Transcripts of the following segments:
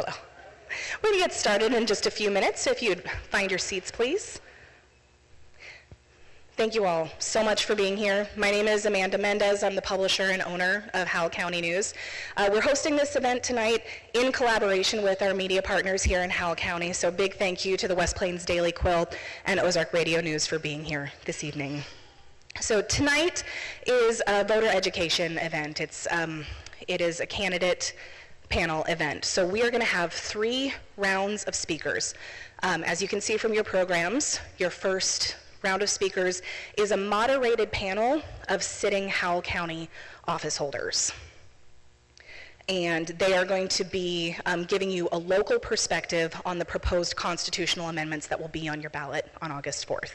Hello. We're going to get started in just a few minutes, so if you'd find your seats, please. Thank you all so much for being here. My name is Amanda Mendez. I'm the publisher and owner of Howell County News. We're hosting this event tonight in collaboration with our media partners here in Howell County, so big thank you to the West Plains Daily Quill and Ozark Radio News for being here this evening. So tonight is a voter education event. It is a candidate panel event. So we are going to have 3 rounds of speakers. As you can see from your programs, your first round of speakers is a moderated panel of sitting Howell County office holders. And they are going to be giving you a local perspective on the proposed constitutional amendments that will be on your ballot on August 4th.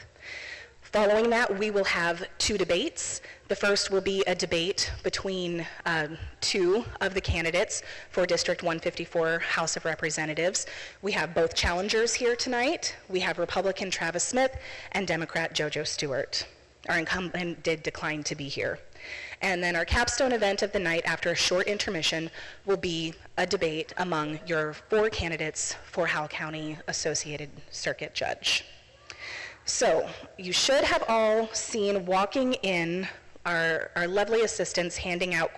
Following that, we will have 2 debates. The first will be a debate between 2 of the candidates for District 154 House of Representatives. We have both challengers here tonight. We have Republican Travis Smith and Democrat JoJo Stewart. Our incumbent did decline to be here. And then our capstone event of the night, after a short intermission, will be a debate among your 4 candidates for Howell County Associated Circuit Judge. So you should have all seen walking in our lovely assistants handing out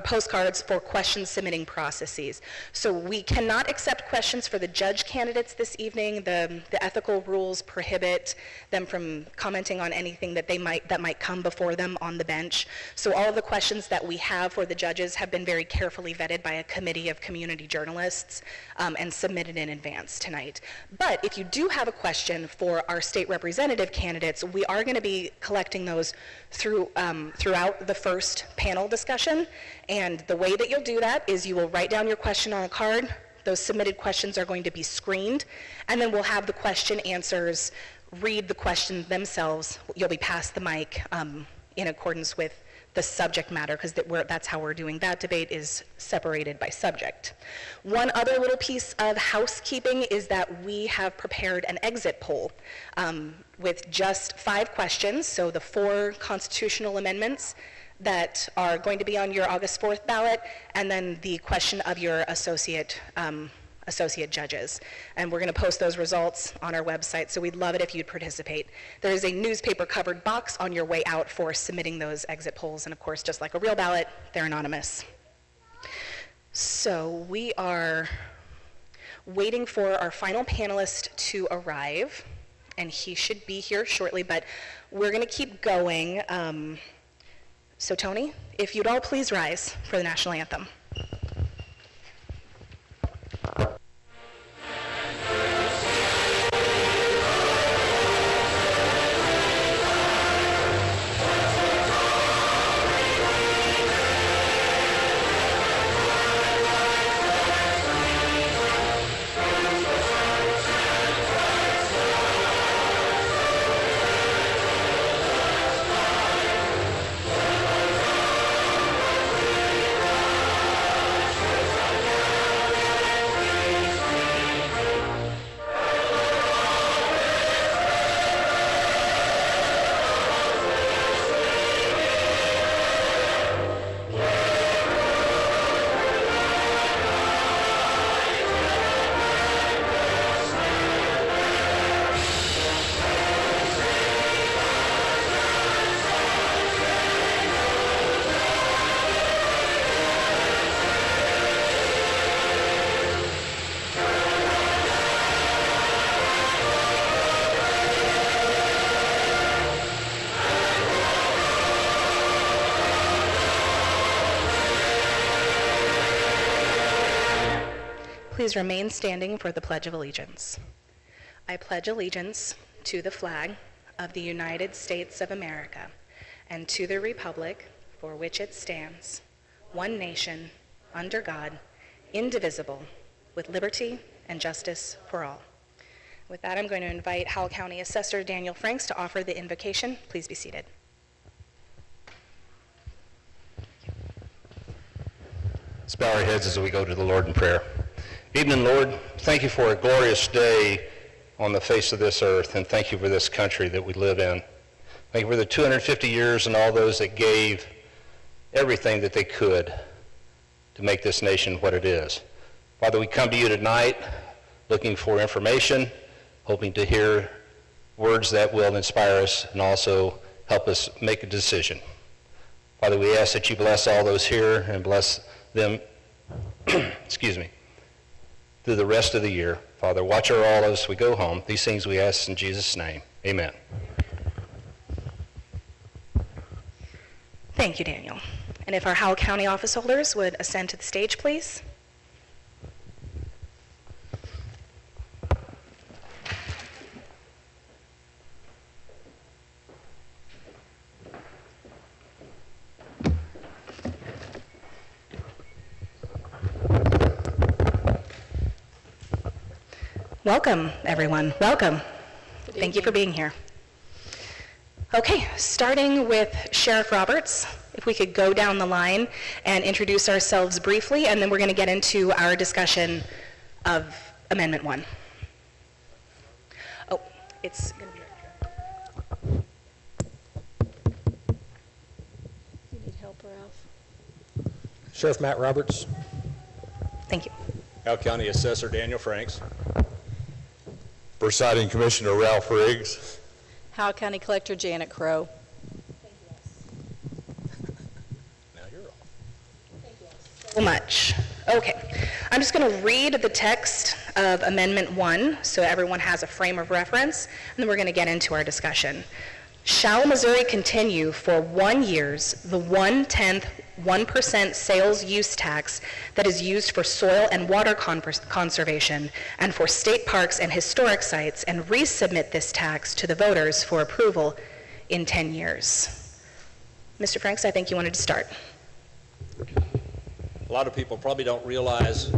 postcards for question submitting processes. So we cannot accept questions for the judge candidates this evening. The ethical rules prohibit them from commenting on anything that might come before them on the bench. So all of the questions that we have for the judges have been very carefully vetted by a committee of community journalists and submitted in advance tonight. But if you do have a question for our state representative candidates, we are going to be collecting those throughout the first panel discussion. And the way that you'll do that is you will write down your question on a card. Those submitted questions are going to be screened, and then we'll have the question answers read the questions themselves. You'll be passed the mic in accordance with the subject matter, because that's how we're doing that debate, is separated by subject. One other little piece of housekeeping is that we have prepared an exit poll with just 5 questions, so the 4 constitutional amendments that are going to be on your August 4th ballot, and then the question of your associate judges. And we're going to post those results on our website, so we'd love it if you'd participate. There is a newspaper covered box on your way out for submitting those exit polls, and of course, just like a real ballot, they're anonymous. So we are waiting for our final panelist to arrive, and he should be here shortly, but we're going to keep going. So Tony, if you'd all please rise for the national anthem. Please remain standing for the Pledge of Allegiance. I pledge allegiance to the flag of the United States of America and to the republic for which it stands, one nation, under God, indivisible, with liberty and justice for all. With that, I'm going to invite Howell County Assessor Daniel Franks to offer the invocation. Please be seated. Let's bow our heads as we go to the Lord in prayer. Evening, Lord. Thank you for a glorious day on the face of this earth, and thank you for this country that we live in. Thank you for the 250 years and all those that gave everything that they could to make this nation what it is. Father, we come to you tonight looking for information, hoping to hear words that will inspire us and also help us make a decision. Father, we ask that you bless all those here and bless them, excuse me, through the rest of the year. Father, watch over all as we go home. These things we ask in Jesus' name. Amen. Thank you, Daniel. And if our Howell County office holders would ascend to the stage, please. Welcome, everyone. Welcome. Thank you for being here. Okay, starting with Sheriff Roberts, if we could go down the line and introduce ourselves briefly, and then we're going to get into our discussion of Amendment 1. Oh, it's going to be... You need help, Ralph? Sheriff Matt Roberts. Thank you. Howell County Assessor Daniel Franks. Presiding Commissioner Ralph Riggs. Howell County Collector Janet Crow. Now you're off. So much. Okay, I'm just going to read the text of Amendment 1 so everyone has a frame of reference, and then we're going to get into our discussion. Shall Missouri continue for 1 year the 1/10 1% sales use tax that is used for soil and water conservation and for state parks and historic sites, and resubmit this tax to the voters for approval in 10 years? Mr. Franks, I think you wanted to start. A lot of people probably don't realize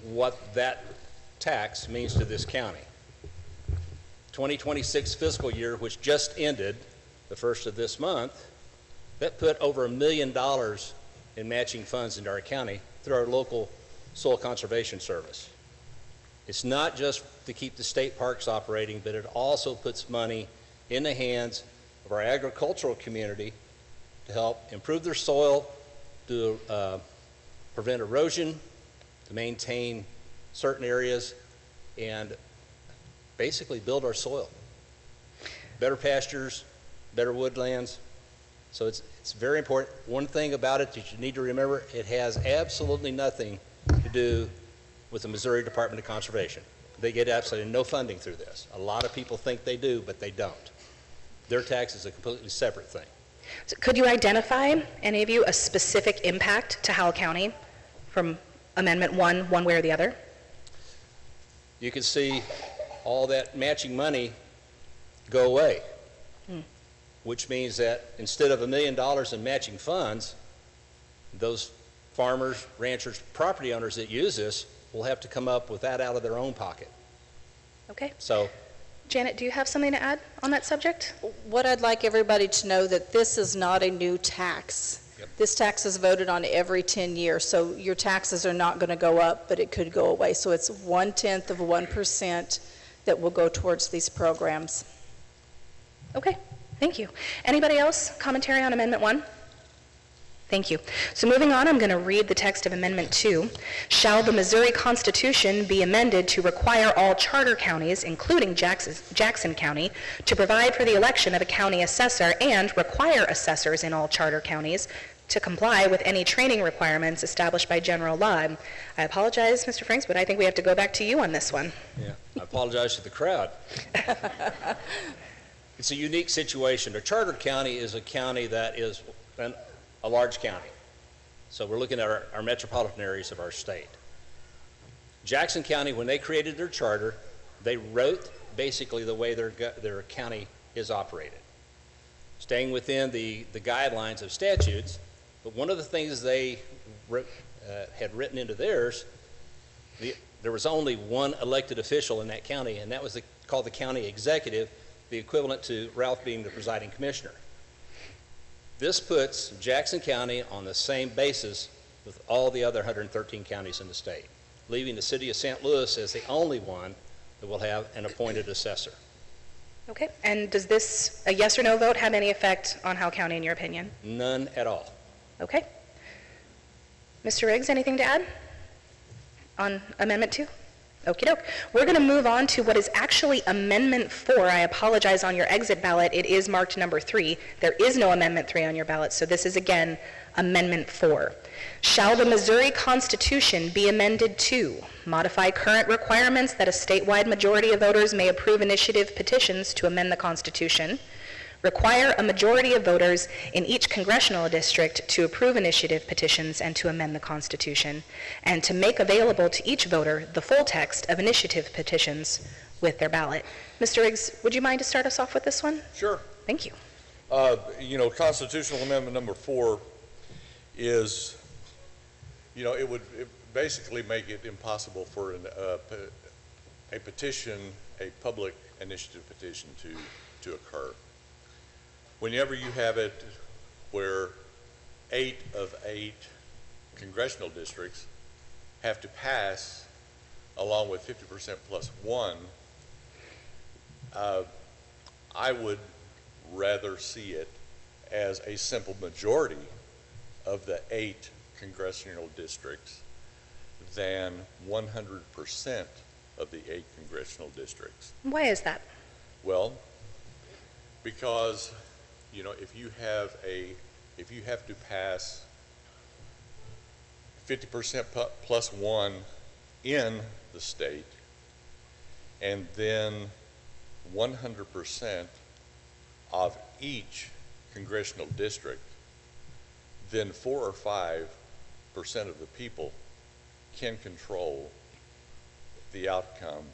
what that tax means to this county. 2026 fiscal year, which just ended the first of this month, that put over $1 million in matching funds into our county through our local soil conservation service. It's not just to keep the state parks operating, but it also puts money in the hands of our agricultural community to help improve their soil, to prevent erosion, to maintain certain areas, and basically build our soil. Better pastures, better woodlands. So it's very important. One thing about it that you need to remember, it has absolutely nothing to do with the Missouri Department of Conservation. They get absolutely no funding through this. A lot of people think they do, but they don't. Their tax is a completely separate thing. So could you identify, any of you, a specific impact to Howell County from Amendment 1, one way or the other? You can see all that matching money go away, which means that instead of $1 million in matching funds, those farmers, ranchers, property owners that use this will have to come up with that out of their own pocket. Okay. So, Janet, do you have something to add on that subject? What I'd like everybody to know that this is not a new tax. Yep. This tax is voted on every 10 years, so your taxes are not going to go up, but it could go away. So it's 1/10 of 1% that will go towards these programs. Okay, thank you. Anybody else? Commentary on Amendment 1? Thank you. So moving on, I'm going to read the text of Amendment 2. Shall the Missouri Constitution be amended to require all charter counties, including Jackson County, to provide for the election of a county assessor, and require assessors in all charter counties to comply with any training requirements established by general law? I apologize, Mr. Franks, but I think we have to go back to you on this one. yeah, I apologize to the crowd. It's a unique situation. A charter county is a county that is a large county. So we're looking at our metropolitan areas of our state. Jackson County, when they created their charter, they wrote basically the way their county is operated, staying within the guidelines of statutes. But one of the things they had written into theirs, there was only one elected official in that county, and that was called the county executive, the equivalent to Ralph being the presiding commissioner. This puts Jackson County on the same basis with all the other 113 counties in the state, leaving the city of St. Louis as the only one that will have an appointed assessor. Okay, and does this, a yes or no vote, have any effect on Howell County in your opinion? None at all. Okay. Mr. Riggs, anything to add on Amendment 2? Okey doke. We're going to move on to what is actually Amendment 4. I apologize, on your exit ballot, it is marked number 3. There is no Amendment 3 on your ballot, so this is again Amendment 4. Shall the Missouri Constitution be amended to modify current requirements that a statewide majority of voters may approve initiative petitions to amend the Constitution, require a majority of voters in each congressional district to approve initiative petitions and to amend the Constitution, and to make available to each voter the full text of initiative petitions with their ballot. Mr. Riggs, would you mind to start us off with this one? Sure. Thank you. Constitutional Amendment number 4 is, it would basically make it impossible for a petition, a public initiative petition to occur. Whenever you have it where 8 of 8 congressional districts have to pass along with 50% plus 1, I would rather see it as a simple majority of the 8 congressional districts than 100% of the 8 congressional districts. Why is that? Well, because if you have to pass 50% plus 1 in the state, and then 100% of each congressional district, then 4 or 5% of the people can control the outcome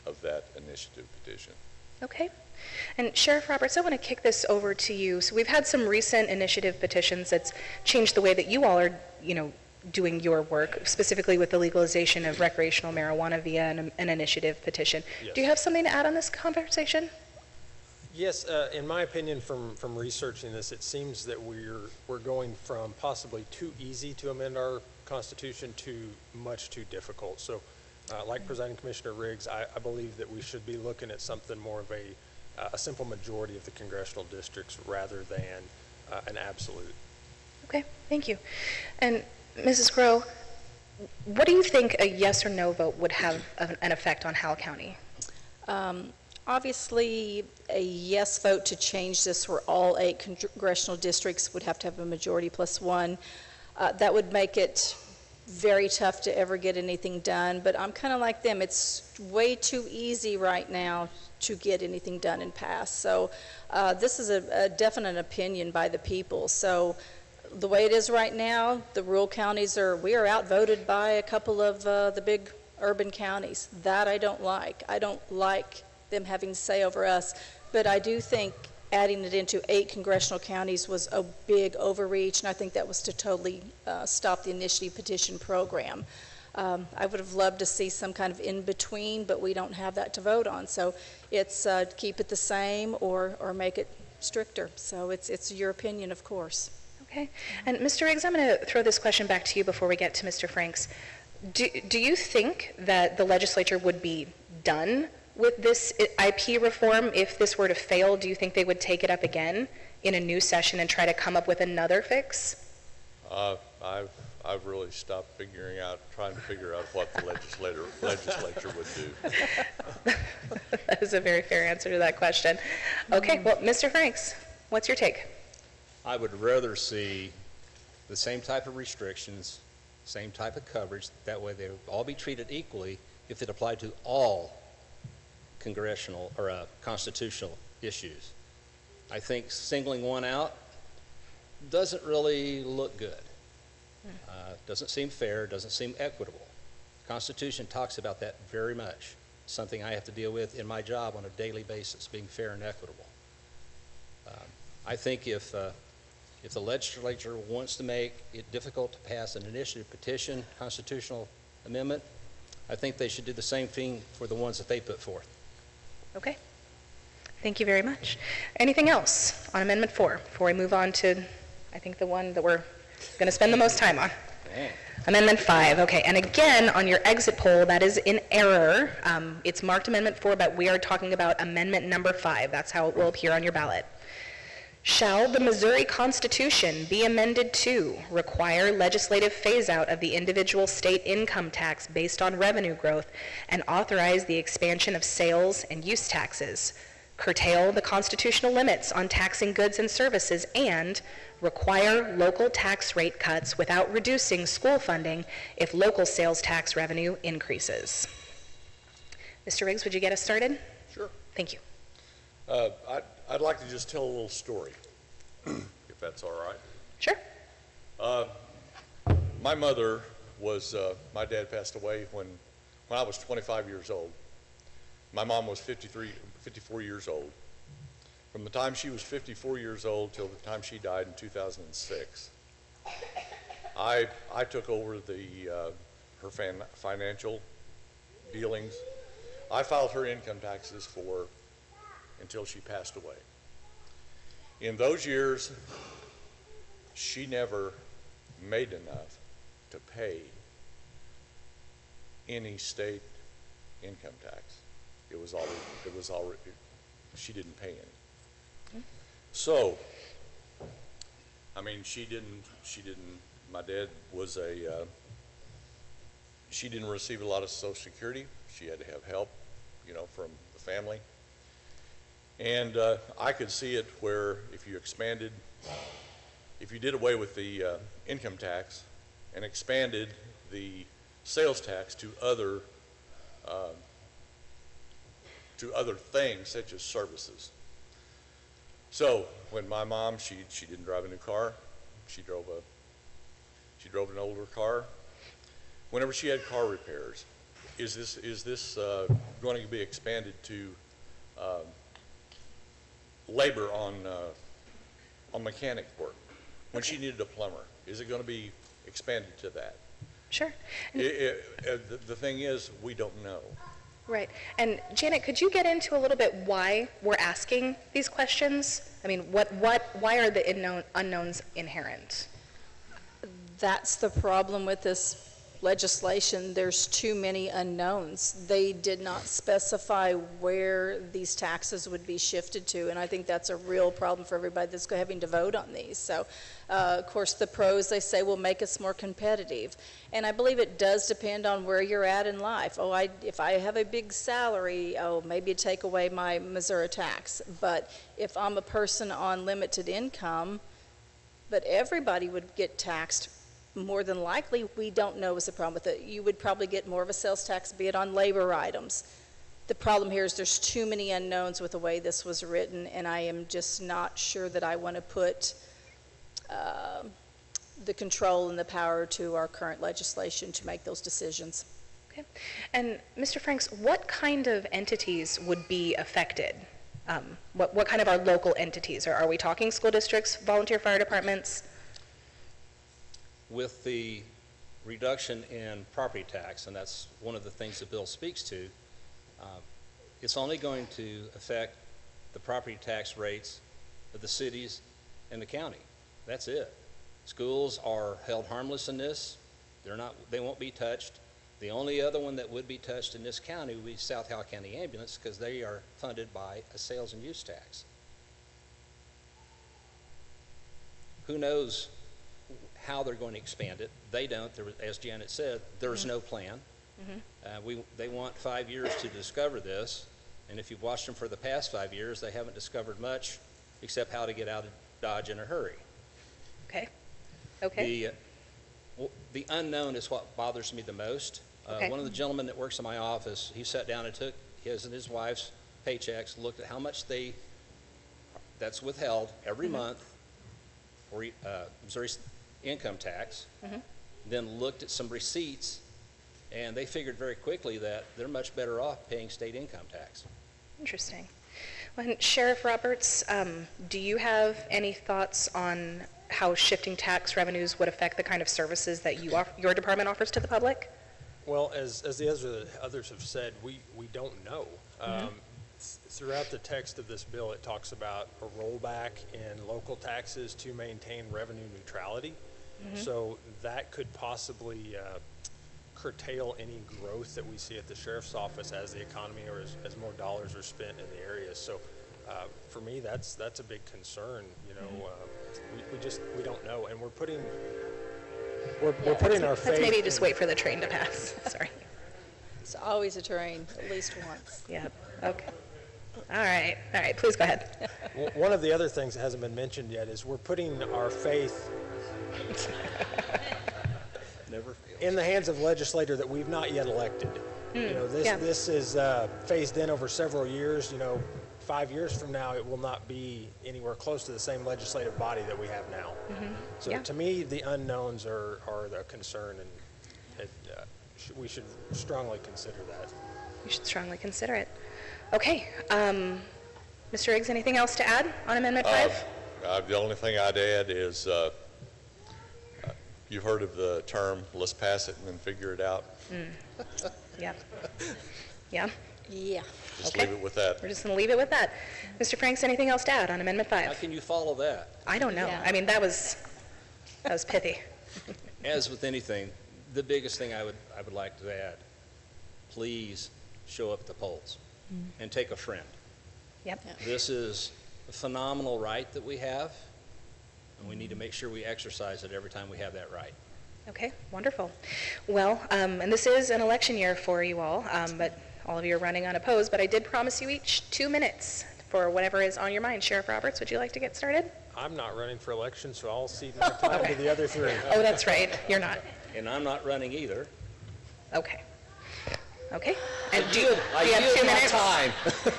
of that initiative petition. Okay. And Sheriff Roberts, I want to kick this over to you. So we've had some recent initiative petitions that's changed the way that you all are, doing your work, specifically with the legalization of recreational marijuana via an initiative petition. Yes. Do you have something to add on this conversation? Yes, in my opinion, from researching this, it seems that we're going from possibly too easy to amend our Constitution to much too difficult. So, like Presiding Commissioner Riggs, I believe that we should be looking at something more of a simple majority of the congressional districts rather than an absolute. Okay, thank you. And Mrs. Crow, what do you think a yes or no vote would have an effect on Howell County? Obviously, a yes vote to change this where all 8 congressional districts would have to have a majority plus 1. That would make it very tough to ever get anything done, but I'm kind of like them. It's way too easy right now to get anything done and pass. So this is a definite opinion by the people. So the way it is right now, the rural counties we are outvoted by a couple of the big urban counties. That I don't like. I don't like them having say over us, but I do think adding it into 8 congressional counties was a big overreach, and I think that was to totally stop the initiative petition program. I would have loved to see some kind of in-between, but we don't have that to vote on. So it's keep it the same or make it stricter. So it's your opinion, of course. Okay. And Mr. Riggs, I'm going to throw this question back to you before we get to Mr. Franks. Do you think that the legislature would be done with this IP reform if this were to fail? Do you think they would take it up again in a new session and try to come up with another fix? I've really stopped trying to figure out what the legislature would do. That is a very fair answer to that question. Okay, well, Mr. Franks, what's your take? I would rather see the same type of restrictions, same type of coverage. That way they would all be treated equally if it applied to all congressional or constitutional issues. I think singling one out doesn't really look good. Doesn't seem fair, doesn't seem equitable. The Constitution talks about that very much. Something I have to deal with in my job on a daily basis, being fair and equitable. I think if the legislature wants to make it difficult to pass an initiative petition, constitutional amendment, I think they should do the same thing for the ones that they put forth. Okay. Thank you very much. Anything else on Amendment 4 before we move on to, I think, the one that we're going to spend the most time on? Man. Amendment 5. Okay. And again, on your exit poll, that is in error. It's marked Amendment 4, but we are talking about Amendment number 5. That's how it will appear on your ballot. Shall the Missouri Constitution be amended to require legislative phase-out of the individual state income tax based on revenue growth and authorize the expansion of sales and use taxes, curtail the constitutional limits on taxing goods and services, and require local tax rate cuts without reducing school funding if local sales tax revenue increases? Mr. Riggs, would you get us started? Sure. Thank you. I'd like to just tell a little story, if that's all right. Sure. My mother was, my dad passed away when I was 25 years old. My mom was 54 years old. From the time she was 54 years old till the time she died in 2006, I took over her financial dealings. I filed her income taxes until she passed away. In those years, she never made enough to pay any state income tax. It was already, she didn't pay any. So, I mean, my dad was she didn't receive a lot of Social Security. She had to have help, from the family. And I could see it where if you did away with the income tax and expanded the sales tax to other things such as services. So when my mom, she didn't drive a new car, she drove an older car. Whenever she had car repairs, is this going to be expanded to labor on mechanic work? When she needed a plumber, is it going to be expanded to that? Sure. The thing is, we don't know. Right. And Janet, could you get into a little bit why we're asking these questions? I mean, why are the unknowns inherent? That's the problem with this legislation. There's too many unknowns. They did not specify where these taxes would be shifted to, and I think that's a real problem for everybody that's having to vote on these. So, of course, the pros, they say, will make us more competitive. And I believe it does depend on where you're at in life. If I have a big salary, maybe take away my Missouri tax. But if I'm a person on limited income, but everybody would get taxed, more than likely, we don't know is the problem with it. You would probably get more of a sales tax, be it on labor items. The problem here is there's too many unknowns with the way this was written, and I am just not sure that I want to put the control and the power to our current legislation to make those decisions. Okay. And Mr. Franks, what kind of entities would be affected? What kind of our local entities? Are we talking school districts, volunteer fire departments? With the reduction in property tax, and that's one of the things the bill speaks to, it's only going to affect the property tax rates of the cities and the county. That's it. Schools are held harmless in this. They won't be touched. The only other one that would be touched in this county would be South Howell County Ambulance, because they are funded by a sales and use tax. Who knows how they're going to expand it? They don't. As Janet said, there's no plan. They want 5 years to discover this, and if you've watched them for the past 5 years, they haven't discovered much except how to get out of Dodge in a hurry. Okay. Okay. The unknown is what bothers me the most. Okay. One of the gentlemen that works in my office, he sat down and took his and his wife's paychecks, looked at how much that's withheld every month for Missouri's income tax, then looked at some receipts, and they figured very quickly that they're much better off paying state income tax. Interesting. Well, and Sheriff Roberts, do you have any thoughts on how shifting tax revenues would affect the kind of services that your department offers to the public? Well, as the others have said, we don't know. Throughout the text of this bill, it talks about a rollback in local taxes to maintain revenue neutrality. So that could possibly curtail any growth that we see at the sheriff's office as the economy or as more dollars are spent in the areas. So For me, that's a big concern, you know. We don't know, and we're putting our faith. Let's maybe just wait for the train to pass. Sorry. It's always a train, at least once. Yep. Okay. All right. Please go ahead. One of the other things that hasn't been mentioned yet is we're putting our faith Never fails. in the hands of legislator that we've not yet elected. You know, this is phased in over several years. You know, 5 years from now, it will not be anywhere close to the same legislative body that we have now. So Yeah. to me, the unknowns are the concern, and we should strongly consider that. You should strongly consider it. Okay. Mr. Riggs, anything else to add on Amendment 5? The only thing I'd add is you've heard of the term, let's pass it and then figure it out. Yeah. Yeah. Yeah. Just Okay. leave it with that. We're just going to leave it with that. Mr. Franks, anything else to add on Amendment How 5? can you follow that? I don't know. Yeah. I mean, that was pithy. As with anything, the biggest thing I would like to add, please show up at the polls and take a friend. Yep. Yeah. This is a phenomenal right that we have, and we need to make sure we exercise it every time we have that right. Okay, wonderful. Well, and this is an election year for you all, but all of you are running unopposed, but I did promise you each 2 minutes for whatever is on your mind. Sheriff Roberts, would you like to get started? I'm not running for election, so I'll cede my time to the other three. Oh, that's right. You're not. And I'm not running either. Okay. Okay. And do you have yield 2 my minutes? time.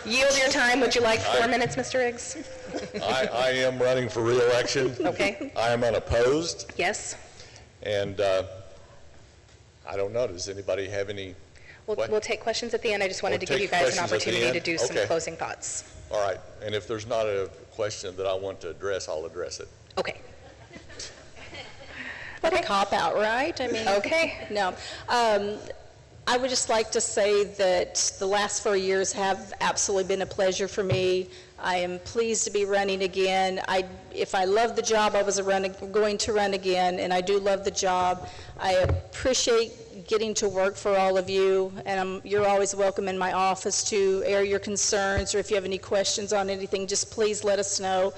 Yield your time. Would you like 4 minutes, Mr. Riggs? I am running for re-election. Okay. I am unopposed, Yes. and I don't know, does anybody have any? We'll take questions at the end. I just wanted to We'll give you take guys an questions at the opportunity to end? do some Okay. closing thoughts. All right, and if there's not a question that I want to address, I'll address it. Okay. What a cop-out, right? I mean, Okay. no. I would just like to say that the last 4 years have absolutely been a pleasure for me. I am pleased to be running again. If I loved the job, I was going to run again, and I do love the job. I appreciate getting to work for all of you, and you're always welcome in my office to air your concerns, or if you have any questions on anything, just please let us know.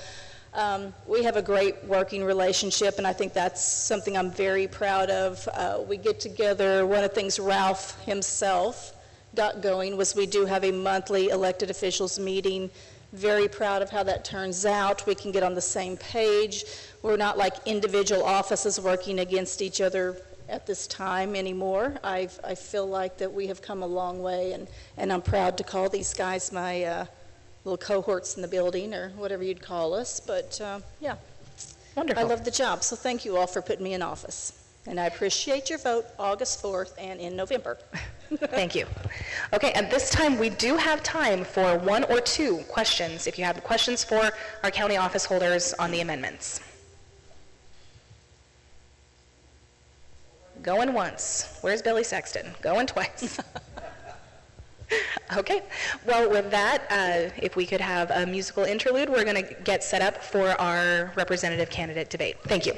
We have a great working relationship, and I think that's something I'm very proud of. We get together. One of the things Ralph himself got going was we do have a monthly elected officials meeting. Very proud of how that turns out. We can get on the same page. We're not like individual offices working against each other at this time anymore. I feel like that we have come a long way, and I'm proud to call these guys my little cohorts in the building, or whatever you'd call us, but yeah, Wonderful. I love the job, so thank you all for putting me in office. And I appreciate your vote August 4th and in November. Thank you. Okay, at this time, we do have time for 1 or 2 questions, if you have questions for our county office holders on the amendments. Going once. Where's Billy Sexton? Going twice. Okay, well, with that, if we could have a musical interlude, we're going to get set up for our representative candidate debate. Thank you.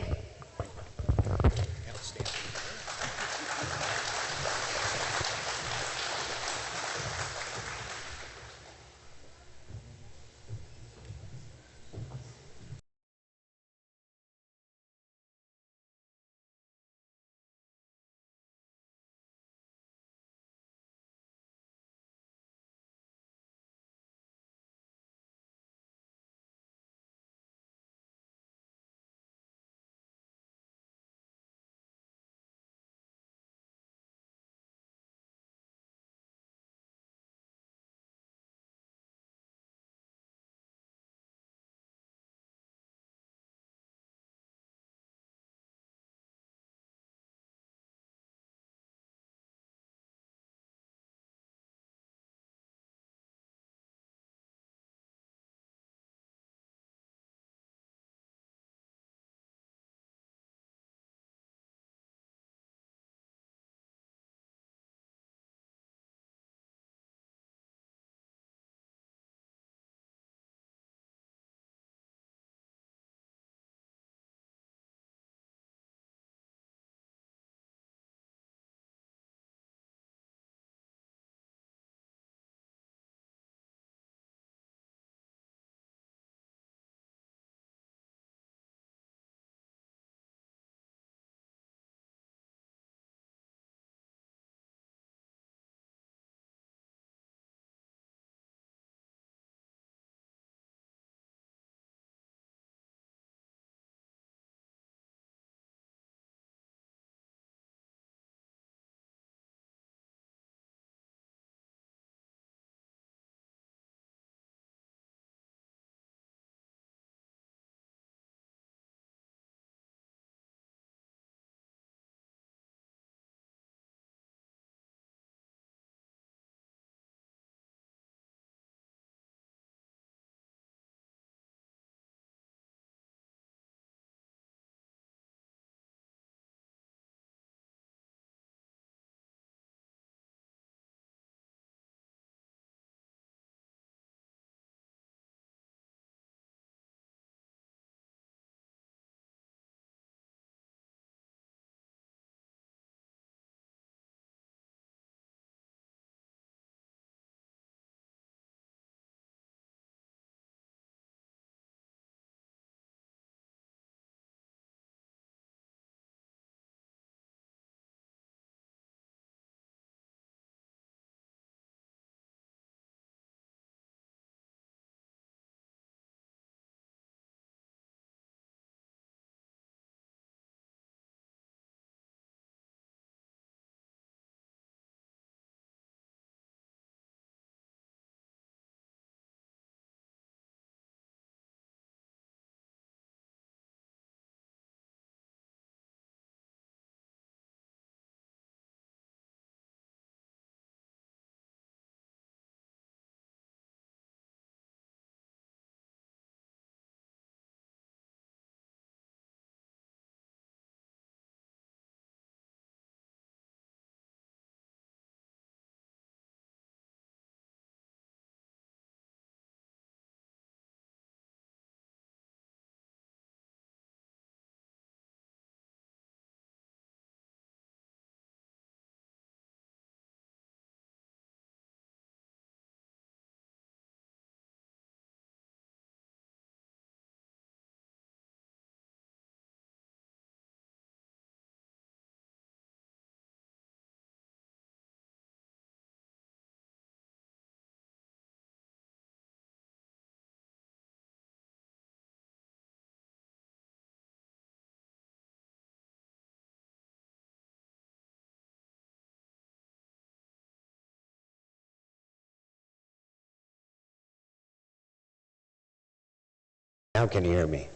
Now can you hear me?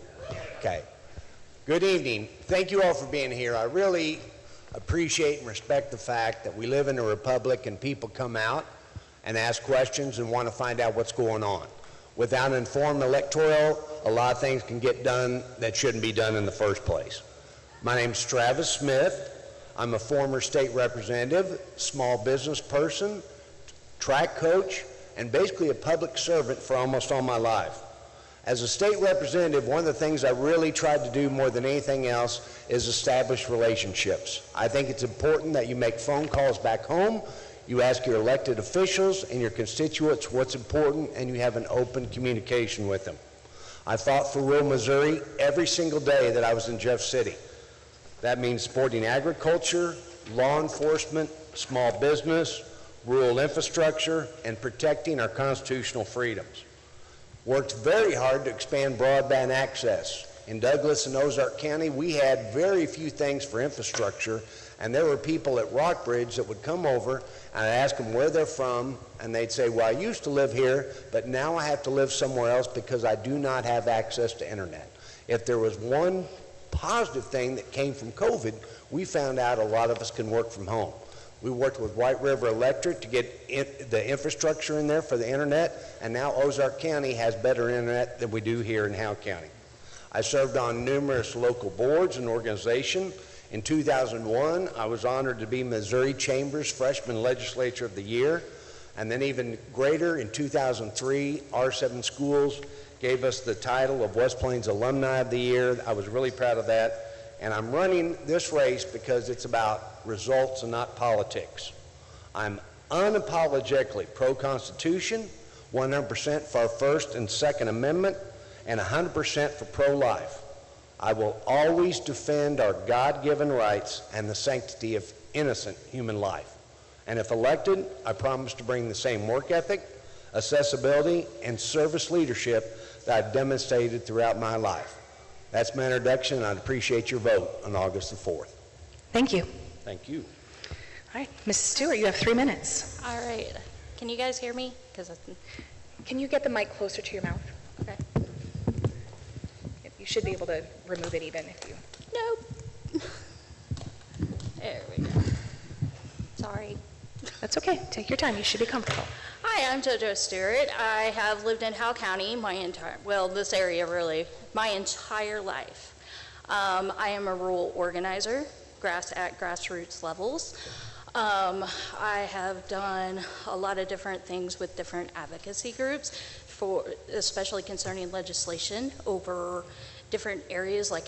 Okay. Good evening. Thank you all for being here. I really appreciate and respect the fact that we live in a republic and people come out and ask questions and want to find out what's going on. Without an informed electoral, a lot of things can get done that shouldn't be done in the first place. My name's Travis Smith. I'm a former state representative, small business person, track coach, and basically a public servant for almost all my life. As a state representative, one of the things I really tried to do more than anything else is establish relationships. I think it's important that you make phone calls back home, you ask your elected officials and your constituents what's important, and you have an open communication with them. I fought for rural Missouri every single day that I was in Jeff City. That means supporting agriculture, law enforcement, small business, rural infrastructure, and protecting our constitutional freedoms. Worked very hard to expand broadband access. In Douglas and Ozark County, we had very few things for infrastructure, and there were people at Rockbridge that would come over, and I'd ask them where they're from, and they'd say, well, I used to live here, but now I have to live somewhere else because I do not have access to internet. If there was one positive thing that came from COVID, we found out a lot of us can work from home. We worked with White River Electric to get the infrastructure in there for the internet, and now Ozark County has better internet than we do here in Howell County. I served on numerous local boards and organizations. In 2001, I was honored to be Missouri Chamber's Freshman Legislature of the Year, and then even greater, in 2003, R7 Schools gave us the title of West Plains Alumni of the Year. I was really proud of that. And I'm running this race because it's about results and not politics. I'm unapologetically pro-Constitution, 100% for our First and Second Amendment, and 100% for pro-life. I will always defend our God-given rights and the sanctity of innocent human life. And if elected, I promise to bring the same work ethic, accessibility, and service leadership that I've demonstrated throughout my life. That's my introduction, and I'd appreciate your vote on August the 4th. Thank you. Thank you. All right, Mrs. Stewart, you have 3 minutes. All right. Can you guys hear me? Can you get the mic closer to your mouth? Okay. You should be able to remove it even if you... Nope. There we go. Sorry. That's okay. Take your time. You should be comfortable. Hi, I'm JoJo Stewart. I have lived in Howell County this area really, my entire life. I am a rural organizer, at grassroots levels. I have done a lot of different things with different advocacy groups, especially concerning legislation over different areas like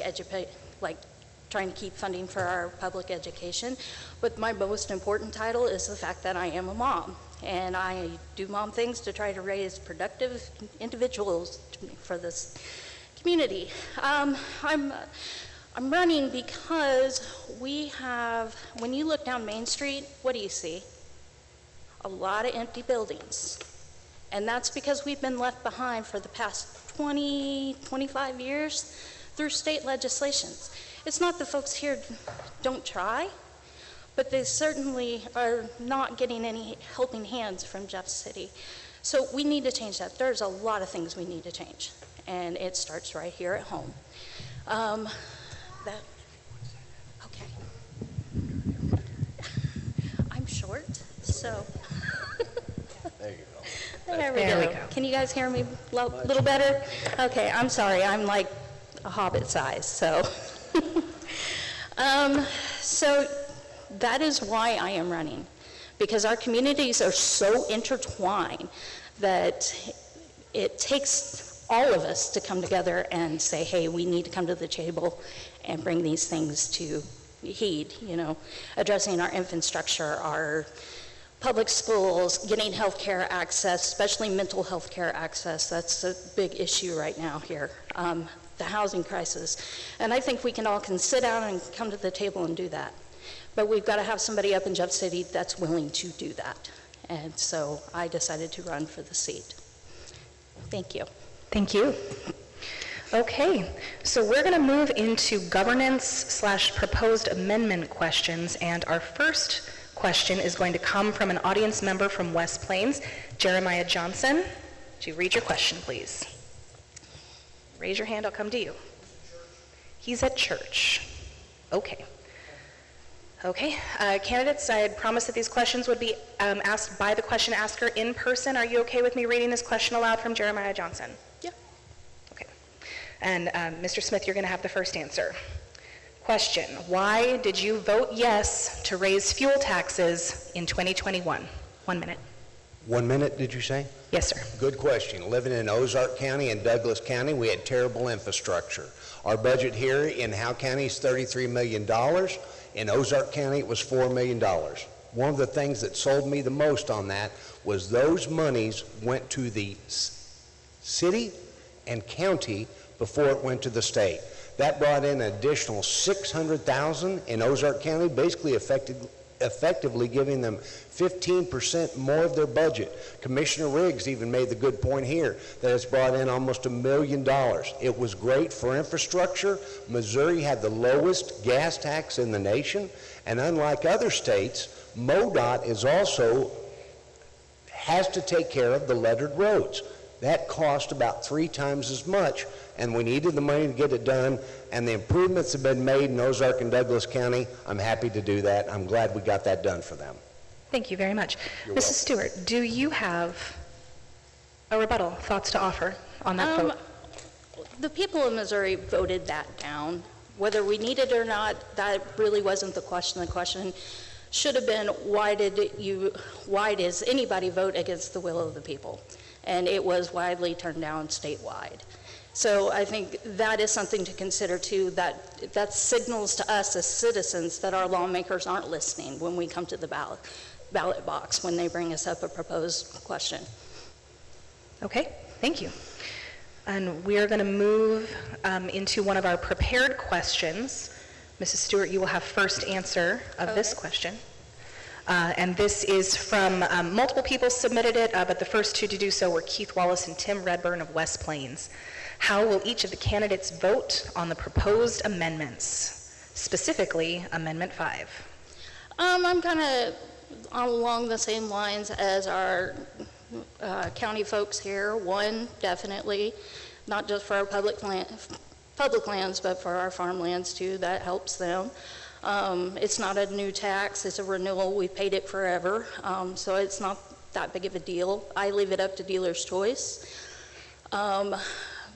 trying to keep funding for our public education. But my most important title is the fact that I am a mom, and I do mom things to try to raise productive individuals for this community. I'm running because when you look down Main Street, what do you see? A lot of empty buildings. And that's because we've been left behind for the past 20, 25 years through state legislations. It's not that folks here don't try, but they certainly are not getting any helping hands from Jeff City. So we need to change that. There's a lot of things we need to change, and it starts right here at home. Okay. I'm short, so. There you go. There we go. Can you guys hear me a little better? Okay, I'm sorry. I'm like a hobbit size, so. So that is why I am running, because our communities are so intertwined that it takes all of us to come together and say, hey, we need to come to the table and bring these things to heed, addressing our infrastructure, our public schools, getting health care access, especially mental health care access. That's a big issue right now here. The housing crisis. And I think we can sit down and come to the table and do that. But we've got to have somebody up in Jeff City that's willing to do that. And so I decided to run for the seat. Thank you. Thank you. Okay, so we're going to move into governance/proposed amendment questions, and our first question is going to come from an audience member from West Plains, Jeremiah Johnson. Would you read your question, please? Raise your hand, I'll come to you. He's at church. Okay. Okay, candidates, I had promised that these questions would be asked by the question asker in person. Are you okay with me reading this question aloud from Jeremiah Johnson? Yeah. Okay. And Mr. Smith, you're going to have the first answer. Question, why did you vote yes to raise fuel taxes in 2021? 1 minute. 1 minute, did you say? Yes, sir. Good question. Living in Ozark County and Douglas County, we had terrible infrastructure. Our budget here in Howell County is $33 million. In Ozark County, it was $4 million. One of the things that sold me the most on that was those monies went to the city and county before it went to the state. That brought in an additional $600,000 in Ozark County, basically effectively giving them 15% more of their budget. Commissioner Riggs even made the good point here that it's brought in almost $1 million. It was great for infrastructure. Missouri had the lowest gas tax in the nation, and unlike other states, MoDOT is also has to take care of the lettered roads. That cost about 3 times as much, and we needed the money to get it done, and the improvements have been made in Ozark and Douglas County. I'm happy to do that. I'm glad we got that done for them. Thank you very much. You're Mrs. Stewart, do you have a rebuttal thoughts to offer on that vote? The people of Missouri voted that down. Whether we need it or not, that really wasn't the question. The question should have been, why does anybody vote against the will of the people? And it was widely turned down statewide. So I think that is something to consider too, that signals to us as citizens that our lawmakers aren't listening when we come to the ballot box when they bring us up a proposed question. Okay, thank you. And we are going to move into one of our prepared questions. Mrs. Stewart, you will have first answer of this question. And this is from multiple people submitted it, but the first two to do so were Keith Wallace and Tim Redburn of West Plains. How will each of the candidates vote on the proposed amendments, specifically Amendment 5? I'm kind of along the same lines as our county folks here. One, definitely, not just for our public lands, but for our farmlands too. That helps them. It's not a new tax, it's a renewal. We paid it forever, so it's not that big of a deal. I leave it up to dealer's choice,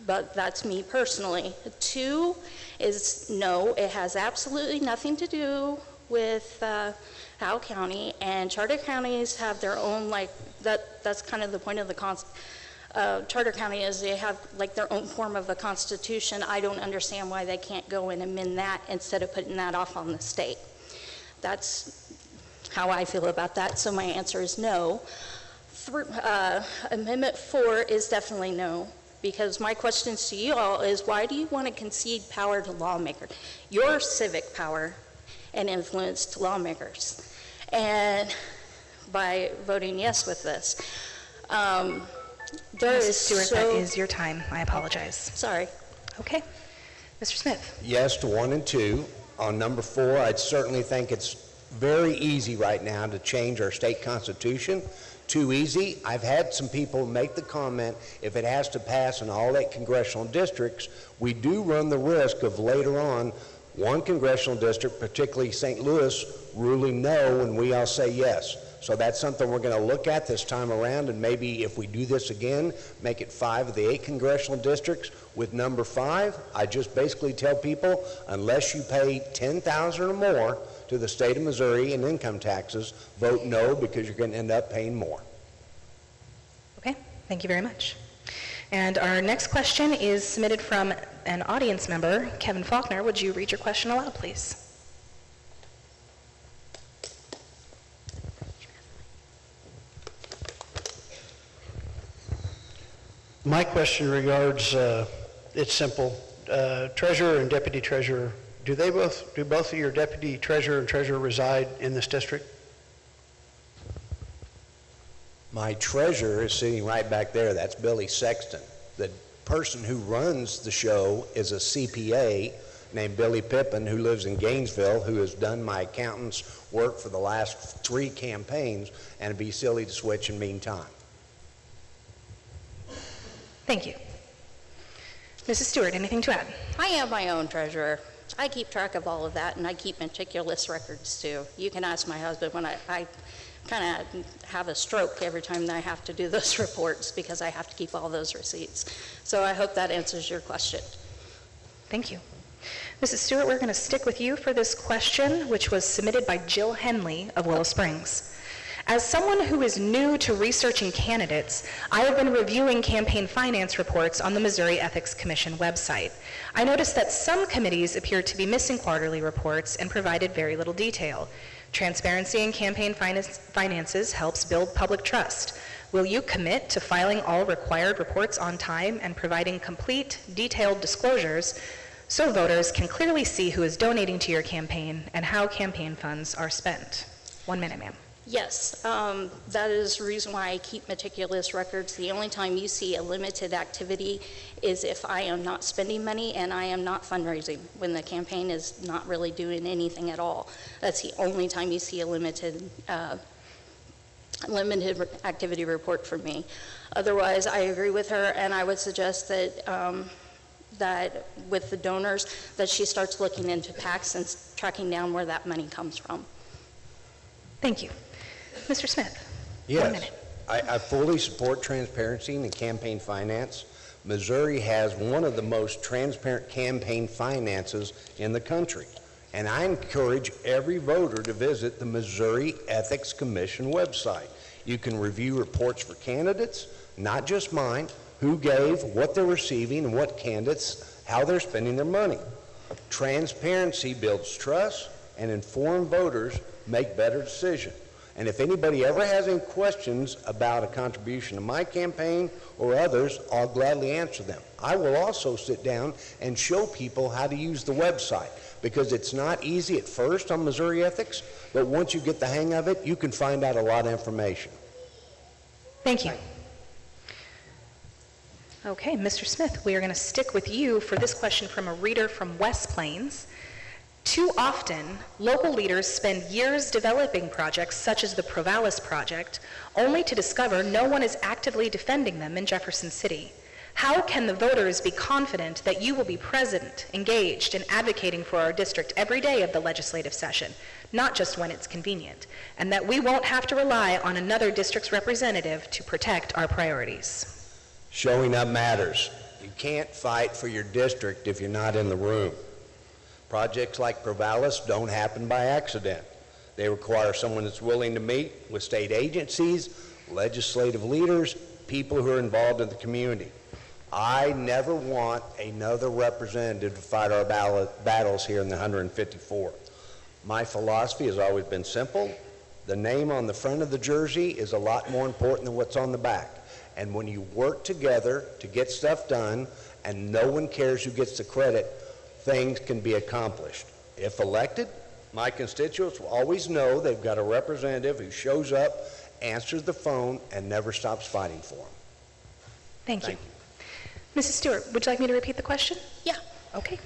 but that's me personally. 2 is no, it has absolutely nothing to do with Howell County, and charter counties have their own, that's kind of the point of the charter county is they have like their own form of a constitution. I don't understand why they can't go and amend that instead of putting that off on the state. That's how I feel about that, so my answer is no. Amendment 4 is definitely no, because my questions to you all is, why do you want to concede power to lawmakers? Your civic power and influence to lawmakers. And by voting yes with this. There Mrs. is Stewart, that is your time. I apologize. Sorry. Okay. Mr. Smith? Yes to 1 and 2. On number 4, I'd certainly think it's very easy right now to change our state constitution. Too easy. I've had some people make the comment, if it has to pass in all 8 congressional districts, we do run the risk of later on one congressional district, particularly St. Louis, ruling no when we all say yes. So that's something we're going to look at this time around, and maybe if we do this again, make it 5 of the 8 congressional districts. With number 5, I just basically tell people, unless you pay $10,000 or more to the state of Missouri in income taxes, vote no, because you're going to end up paying more. Okay, thank you very much. And our next question is submitted from an audience member. Kevin Faulkner, would you read your question aloud, please? My question regards, it's simple, treasurer and deputy treasurer. Do both of your deputy treasurer and treasurer reside in this district? My treasurer is sitting right back there. That's Billy Sexton. The person who runs the show is a CPA named Billy Pippin, who lives in Gainesville, who has done my accountant's work for the last 3 campaigns, and it'd be silly to switch in meantime. Thank you. Mrs. Stewart, anything to add? I am my own treasurer. I keep track of all of that, and I keep meticulous records too. You can ask my husband when I kind of have a stroke every time that I have to do those reports because I have to keep all those receipts. So I hope that answers your question. Thank you. Mrs. Stewart, we're going to stick with you for this question, which was submitted by Jill Henley of Willow Springs. As someone who is new to researching candidates, I have been reviewing campaign finance reports on the Missouri Ethics Commission website. I noticed that some committees appear to be missing quarterly reports and provided very little detail. Transparency in campaign finances helps build public trust. Will you commit to filing all required reports on time and providing complete, detailed disclosures so voters can clearly see who is donating to your campaign and how campaign funds are spent? 1 minute, ma'am. Yes, that is the reason why I keep meticulous records. The only time you see a limited activity is if I am not spending money and I am not fundraising, when the campaign is not really doing anything at all. That's the only time you see a limited activity report from me. Otherwise, I agree with her, and I would suggest that that with the donors, that she starts looking into PACs and tracking down where that money comes from. Thank you. Mr. Smith? 1 Yes, minute. I fully support transparency in campaign finance. Missouri has one of the most transparent campaign finances in the country. And I encourage every voter to visit the Missouri Ethics Commission website. You can review reports for candidates, not just mine, who gave, what they're receiving, and what candidates, how they're spending their money. Transparency builds trust, and informed voters make better decisions. And if anybody ever has any questions about a contribution to my campaign or others, I'll gladly answer them. I will also sit down and show people how to use the website, because it's not easy at first on Missouri Ethics, but once you get the hang of it, you can find out a lot of information. Thank you. Okay, Mr. Smith, we are going to stick with you for this question from a reader from West Plains. Too often, local leaders spend years developing projects such as the Provalis project, only to discover no one is actively defending them in Jefferson City. How can the voters be confident that you will be present, engaged, and advocating for our district every day of the legislative session, not just when it's convenient, and that we won't have to rely on another district's representative to protect our priorities? Showing up matters. You can't fight for your district if you're not in the room. Projects like Provalis don't happen by accident. They require someone that's willing to meet with state agencies, legislative leaders, people who are involved in the community. I never want another representative to fight our battles here in the 154th. My philosophy has always been simple. The name on the front of the jersey is a lot more important than what's on the back. And when you work together to get stuff done and no one cares who gets the credit, things can be accomplished. If elected, my constituents will always know they've got a representative who shows up, answers the phone, and never stops fighting for them. Thank you. Mrs. Stewart, would you like me to repeat the question? Yeah. Okay.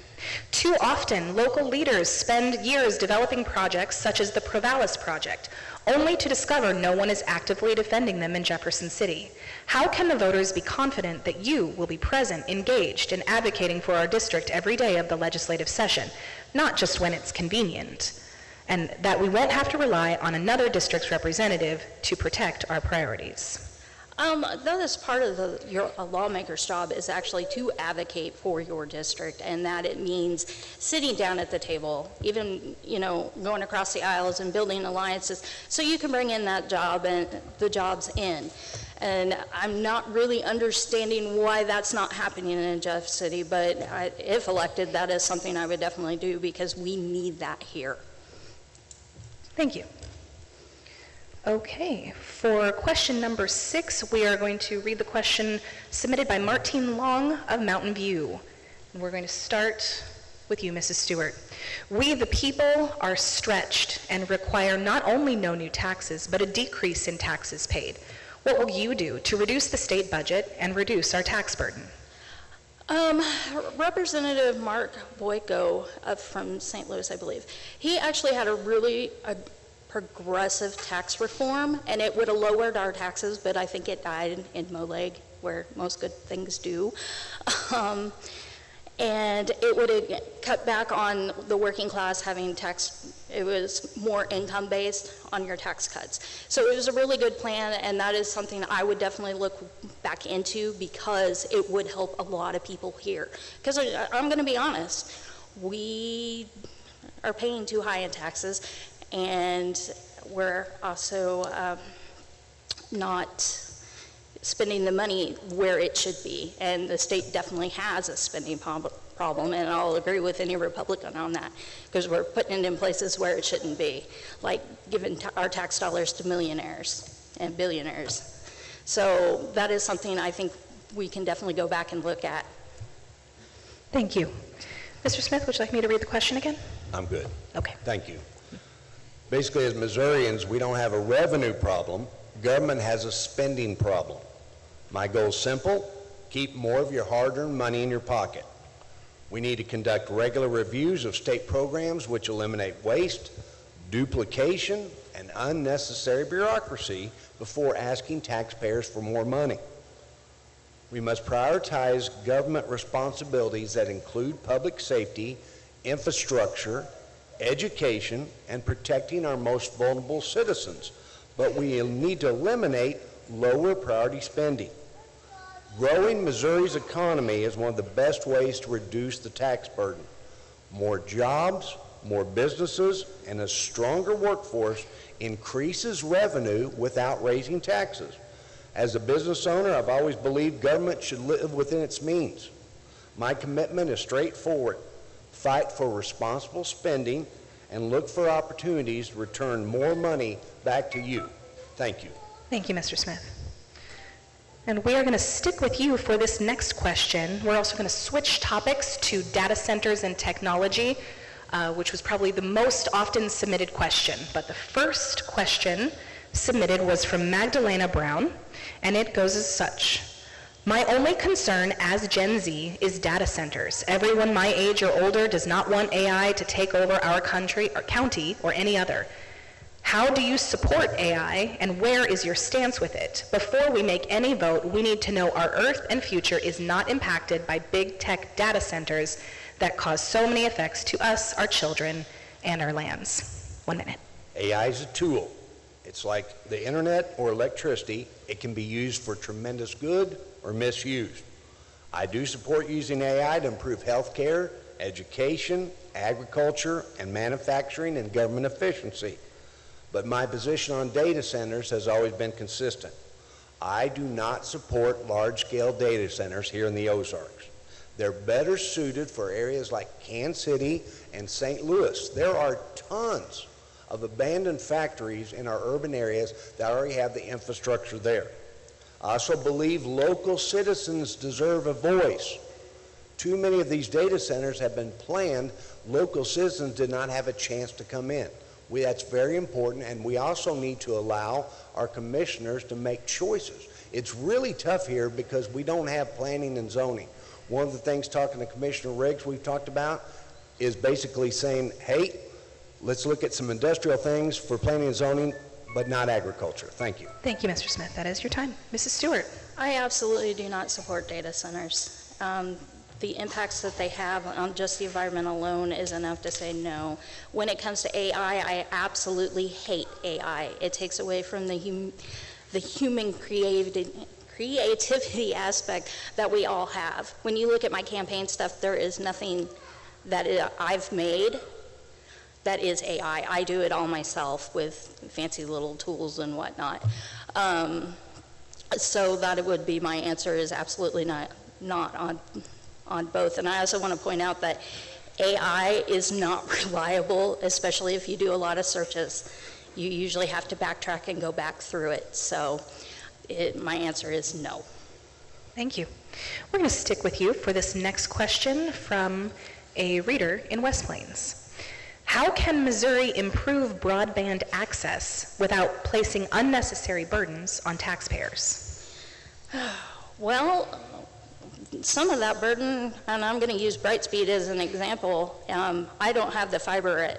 Too often, local leaders spend years developing projects such as the Provalis project, only to discover no one is actively defending them in Jefferson City. How can the voters be confident that you will be present, engaged, and advocating for our district every day of the legislative session, not just when it's convenient, and that we won't have to rely on another district's representative to protect our priorities? Though that's part of a lawmaker's job is actually to advocate for your district, and that it means sitting down at the table, even, going across the aisles and building alliances so you can bring in that job and the jobs in. And I'm not really understanding why that's not happening in Jeff City, but if elected, that is something I would definitely do because we need that here. Thank you. Okay, for question number 6, we are going to read the question submitted by Martine Long of Mountain View. And we're going to start with you, Mrs. Stewart. We, the people, are stretched and require not only no new taxes, but a decrease in taxes paid. What will you do to reduce the state budget and reduce our tax burden? Representative Mark Boyko from St. Louis, I believe, he actually had a progressive tax reform, and it would have lowered our taxes, but I think it died in Moleg, where most good things do. And it would have cut back on the working class having tax, it was more income based on your tax cuts. So it was a really good plan, and that is something I would definitely look back into because it would help a lot of people here. Because I'm gonna be honest, we are paying too high in taxes, and we're also not spending the money where it should be. And the state definitely has a spending problem, and I'll agree with any Republican on that, because we're putting it in places where it shouldn't be, like giving our tax dollars to millionaires and billionaires. So that is something I think we can definitely go back and look at. Thank you. Mr. Smith, would you like me to read the question again? I'm good. Okay. Thank you. Basically, as Missourians, we don't have a revenue problem. Government has a spending problem. My goal is simple: keep more of your hard-earned money in your pocket. We need to conduct regular reviews of state programs which eliminate waste, duplication, and unnecessary bureaucracy before asking taxpayers for more money. We must prioritize government responsibilities that include public safety, infrastructure, education, and protecting our most vulnerable citizens. But we need to eliminate lower priority spending. Growing Missouri's economy is one of the best ways to reduce the tax burden. More jobs, more businesses, and a stronger workforce increases revenue without raising taxes. As a business owner, I've always believed government should live within its means. My commitment is straightforward: fight for responsible spending and look for opportunities to return more money back to you. Thank you. Thank you, Mr. Smith. And we are going to stick with you for this next question. We're also going to switch topics to data centers and technology, which was probably the most often submitted question. But the first question submitted was from Magdalena Brown, and it goes as such. My only concern as Gen Z is data centers. Everyone my age or older does not want AI to take over our country or county or any other. How do you support AI, and where is your stance with it? Before we make any vote, we need to know our earth and future is not impacted by big tech data centers that cause so many effects to us, our children, and our lands. 1 minute. AI is a tool. It's like the internet or electricity. It can be used for tremendous good or misused. I do support using AI to improve healthcare, education, agriculture, and manufacturing and government efficiency. But my position on data centers has always been consistent. I do not support large-scale data centers here in the Ozarks. They're better suited for areas like Kansas City and St. Louis. There are tons of abandoned factories in our urban areas that already have the infrastructure there. I also believe local citizens deserve a voice. Too many of these data centers have been planned. Local citizens did not have a chance to come in. That's very important, and we also need to allow our commissioners to make choices. It's really tough here because we don't have planning and zoning. One of the things, talking to Commissioner Riggs, we've talked about is basically saying, hey, let's look at some industrial things for planning and zoning, but not agriculture. Thank you. Thank you, Mr. Smith. That is your time. Mrs. Stewart. I absolutely do not support data centers. The impacts that they have on just the environment alone is enough to say no. When it comes to AI, I absolutely hate AI. It takes away from the human creativity aspect that we all have. When you look at my campaign stuff, there is nothing that I've made that is AI. I do it all myself with fancy little tools and whatnot. So that would be my answer, is absolutely not on both. And I also want to point out that AI is not reliable, especially if you do a lot of searches. You usually have to backtrack and go back through it. So my answer is no. Thank you. We're going to stick with you for this next question from a reader in West Plains. How can Missouri improve broadband access without placing unnecessary burdens on taxpayers? Well, some of that burden, and I'm going to use Brightspeed as an example. I don't have the fiber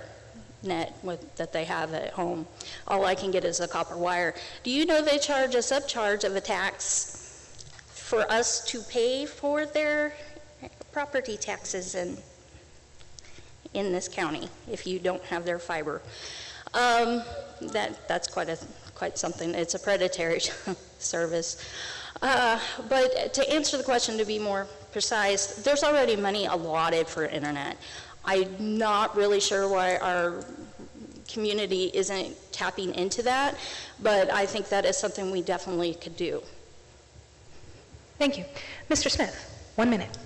net that they have at home. All I can get is a copper wire. Do you know they charge a subcharge of a tax for us to pay for their property taxes in this county if you don't have their fiber. That's quite something. It's a predatory service. But to answer the question, to be more precise, there's already money allotted for internet. I'm not really sure why our community isn't tapping into that, but I think that is something we definitely could do. Thank you. Mr. Smith, 1 minute.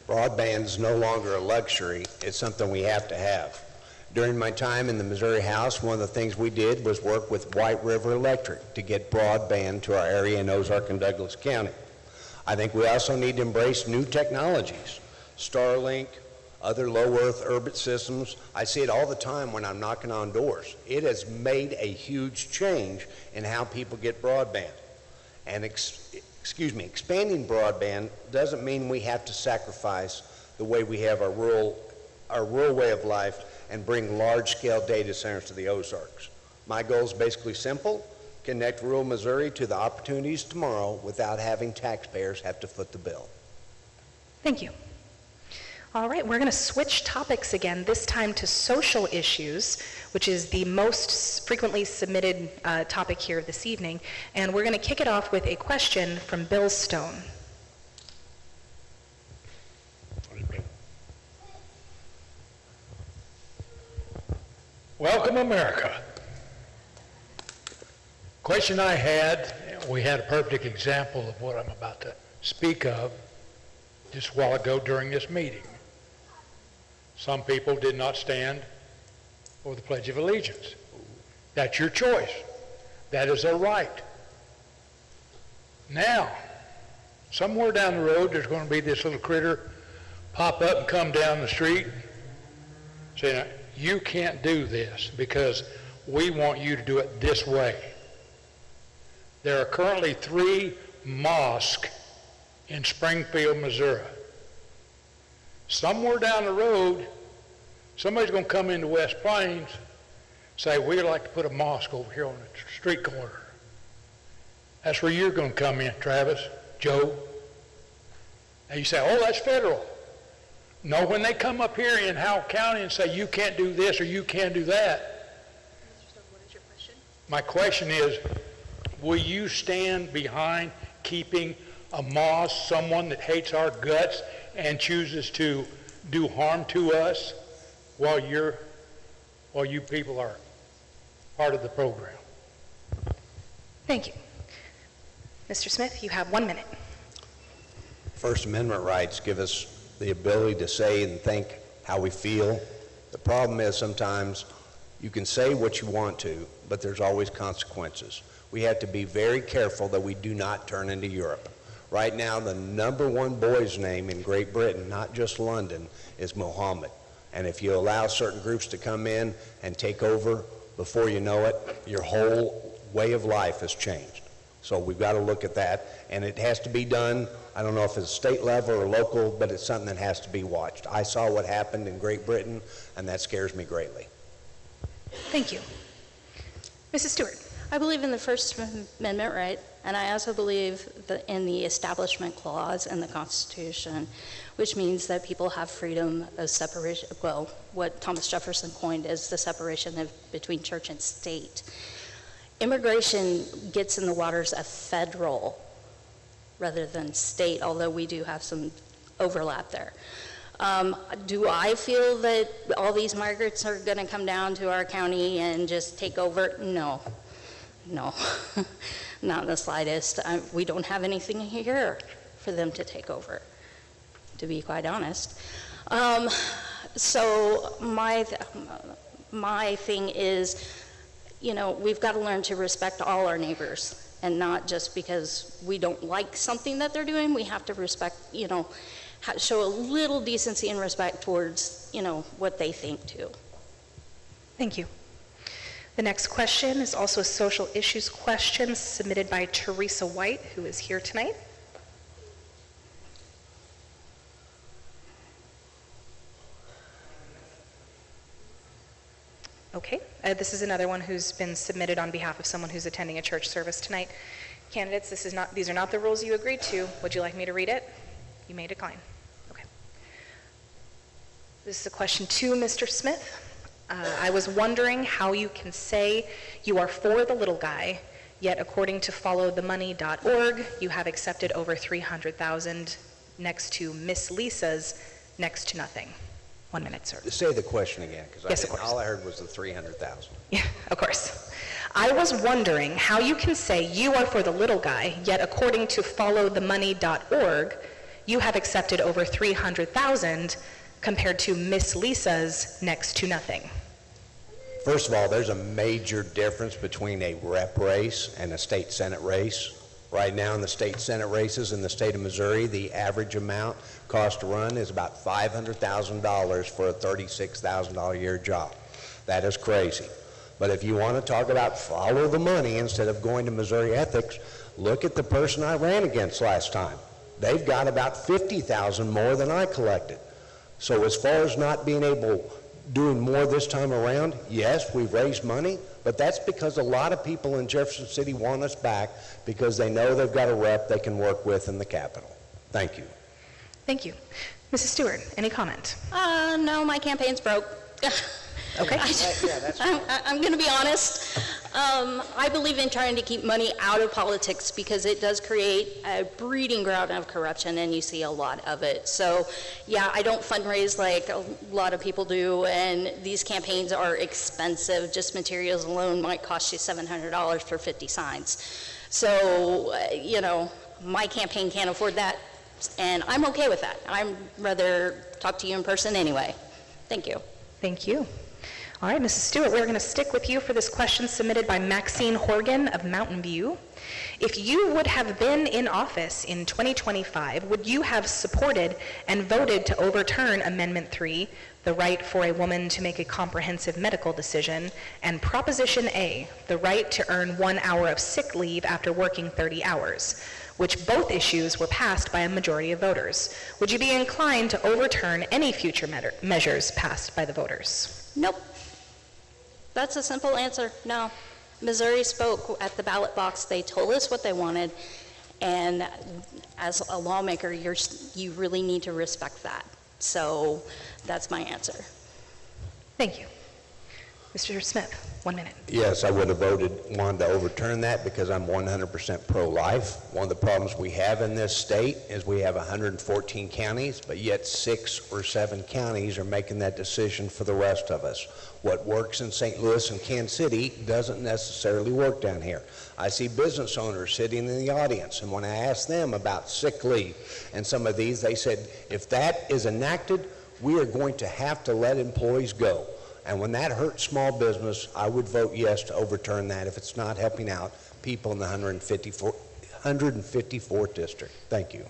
Broadband is no longer a luxury, it's something we have to have. During my time in the Missouri House, one of the things we did was work with White River Electric to get broadband to our area in Ozark and Douglas County. I think we also need to embrace new technologies, Starlink, other low Earth orbit systems. I see it all the time when I'm knocking on doors. It has made a huge change in how people get broadband. And expanding broadband doesn't mean we have to sacrifice the way we have our rural way of life and bring large-scale data centers to the Ozarks. My goal is basically simple: connect rural Missouri to the opportunities tomorrow without having taxpayers have to foot the bill. Thank you. All right, we're going to switch topics again, this time to social issues, which is the most frequently submitted topic here this evening. And we're going to kick it off with a question from Bill Stone. Welcome, America. Question I had, we had a perfect example of what I'm about to speak of just a while ago during this meeting. Some people did not stand for the Pledge of Allegiance. That's your choice. That is their right. Now, somewhere down the road, there's going to be this little critter pop up and come down the street saying, you can't do this because we want you to do it this way. There are currently 3 mosques in Springfield, Missouri. Somewhere down the road, somebody's going to come into West Plains, say, we'd like to put a mosque over here on the street corner. That's where you're going to come in, Travis, Joe. And you say, oh, that's federal. No, when they come up here in Howell County and say, you can't do this or you can't do that. What is your question? My question is, will you stand behind keeping a mosque, someone that hates our guts and chooses to do harm to us while you people are part of the program? Thank you. Mr. Smith, you have 1 minute. First Amendment rights give us the ability to say and think how we feel. The problem is sometimes you can say what you want to, but there's always consequences. We have to be very careful that we do not turn into Europe. Right now, the #1 boy's name in Great Britain, not just London, is Mohammed. And if you allow certain groups to come in and take over, before you know it, your whole way of life has changed. So we've got to look at that, and it has to be done. I don't know if it's state level or local, but it's something that has to be watched. I saw what happened in Great Britain, and that scares me greatly. Thank you. Mrs. Stewart. I believe in the First Amendment right, and I also believe in the Establishment Clause in the Constitution, which means that people have freedom of separation, well, what Thomas Jefferson coined as the separation between church and state. Immigration gets in the waters of federal rather than state, although we do have some overlap there. Do I feel that all these migrants are going to come down to our county and just take over? No, not in the slightest. We don't have anything here for them to take over, to be quite honest. So my thing is, we've got to learn to respect all our neighbors, and not just because we don't like something that they're doing. We have to respect, show a little decency and respect towards, what they think too. Thank you. The next question is also a social issues question submitted by Teresa White, who is here tonight. Okay, this is another one who's been submitted on behalf of someone who's attending a church service tonight. Candidates, these are not the rules you agreed to. Would you like me to read it? You may decline. Okay. This is a question to Mr. Smith. I was wondering how you can say you are for the little guy, yet according to followthemoney.org, you have accepted over $300,000 next to Miss Lisa's next to nothing. 1 minute, sir. Say the question again, because Yes, of course. all I heard was the 300,000. Yeah, of course. I was wondering how you can say you are for the little guy, yet according to followthemoney.org, you have accepted over $300,000 compared to Miss Lisa's next to nothing. First of all, there's a major difference between a rep race and a state senate race. Right now in the state senate races in the state of Missouri, the average amount cost to run is about $500,000 for a $36,000 a year job. That is crazy. But if you want to talk about follow the money instead of going to Missouri ethics, look at the person I ran against last time. They've got about $50,000 more than I collected. So as far as not being able, doing more this time around, yes, we've raised money, but that's because a lot of people in Jefferson City want us back because they know they've got a rep they can work with in the Capitol. Thank you. Thank you. Mrs. Stewart, any comment? No, my campaign's broke. Okay. I'm going to be honest. I believe in trying to keep money out of politics because it does create a breeding ground of corruption, and you see a lot of it. So, yeah, I don't fundraise like a lot of people do, and these campaigns are expensive. Just materials alone might cost you $700 for 50 signs. So, you know, my campaign can't afford that, and I'm okay with that. I'd rather talk to you in person anyway. Thank you. Thank you. All right, Mrs. Stewart, we're going to stick with you for this question submitted by Maxine Horgan of Mountain View. If you would have been in office in 2025, would you have supported and voted to overturn Amendment 3, the right for a woman to make a comprehensive medical decision, and Proposition A, the right to earn 1 hour of sick leave after working 30 hours, which both issues were passed by a majority of voters? Would you be inclined to overturn any future measures passed by the voters? Nope. That's a simple answer, no. Missouri spoke at the ballot box. They told us what they wanted, and as a lawmaker, you really need to respect that. So that's my answer. Thank you. Mr. Smith, 1 minute. Yes, I would have wanted to overturn that because I'm 100% pro-life. One of the problems we have in this state is we have 114 counties, but yet 6 or 7 counties are making that decision for the rest of us. What works in St. Louis and Kansas City doesn't necessarily work down here. I see business owners sitting in the audience, and when I asked them about sick leave and some of these, they said, if that is enacted, we are going to have to let employees go. And when that hurts small business, I would vote yes to overturn that if it's not helping out people in the 154th district. Thank you.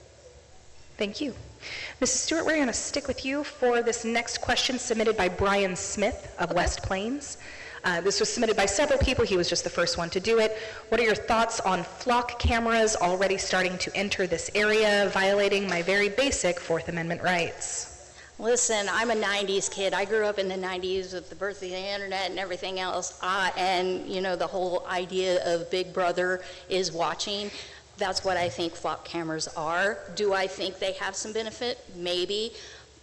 Thank you. Mrs. Stewart, we're going to stick with you for this next question submitted by Brian Smith of West Plains. This was submitted by several people. He was just the first one to do it. What are your thoughts on flock cameras already starting to enter this area, violating my very basic Fourth Amendment rights? Listen, I'm a 90s kid. I grew up in the 90s with the birth of the internet and everything else. And, you know, the whole idea of Big Brother is watching. That's what I think flock cameras are. Do I think they have some benefit? Maybe.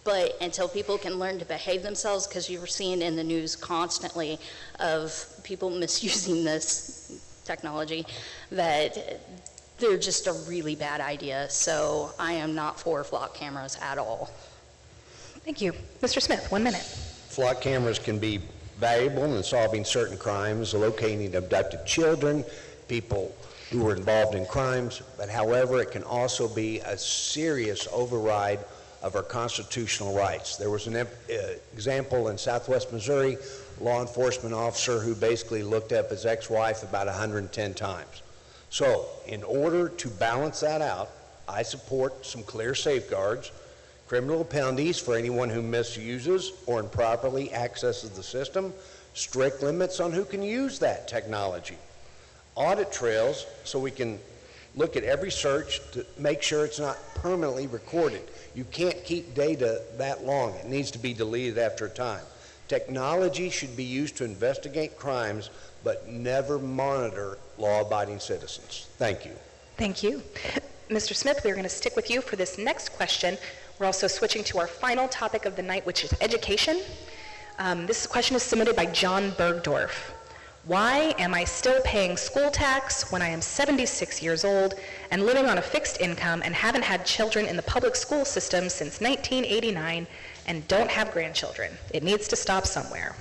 But until people can learn to behave themselves, because you're seeing in the news constantly of people misusing this technology, that they're just a really bad idea. So I am not for flock cameras at all. Thank you. Mr. Smith, 1 minute. Flock cameras can be valuable in solving certain crimes, locating abducted children, people who were involved in crimes, but however, it can also be a serious override of our constitutional rights. There was an example in Southwest Missouri, a law enforcement officer who basically looked up his ex-wife about 110 times. So, in order to balance that out, I support some clear safeguards, criminal penalties for anyone who misuses or improperly accesses the system, strict limits on who can use that technology, audit trails so we can look at every search to make sure it's not permanently recorded. You can't keep data that long. It needs to be deleted after a time. Technology should be used to investigate crimes, but never monitor law-abiding citizens. Thank you. Thank you. Mr. Smith, we're going to stick with you for this next question. We're also switching to our final topic of the night, which is education. This question is submitted by John Bergdorf. Why am I still paying school tax when I am 76 years old and living on a fixed income and haven't had children in the public school system since 1989 and don't have grandchildren? It needs to stop somewhere.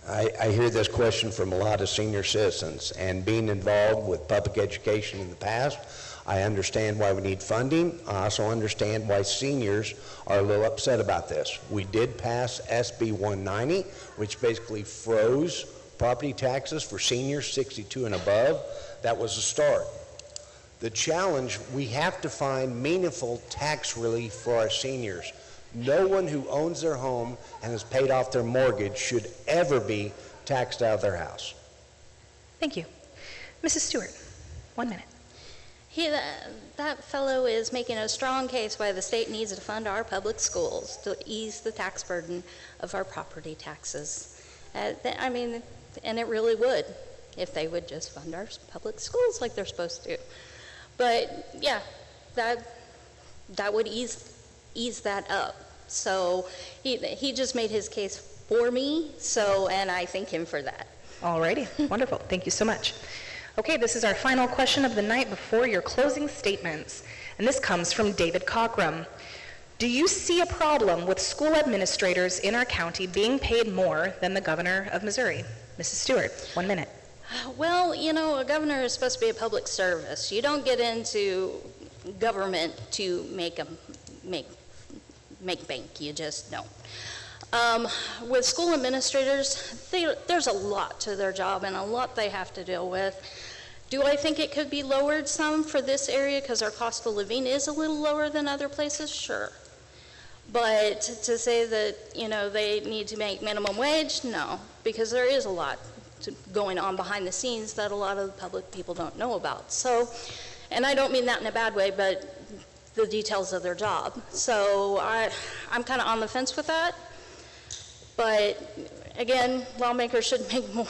I hear this question from a lot of senior citizens, and being involved with public education in the past, I understand why we need funding. I also understand why seniors are a little upset about this. We did pass SB 190, which basically froze property taxes for seniors 62 and above. That was a start. The challenge, we have to find meaningful tax relief for our seniors. No one who owns their home and has paid off their mortgage should ever be taxed out of their house. Thank you. Mrs. Stewart, 1 minute. That fellow is making a strong case why the state needs to fund our public schools to ease the tax burden of our property taxes. I mean, and it really would if they would just fund our public schools like they're supposed to. But yeah, that would ease that up. So he just made his case for me, and I thank him for that. Alrighty, wonderful. Thank you so much. Okay, this is our final question of the night before your closing statements. And this comes from David Cockrum. Do you see a problem with school administrators in our county being paid more than the governor of Missouri? Mrs. Stewart, 1 minute. Well, you know, a governor is supposed to be a public service. You don't get into government to make bank. You just don't. With school administrators, there's a lot to their job and a lot they have to deal with. Do I think it could be lowered some for this area because our cost of living is a little lower than other places? Sure. But to say that, you know, they need to make minimum wage, no, because there is a lot going on behind the scenes that a lot of the public people don't know about. So, and I don't mean that in a bad way, but the details of their job. So I'm kind of on the fence with that. But again, lawmakers should make more.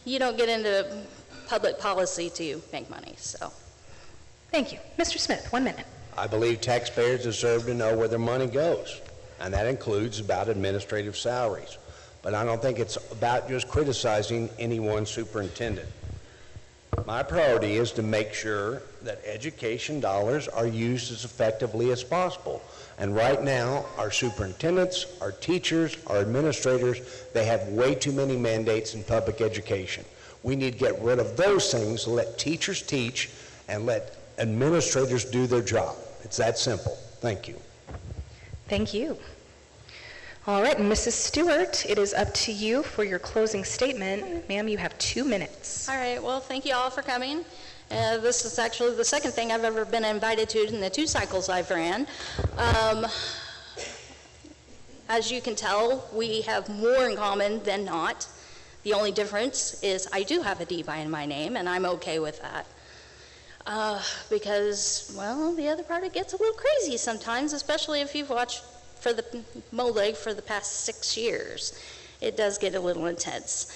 You don't get into public policy to make money, so. Thank you. Mr. Smith, 1 minute. I believe taxpayers deserve to know where their money goes, and that includes about administrative salaries. But I don't think it's about just criticizing any one superintendent. My priority is to make sure that education dollars are used as effectively as possible. And right now, our superintendents, our teachers, our administrators, they have way too many mandates in public education. We need to get rid of those things, let teachers teach, and let administrators do their job. It's that simple. Thank you. Thank you. All right, Mrs. Stewart, it is up to you for your closing statement. Ma'am, you have 2 minutes. All right, well, thank you all for coming. This is actually the second thing I've ever been invited to in the 2 cycles I've ran. As you can tell, we have more in common than not. The only difference is I do have a DBI in my name, and I'm okay with that. Because, well, the other part, it gets a little crazy sometimes, especially if you've watched for the MOLEG for the past 6 years. It does get a little intense.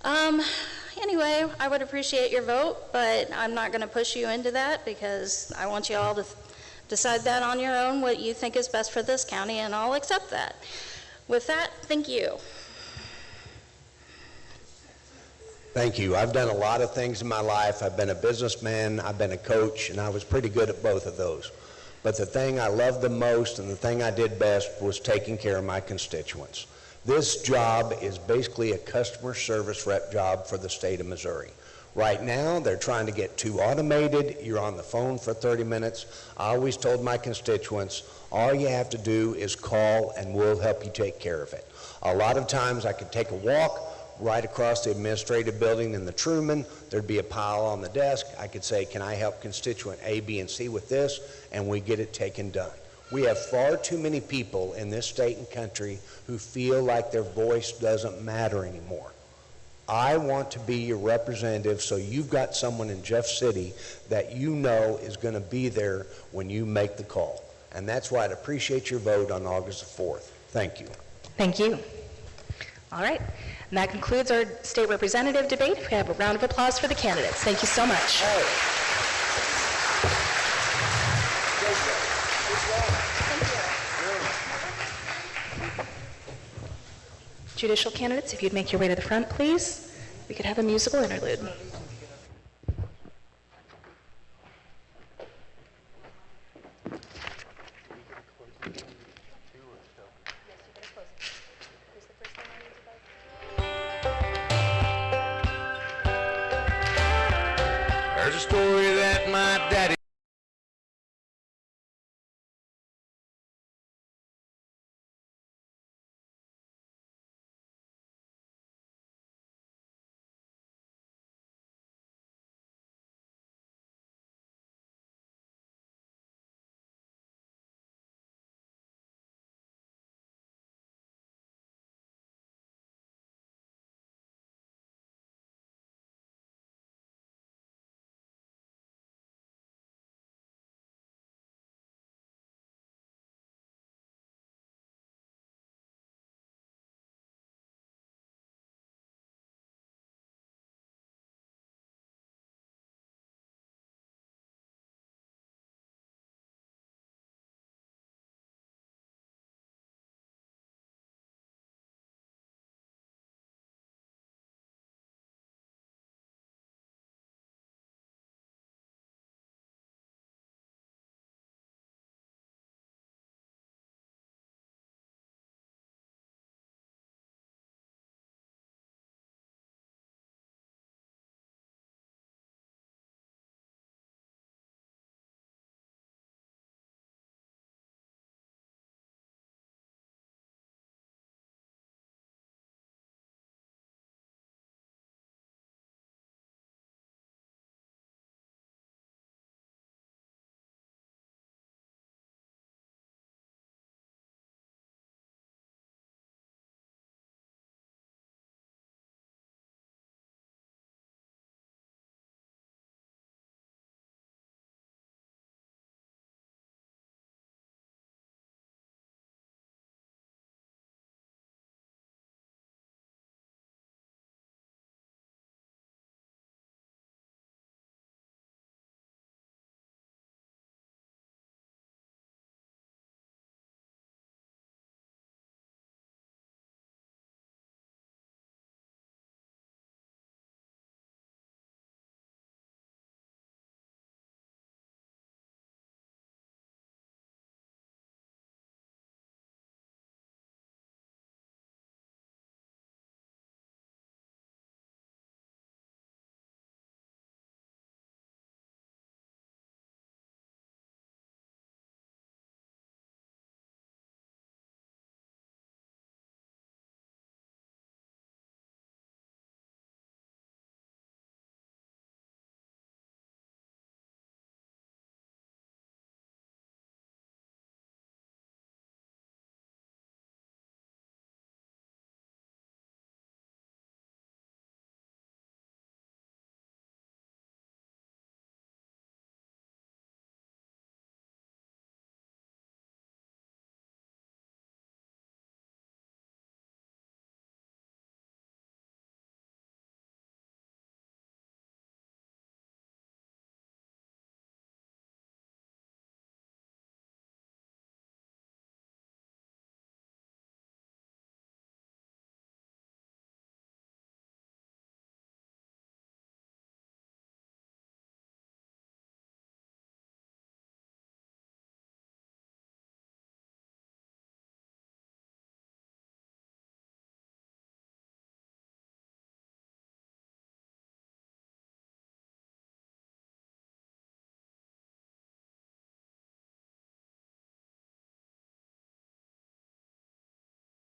Anyway, I would appreciate your vote, but I'm not going to push you into that because I want you all to decide that on your own, what you think is best for this county, and I'll accept that. With that, thank you. Thank you. I've done a lot of things in my life. I've been a businessman, I've been a coach, and I was pretty good at both of those. But the thing I loved the most and the thing I did best was taking care of my constituents. This job is basically a customer service rep job for the state of Missouri. Right now, they're trying to get too automated. You're on the phone for 30 minutes. I always told my constituents, all you have to do is call and we'll help you take care of it. A lot of times I could take a walk right across the administrative building in the Truman. There'd be a pile on the desk. I could say, can I help constituent A, B, and C with this? And we get it taken done. We have far too many people in this state and country who feel like their voice doesn't matter anymore. I want to be your representative, so you've got someone in Jeff City that you know is going to be there when you make the call. And that's why I'd appreciate your vote on August the 4th. Thank you. Thank you. All right, and that concludes our state representative debate. We have a round of applause for the candidates. Thank you so much. judicial candidates, if you'd make your way to the front, please. We could have a musical interlude. There's a story that my daddy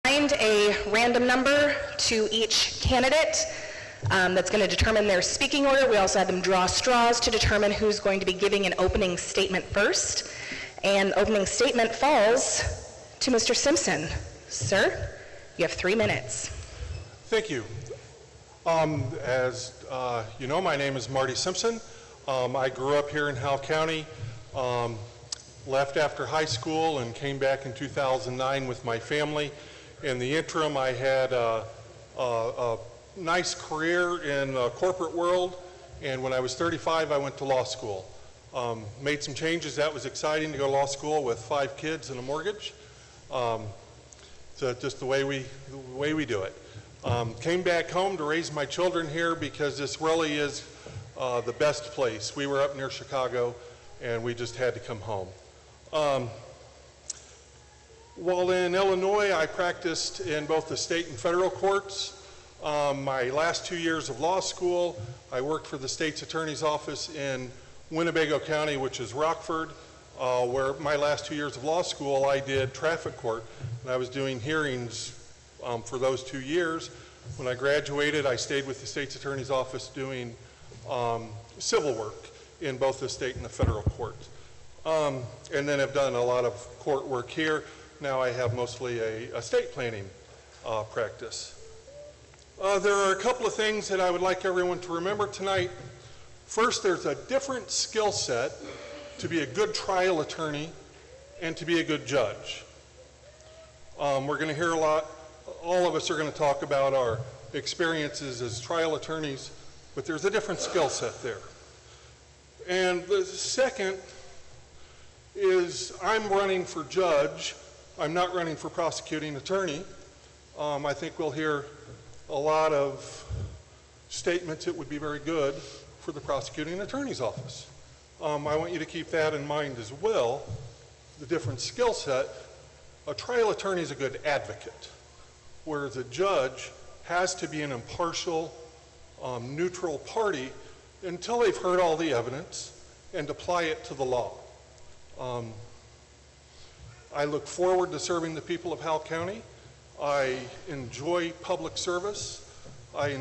Find a random number to each candidate that's going to determine their speaking order. We also had them draw straws to determine who's going to be giving an opening statement first. And the opening statement falls to Mr. Simpson. Sir, you have 3 minutes. Thank you. As you know, my name is Marty Simpson. I grew up here in Howell County, left after high school and came back in 2009 with my family. In the interim, I had a nice career in the corporate world, and when I was 35, I went to law school. Made some changes. That was exciting to go to law school with 5 kids and a mortgage. It's just the way we do it. Came back home to raise my children here because this really is the best place. We were up near Chicago, and we just had to come home. While in Illinois, I practiced in both the state and federal courts. My last 2 years of law school, I worked for the state's attorney's office in Winnebago County, which is Rockford, where my last 2 years of law school, I did traffic court, and I was doing hearings for those 2 years. When I graduated, I stayed with the state's attorney's office doing civil work in both the state and the federal court. And then I've done a lot of court work here. Now I have mostly a estate planning practice. There are a couple of things that I would like everyone to remember tonight. First, there's a different skill set to be a good trial attorney and to be a good judge. We're going to hear a lot, all of us are going to talk about our experiences as trial attorneys, but there's a different skill set there. And the second is I'm running for judge. I'm not running for prosecuting attorney. I think we'll hear a lot of statements that would be very good for the prosecuting attorney's office. I want you to keep that in mind as well, the different skill set. A trial attorney is a good advocate, whereas a judge has to be an impartial, neutral party until they've heard all the evidence and apply it to the law. I look forward to serving the people of Howell County. I enjoy public service. I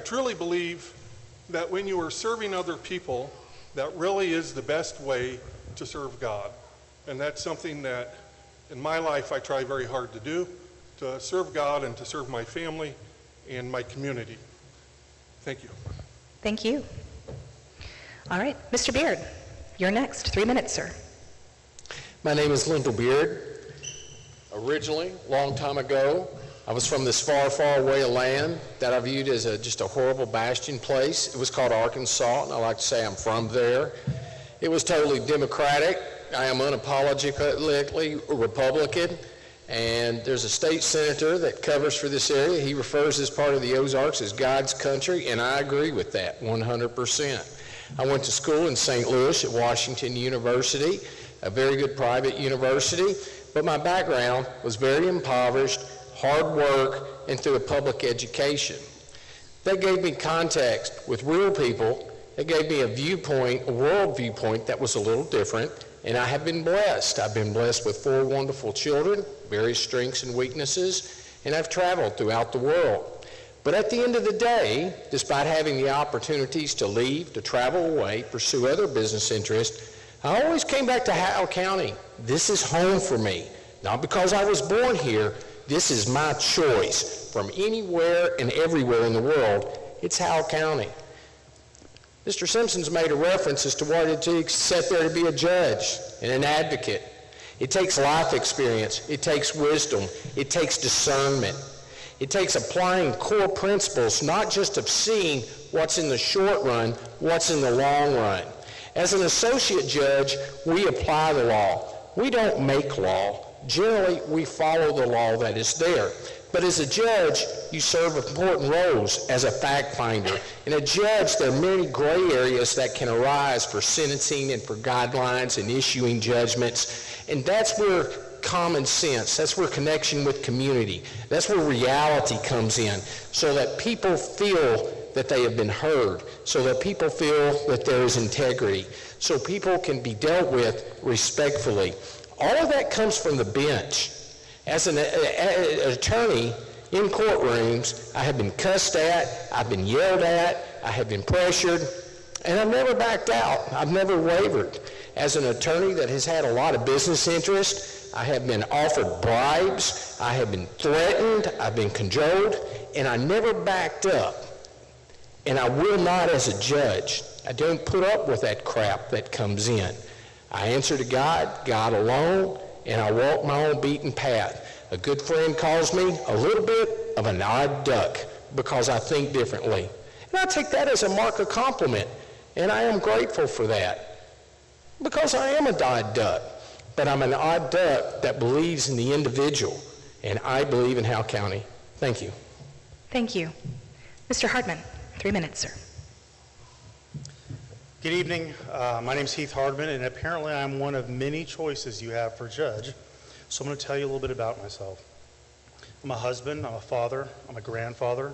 truly believe that when you are serving other people, that really is the best way to serve God. And that's something that in my life I try very hard to do, to serve God and to serve my family and my community. Thank you. Thank you. All right, Mr. Beard, you're next. 3 minutes, sir. My name is Lyndall Beard. Originally, a long time ago, I was from this far, far away land that I viewed as just a horrible bastion place. It was called Arkansas, and I like to say I'm from there. It was totally Democratic. I am unapologetically Republican, and there's a state senator that covers for this area. He refers this part of the Ozarks as God's country, and I agree with that 100%. I went to school in St. Louis at Washington University, a very good private university, but my background was very impoverished, hard work, and through a public education. That gave me context with real people. It gave me a viewpoint, a world viewpoint that was a little different, and I have been blessed. I've been blessed with 4 wonderful children, various strengths and weaknesses, and I've traveled throughout the world. But at the end of the day, despite having the opportunities to leave, to travel away, pursue other business interests, I always came back to Howell County. This is home for me. Not because I was born here, this is my choice. From anywhere and everywhere in the world, it's Howell County. Mr. Simpson's made a reference as to what it takes to sit there to be a judge and an advocate. It takes life experience, it takes wisdom, it takes discernment. It takes applying core principles, not just of seeing what's in the short run, what's in the long run. As an associate judge, we apply the law. We don't make law. Generally, we follow the law that is there. But as a judge, you serve important roles as a fact finder. And a judge, there are many gray areas that can arise for sentencing and for guidelines and issuing judgments. And that's where common sense, that's where connection with community, that's where reality comes in, so that people feel that they have been heard, so that people feel that there is integrity, so people can be dealt with respectfully. All of that comes from the bench. As an attorney in courtrooms, I have been cussed at, I've been yelled at, I have been pressured, and I've never backed out. I've never wavered. As an attorney that has had a lot of business interest, I have been offered bribes, I have been threatened, I've been cajoled, and I never backed up. And I will not as a judge. I don't put up with that crap that comes in. I answer to God, God alone, and I walk my own beaten path. A good friend calls me a little bit of an odd duck because I think differently. And I take that as a mark of compliment, and I am grateful for that because I am an odd duck. But I'm an odd duck that believes in the individual. and I believe in Howell County. Thank you. Thank you. Mr. Hardman, 3 minutes, sir. Good evening. My name is Heath Hardman, and apparently I'm one of many choices you have for judge. So I'm going to tell you a little bit about myself. I'm a husband, I'm a father, I'm a grandfather.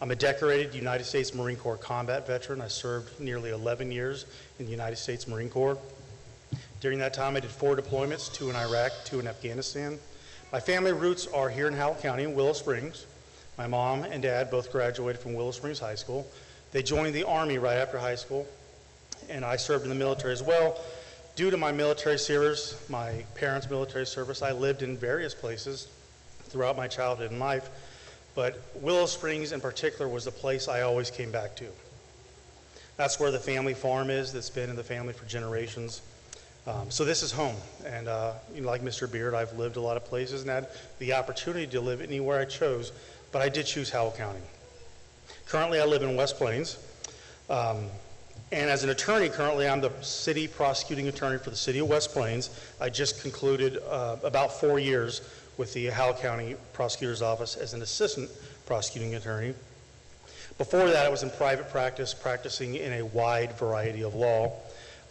I'm a decorated United States Marine Corps combat veteran. I served nearly 11 years in the United States Marine Corps. During that time, I did 4 deployments, 2 in Iraq, 2 in Afghanistan. My family roots are here in Howell County in Willow Springs. My mom and dad both graduated from Willow Springs High School. They joined the Army right after high school, and I served in the military as well. Due to my military service, my parents' military service, I lived in various places throughout my childhood and life, but Willow Springs in particular was the place I always came back to. That's where the family farm is that's been in the family for generations. So this is home, and like Mr. Beard, I've lived a lot of places and had the opportunity to live anywhere I chose, but I did choose Howell County. Currently, I live in West Plains. And as an attorney, currently I'm the city prosecuting attorney for the city of West Plains. I just concluded about 4 years with the Howell County Prosecutor's Office as an assistant prosecuting attorney. Before that, I was in private practice, practicing in a wide variety of law.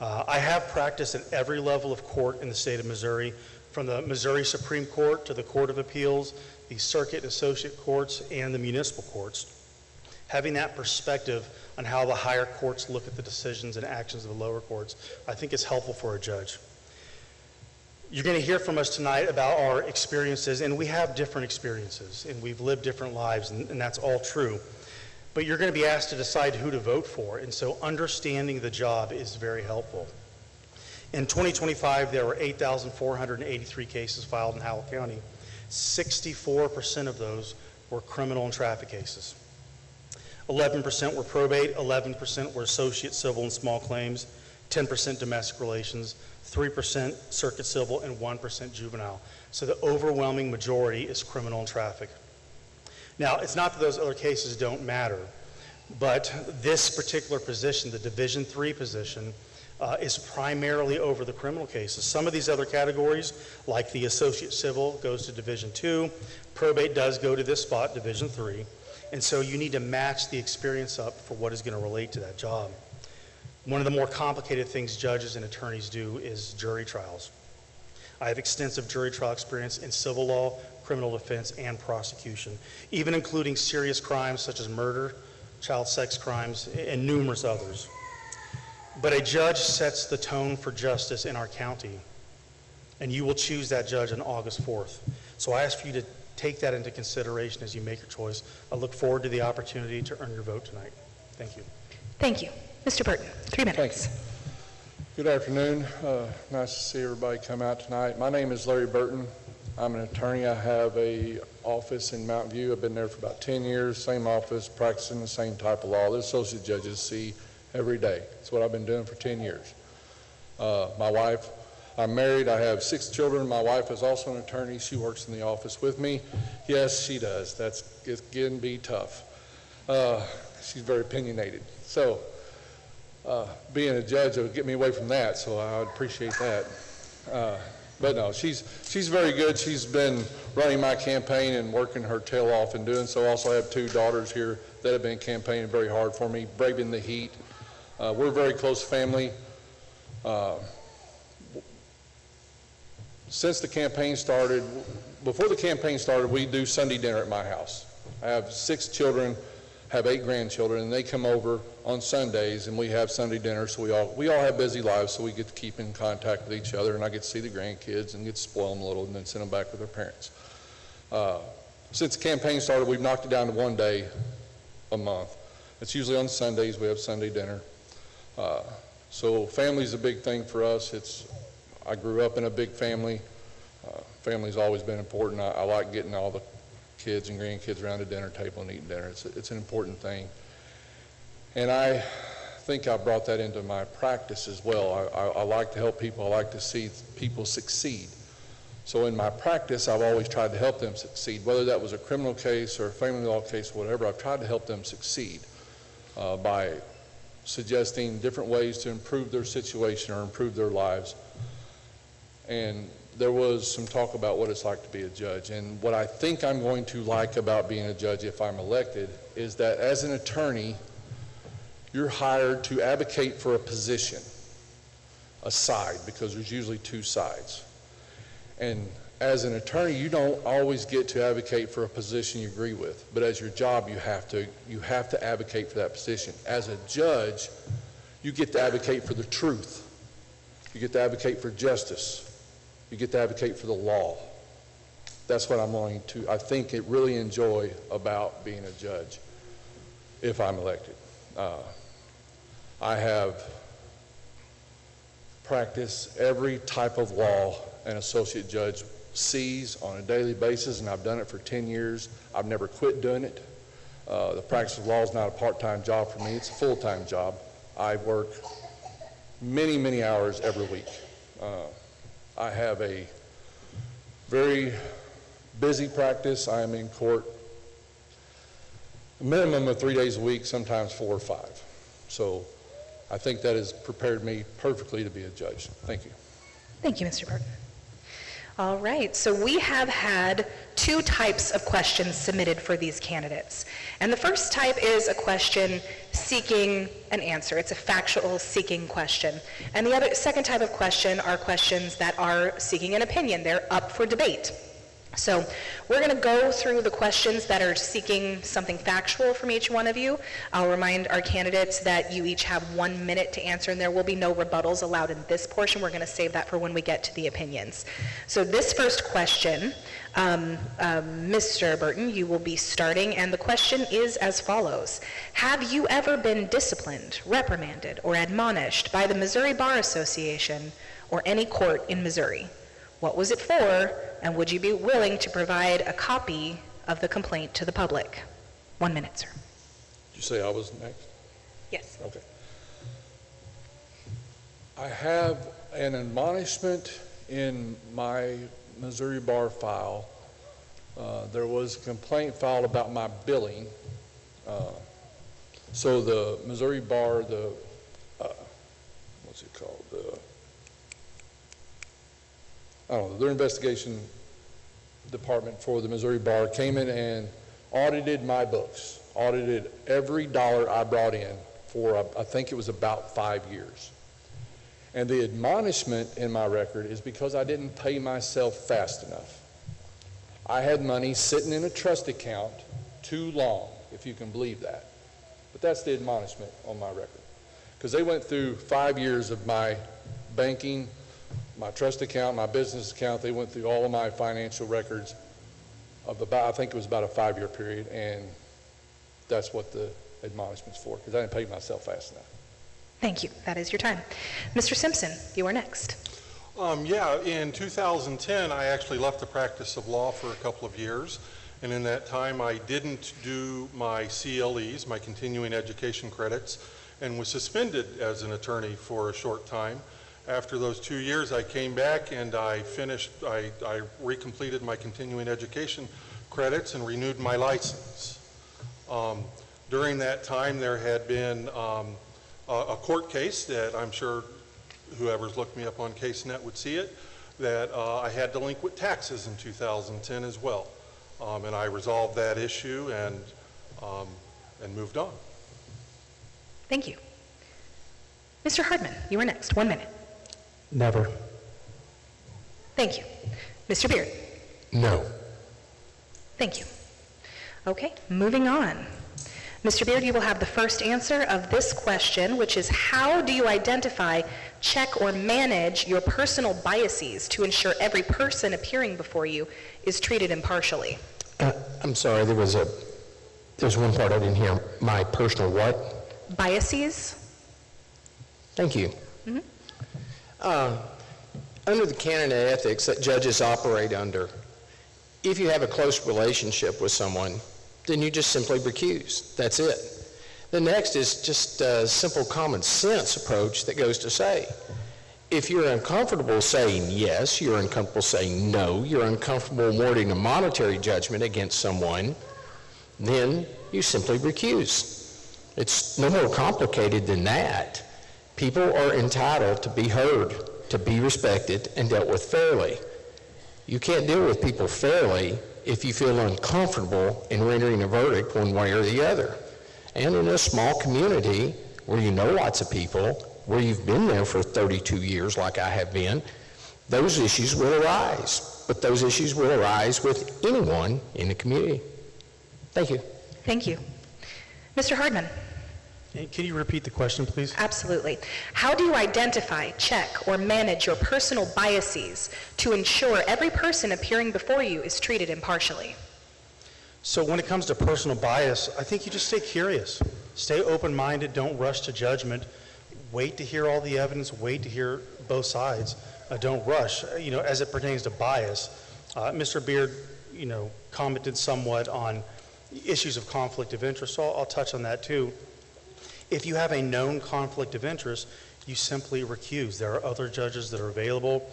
I have practiced at every level of court in the state of Missouri, from the Missouri Supreme Court to the Court of Appeals, the Circuit and Associate Courts, and the municipal courts. Having that perspective on how the higher courts look at the decisions and actions of the lower courts, I think is helpful for a judge. You're going to hear from us tonight about our experiences, and we have different experiences, and we've lived different lives, and that's all true. But you're going to be asked to decide who to vote for, and so understanding the job is very helpful. In 2025, there were 8,483 cases filed in Howell County. 64% of those were criminal and traffic cases. 11% were probate, 11% were associate civil and small claims, 10% domestic relations, 3% circuit civil, and 1% juvenile. So the overwhelming majority is criminal and traffic. Now, it's not that those other cases don't matter, but this particular position, the Division III position, is primarily over the criminal cases. Some of these other categories, like the associate civil, goes to Division II. Probate does go to this spot, Division III. And so you need to match the experience up for what is going to relate to that job. One of the more complicated things judges and attorneys do is jury trials. I have extensive jury trial experience in civil law, criminal defense, and prosecution, even including serious crimes such as murder, child sex crimes, and numerous others. But a judge sets the tone for justice in our county, and you will choose that judge on August 4th. So I ask for you to take that into consideration as you make your choice. I look forward to the opportunity to earn your vote tonight. Thank you. Thank you. Mr. Burton, 3 minutes. Thank you. Good afternoon. Nice to see everybody come out tonight. My name is Larry Burton. I'm an attorney. I have an office in Mountain View. I've been there for about 10 years, same office, practicing the same type of law that associate judges see every day. That's what I've been doing for 10 years. My wife, I'm married. I have 6 children. My wife is also an attorney. She works in the office with me. Yes, she does. It can be tough. She's very opinionated. So being a judge would get me away from that, so I would appreciate that. But no, she's very good. She's been running my campaign and working her tail off and doing so. I also have 2 daughters here that have been campaigning very hard for me, braving the heat. We're a very close family. Since the campaign started, before the campaign started, we do Sunday dinner at my house. I have 6 children, have 8 grandchildren, and they come over on Sundays, and we have Sunday dinner. So we all have busy lives, so we get to keep in contact with each other, and I get to see the grandkids and get to spoil them a little, and then send them back with their parents. Since the campaign started, we've knocked it down to 1 day a month. It's usually on Sundays. We have Sunday dinner. So family's a big thing for us. I grew up in a big family. Family's always been important. I like getting all the kids and grandkids around the dinner table and eating dinner. It's an important thing. And I think I brought that into my practice as well. I like to help people. I like to see people succeed. So in my practice, I've always tried to help them succeed. Whether that was a criminal case or a family law case or whatever, I've tried to help them succeed by suggesting different ways to improve their situation or improve their lives. And there was some talk about what it's like to be a judge. And what I think I'm going to like about being a judge if I'm elected is that as an attorney, you're hired to advocate for a position, a side, because there's usually two sides. And as an attorney, you don't always get to advocate for a position you agree with, but as your job, you have to advocate for that position. As a judge, you get to advocate for the truth. You get to advocate for justice. You get to advocate for the law. That's what I think it really enjoy about being a judge if I'm elected. I have practiced every type of law an associate judge sees on a daily basis, and I've done it for 10 years. I've never quit doing it. The practice of law is not a part-time job for me. It's a full-time job. I work many, many hours every week. I have a very busy practice. I am in court a minimum of 3 days a week, sometimes 4 or 5. So I think that has prepared me perfectly to be a judge. Thank you. Thank you, Mr. Burton. All right, so we have had 2 types of questions submitted for these candidates. And the first type is a question seeking an answer. It's a factual seeking question. And the second type of question are questions that are seeking an opinion. They're up for debate. So we're going to go through the questions that are seeking something factual from each one of you. I'll remind our candidates that you each have 1 minute to answer, and there will be no rebuttals allowed in this portion. We're going to save that for when we get to the opinions. So this first question, Mr. Burton, you will be starting, and the question is as follows. Have you ever been disciplined, reprimanded, or admonished by the Missouri Bar Association or any court in Missouri? What was it for, and would you be willing to provide a copy of the complaint to the public? 1 minute, sir. Did you say I was next? Yes. Okay. I have an admonishment in my Missouri Bar file. There was a complaint filed about my billing. So the Missouri Bar, what's it called? Their investigation department for the Missouri Bar came in and audited my books, audited every dollar I brought in for, I think it was about 5 years. And the admonishment in my record is because I didn't pay myself fast enough. I had money sitting in a trust account too long, if you can believe that. But that's the admonishment on my record. Because they went through 5 years of my banking, my trust account, my business account. They went through all of my financial records of about, I think it was about a 5-year period, and that's what the admonishment's for, because I didn't pay myself fast enough. Thank you. That is your time. Mr. Simpson, you are next. In 2010, I actually left the practice of law for a couple of years, and in that time I didn't do my CLEs, my continuing education credits, and was suspended as an attorney for a short time. After those 2 years, I came back and I recompleted my continuing education credits and renewed my license. During that time, there had been a court case that I'm sure whoever's looked me up on CaseNet would see it, that I had delinquent taxes in 2010 as well. And I resolved that issue and moved on. Thank you. Mr. Hardman, you are next. 1 minute. Never. Thank you. Mr. Beard. No. Thank you. Okay, moving on. Mr. Beard, you will have the first answer of this question, which is how do you identify, check, or manage your personal biases to ensure every person appearing before you is treated impartially? I'm sorry, there was one part I didn't hear. My personal what? Biases. Thank you. Mm-hmm. Under the canon of ethics that judges operate under, if you have a close relationship with someone, then you just simply recuse. That's it. The next is just a simple common sense approach that goes to say, if you're uncomfortable saying yes, you're uncomfortable saying no, you're uncomfortable awarding a monetary judgment against someone, then you simply recuse. It's no more complicated than that. People are entitled to be heard, to be respected, and dealt with fairly. You can't deal with people fairly if you feel uncomfortable in rendering a verdict one way or the other. And in a small community where you know lots of people, where you've been there for 32 years like I have been, those issues will arise. But those issues will arise with anyone in the community. Thank you. Thank you. Mr. Hardman? And can you repeat the question, please? Absolutely. How do you identify, check, or manage your personal biases to ensure every person appearing before you is treated impartially? So when it comes to personal bias, I think you just stay curious. Stay open-minded, don't rush to judgment. Wait to hear all the evidence, wait to hear both sides. Don't rush. As it pertains to bias, Mr. Beard, commented somewhat on issues of conflict of interest, so I'll touch on that too. If you have a known conflict of interest, you simply recuse. There are other judges that are available.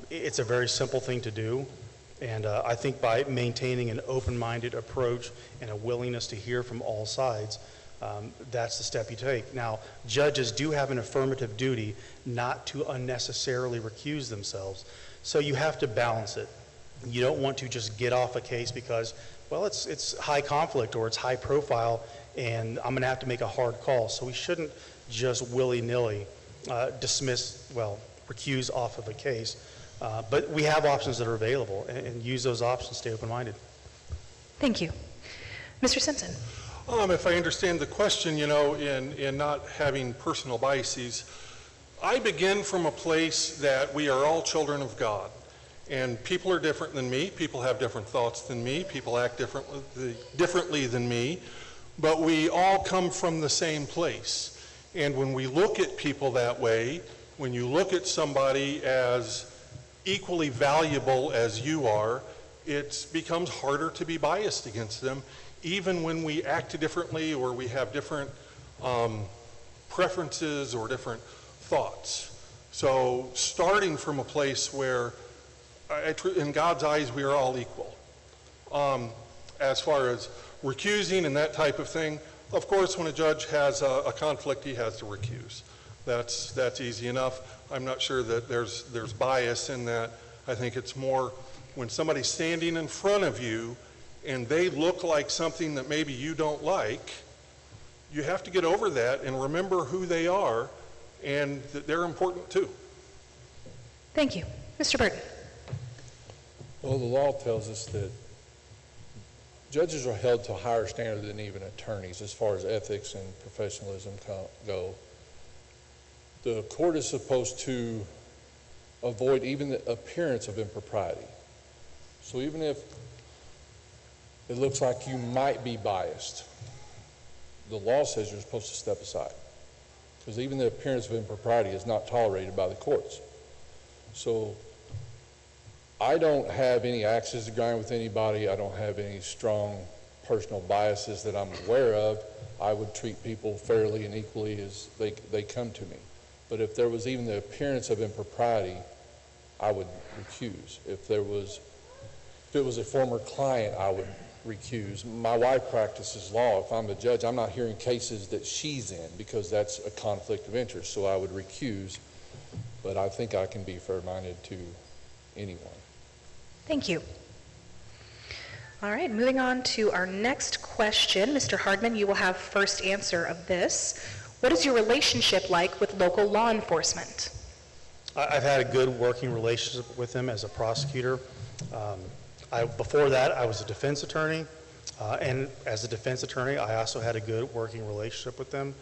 It's a very simple thing to do, and I think by maintaining an open-minded approach and a willingness to hear from all sides, that's the step you take. Now, judges do have an affirmative duty not to unnecessarily recuse themselves, so you have to balance it. You don't want to just get off a case because, well, it's high conflict or it's high profile, and I'm going to have to make a hard call. So we shouldn't just willy-nilly recuse off of a case. But we have options that are available, and use those options, stay open-minded. Thank you. Mr. Simpson? If I understand the question, in not having personal biases, I begin from a place that we are all children of God. And people are different than me. People have different thoughts than me. People act differently than me. But we all come from the same place. And when we look at people that way, when you look at somebody as equally valuable as you are, it becomes harder to be biased against them, even when we act differently or we have different preferences or different thoughts. So starting from a place where, in God's eyes, we are all equal. As far as recusing and that type of thing, of course, when a judge has a conflict, he has to recuse. That's easy enough. I'm not sure that there's bias in that. I think it's more when somebody's standing in front of you and they look like something that maybe you don't like, you have to get over that and remember who they are and that they're important too. Thank you. Mr. Burton? Well, the law tells us that judges are held to a higher standard than even attorneys as far as ethics and professionalism go. The court is supposed to avoid even the appearance of impropriety. So even if it looks like you might be biased, the law says you're supposed to step aside, because even the appearance of impropriety is not tolerated by the courts. So I don't have any axes to grind with anybody. I don't have any strong personal biases that I'm aware of. I would treat people fairly and equally as they come to me. But if there was even the appearance of impropriety, I would recuse. If it was a former client, I would recuse. My wife practices law. If I'm a judge, I'm not hearing cases that she's in because that's a conflict of interest, so I would recuse. But I think I can be fair-minded to anyone. Thank you. All right, moving on to our next question. Mr. Hardman, you will have first answer of this. What is your relationship like with local law enforcement? I've had a good working relationship with them as a prosecutor. Before that, I was a defense attorney, and as a defense attorney, I also had a good working relationship with them.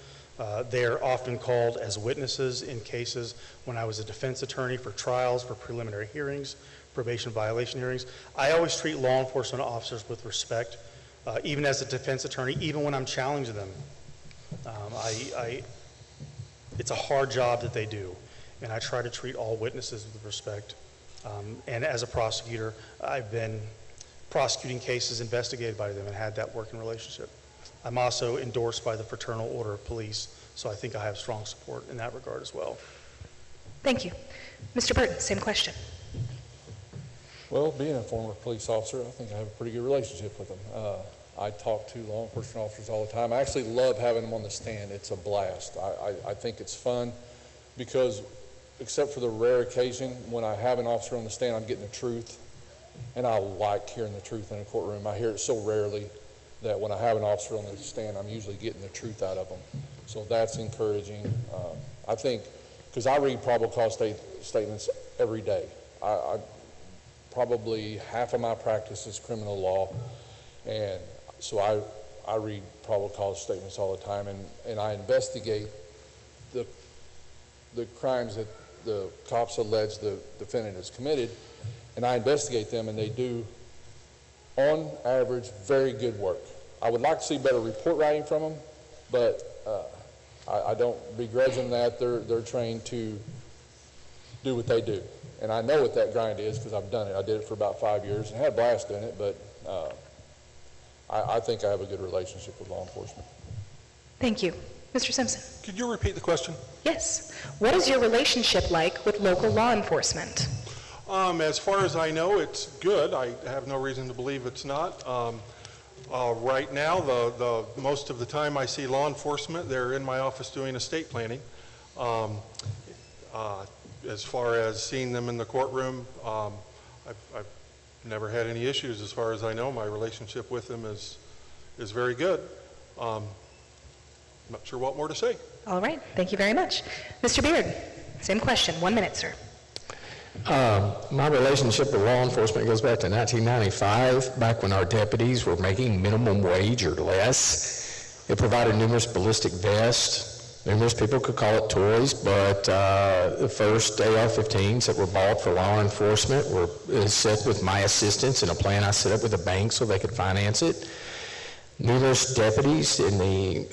They're often called as witnesses in cases when I was a defense attorney for trials, for preliminary hearings, probation violation hearings. I always treat law enforcement officers with respect, even as a defense attorney, even when I'm challenging them. It's a hard job that they do, and I try to treat all witnesses with respect. And as a prosecutor, I've been prosecuting cases investigated by them and had that working relationship. I'm also endorsed by the Fraternal Order of Police, so I think I have strong support in that regard as well. Thank you. Mr. Burton, same question. Well, being a former police officer, I think I have a pretty good relationship with them. I talk to law enforcement officers all the time. I actually love having them on the stand. It's a blast. I think it's fun because except for the rare occasion when I have an officer on the stand, I'm getting the truth. And I like hearing the truth in a courtroom. I hear it so rarely that when I have an officer on the stand, I'm usually getting the truth out of them. So that's encouraging. I think, because I read probable cause statements every day. I probably half of my practice is criminal law, and so I read probable cause statements all the time, and I investigate the crimes that the cops allege the defendant has committed, and I investigate them, and they do, on average, very good work. I would like to see better report writing from them, but I don't begrudge them that. They're trained to do what they do. And I know what that grind is because I've done it. I did it for about 5 years and had a blast doing it, but I think I have a good relationship with law enforcement. Thank you. Mr. Simpson? Could you repeat the question? Yes. What is your relationship like with local law enforcement? As far as I know, it's good. I have no reason to believe it's not. Right now, the most of the time I see law enforcement, they're in my office doing estate planning. As far as seeing them in the courtroom, I've never had any issues as far as I know. My relationship with them is very good. Not sure what more to say. All right. Thank you very much. Mr. Beard, same question. 1 minute, sir. My relationship with law enforcement goes back to 1995, back when our deputies were making minimum wage or less. It provided numerous ballistic vests. Numerous people could call it toys, but the first AR-15s that were bought for law enforcement were set with my assistance in a plan I set up with a bank so they could finance it. Numerous deputies in the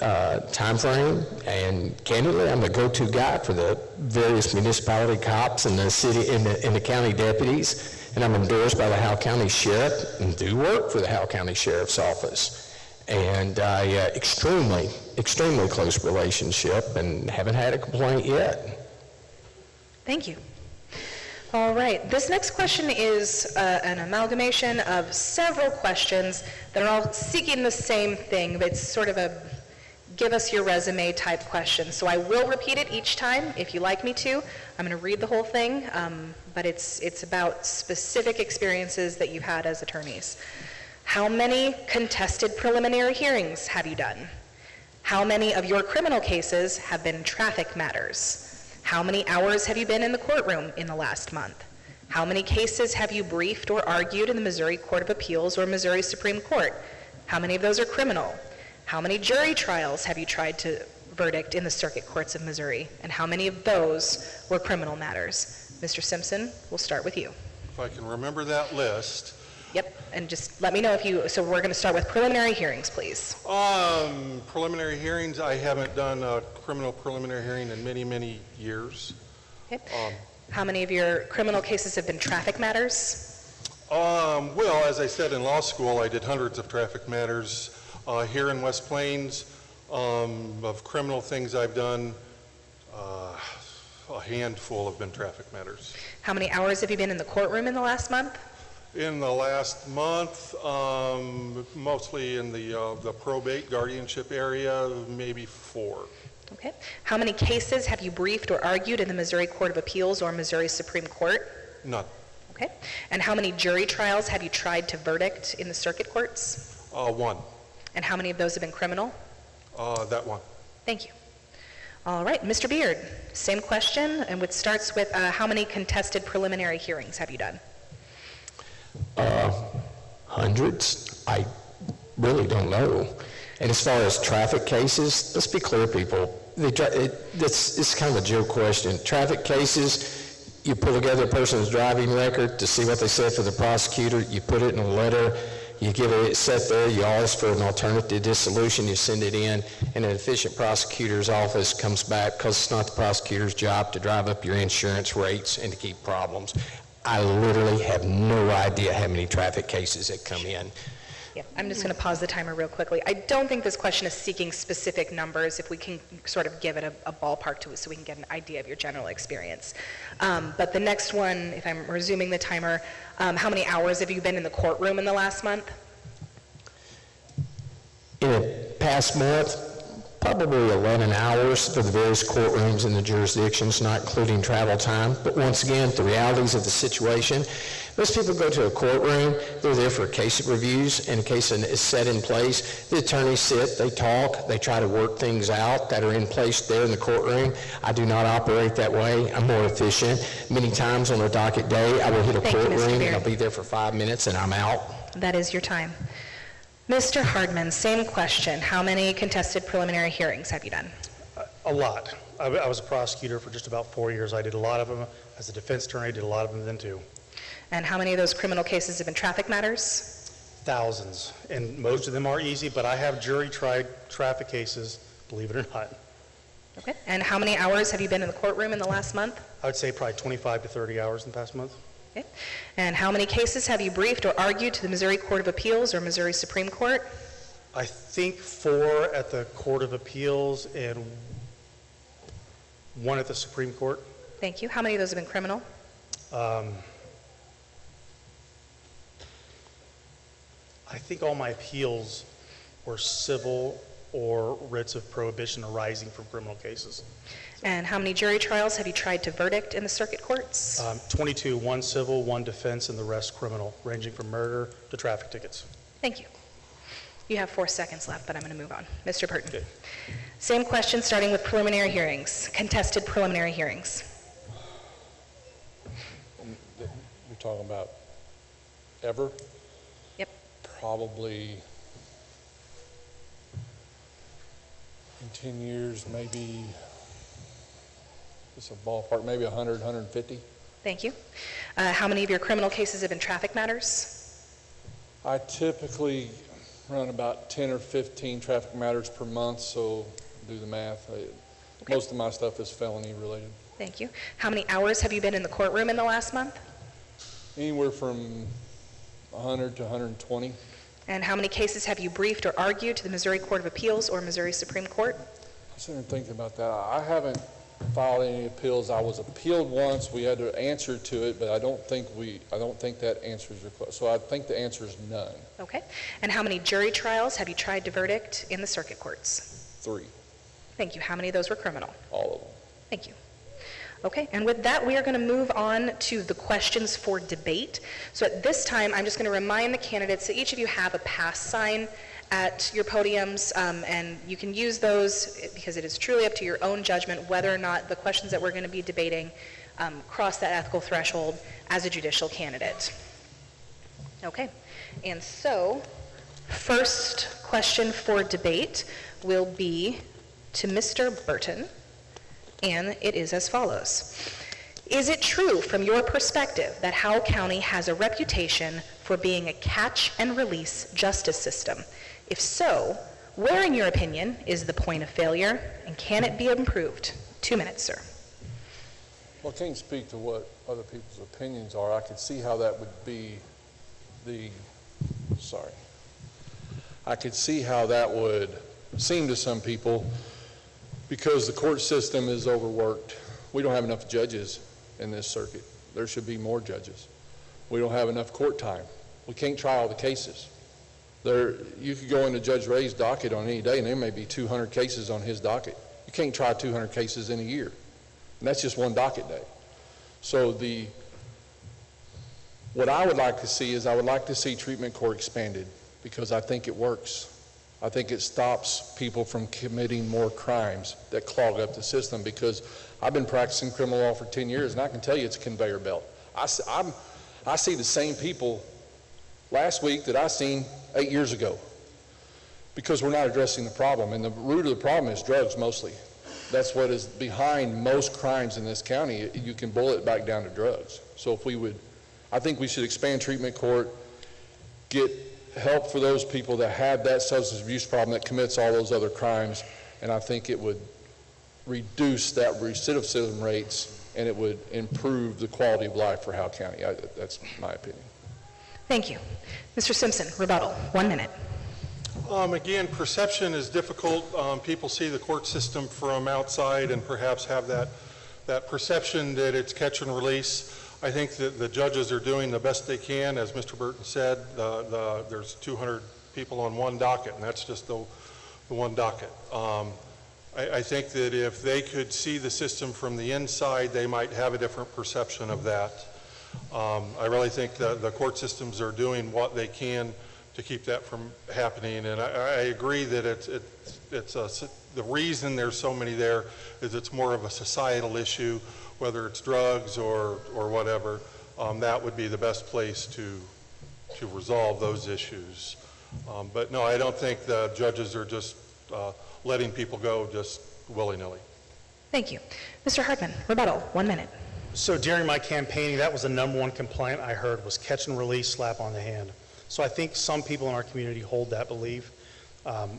time frame, and candidly, I'm the go-to guy for the various municipality cops and the city in the county deputies, and I'm endorsed by the Howell County Sheriff and do work for the Howell County Sheriff's Office. And extremely close relationship, and haven't had a complaint yet. Thank you. All right, this next question is an amalgamation of several questions that are all seeking the same thing, but it's sort of a give us your resume type question. So I will repeat it each time if you like me to. I'm going to read the whole thing, but it's about specific experiences that you've had as attorneys. How many contested preliminary hearings have you done? How many of your criminal cases have been traffic matters? How many hours have you been in the courtroom in the last month? How many cases have you briefed or argued in the Missouri Court of Appeals or Missouri Supreme Court? How many of those are criminal? How many jury trials have you tried to verdict in the circuit courts of Missouri? And how many of those were criminal matters? Mr. Simpson, we'll start with you. If I can remember that list. Yep, and just let me know if you, so we're going to start with preliminary hearings, please. Preliminary hearings, I haven't done a criminal preliminary hearing in many, many years. Okay. How many of your criminal cases have been traffic matters? Well, as I said in law school, I did hundreds of traffic matters. Here in West Plains, of criminal things I've done, a handful have been traffic matters. How many hours have you been in the courtroom in the last month? In the last month, mostly in the probate guardianship area, maybe 4. Okay. How many cases have you briefed or argued in the Missouri Court of Appeals or Missouri Supreme Court? None. Okay. And how many jury trials have you tried to verdict in the circuit courts? 1. And how many of those have been criminal? That one. Thank you. All right, Mr. Beard, same question, and it starts with how many contested preliminary hearings have you done? Hundreds. I really don't know. And as far as traffic cases, let's be clear, people. It's kind of a joke question. Traffic cases, you pull together a person's driving record to see what they said for the prosecutor. You put it in a letter. You give it set there. You ask for an alternative dissolution. You send it in, and an efficient prosecutor's office comes back because it's not the prosecutor's job to drive up your insurance rates and to keep problems. I literally have no idea how many traffic cases that come in. Yeah, I'm just going to pause the timer real quickly. I don't think this question is seeking specific numbers, if we can sort of give it a ballpark to it so we can get an idea of your general experience. But the next one, if I'm resuming the timer, how many hours have you been in the courtroom in the last month? In the past month, probably 11 hours for the various courtrooms in the jurisdictions, not including travel time. But once again, the realities of the situation, most people go to a courtroom, they're there for case reviews, and a case is set in place. The attorneys sit, they talk, they try to work things out that are in place there in the courtroom. I do not operate that way. I'm more efficient. Many times on a docket day, I will hit a Thank you, Mr. courtroom and Beard. I'll be there for 5 minutes and I'm out. That is your time. Mr. Hardman, same question. How many contested preliminary hearings have you done? A lot. I was a prosecutor for just about 4 years. I did a lot of them. As a defense attorney, I did a lot of them then too. And how many of those criminal cases have been traffic matters? Thousands. And most of them are easy, but I have jury-tried traffic cases, believe it or not. Okay. And how many hours have you been in the courtroom in the last month? I would say probably 25 to 30 hours in the past month. Okay. And how many cases have you briefed or argued to the Missouri Court of Appeals or Missouri Supreme Court? I think 4 at the Court of Appeals and 1 at the Supreme Court. Thank you. How many of those have been criminal? I think all my appeals were civil or writs of prohibition arising from criminal cases. And how many jury trials have you tried to verdict in the circuit courts? 22, 1 civil, 1 defense, and the rest criminal, ranging from murder to traffic tickets. Thank you. You have 4 seconds left, but I'm going to move on. Mr. Burton. Okay. Same question, starting with preliminary hearings, contested preliminary hearings. You're talking about ever? Yep. Probably in 10 years, maybe, it's a ballpark, maybe 100, 150. Thank you. How many of your criminal cases have been traffic matters? I typically run about 10 or 15 traffic matters per month, so do the math. Most of my stuff is felony related. Thank you. How many hours have you been in the courtroom in the last month? Anywhere from 100 to 120. And how many cases have you briefed or argued to the Missouri Court of Appeals or Missouri Supreme Court? I was sitting there thinking about that. I haven't filed any appeals. I was appealed once. We had to answer to it, but I don't think that answers your question. So I think the answer is none. Okay. And how many jury trials have you tried to verdict in the circuit courts? 3. Thank you. How many of those were criminal? All of them. Thank you. Okay, and with that, we are going to move on to the questions for debate. So at this time, I'm just going to remind the candidates that each of you have a pass sign at your podiums, and you can use those because it is truly up to your own judgment whether or not the questions that we're going to be debating cross that ethical threshold as a judicial candidate. Okay, and so first question for debate will be to Mr. Burton. And it is as follows. Is it true from your perspective that Howell County has a reputation for being a catch and release justice system? If so, where in your opinion is the point of failure and can it be improved? 2 minutes, sir. Well, I can't speak to what other people's opinions are. I could see how that would be I could see how that would seem to some people because the court system is overworked. We don't have enough judges in this circuit. There should be more judges. We don't have enough court time. We can't try all the cases. You could go into Judge Ray's docket on any day and there may be 200 cases on his docket. You can't try 200 cases in a year. And that's just one docket day. So what I would like to see is I would like to see treatment court expanded because I think it works. I think it stops people from committing more crimes that clog up the system because I've been practicing criminal law for 10 years and I can tell you it's a conveyor belt. I see the same people last week that I seen 8 years ago because we're not addressing the problem. And the root of the problem is drugs mostly. That's what is behind most crimes in this county. You can boil it back down to drugs. So I think we should expand treatment court, get help for those people that have that substance abuse problem that commits all those other crimes, and I think it would reduce that recidivism rates and it would improve the quality of life for Howell County. That's my opinion. Thank you. Mr. Simpson, rebuttal, 1 minute. Again, perception is difficult. People see the court system from outside and perhaps have that perception that it's catch and release. I think that the judges are doing the best they can. As Mr. Burton said, there's 200 people on one docket, and that's just the one docket. I think that if they could see the system from the inside, they might have a different perception of that. I really think that the court systems are doing what they can to keep that from happening, and I agree that the reason there's so many there is it's more of a societal issue, whether it's drugs or whatever. That would be the best place to resolve those issues. But no, I don't think the judges are just letting people go just willy-nilly. Thank you. Mr. Hardman, rebuttal, 1 minute. So during my campaigning, that was the #1 complaint I heard was catch and release, slap on the hand. So I think some people in our community hold that belief. I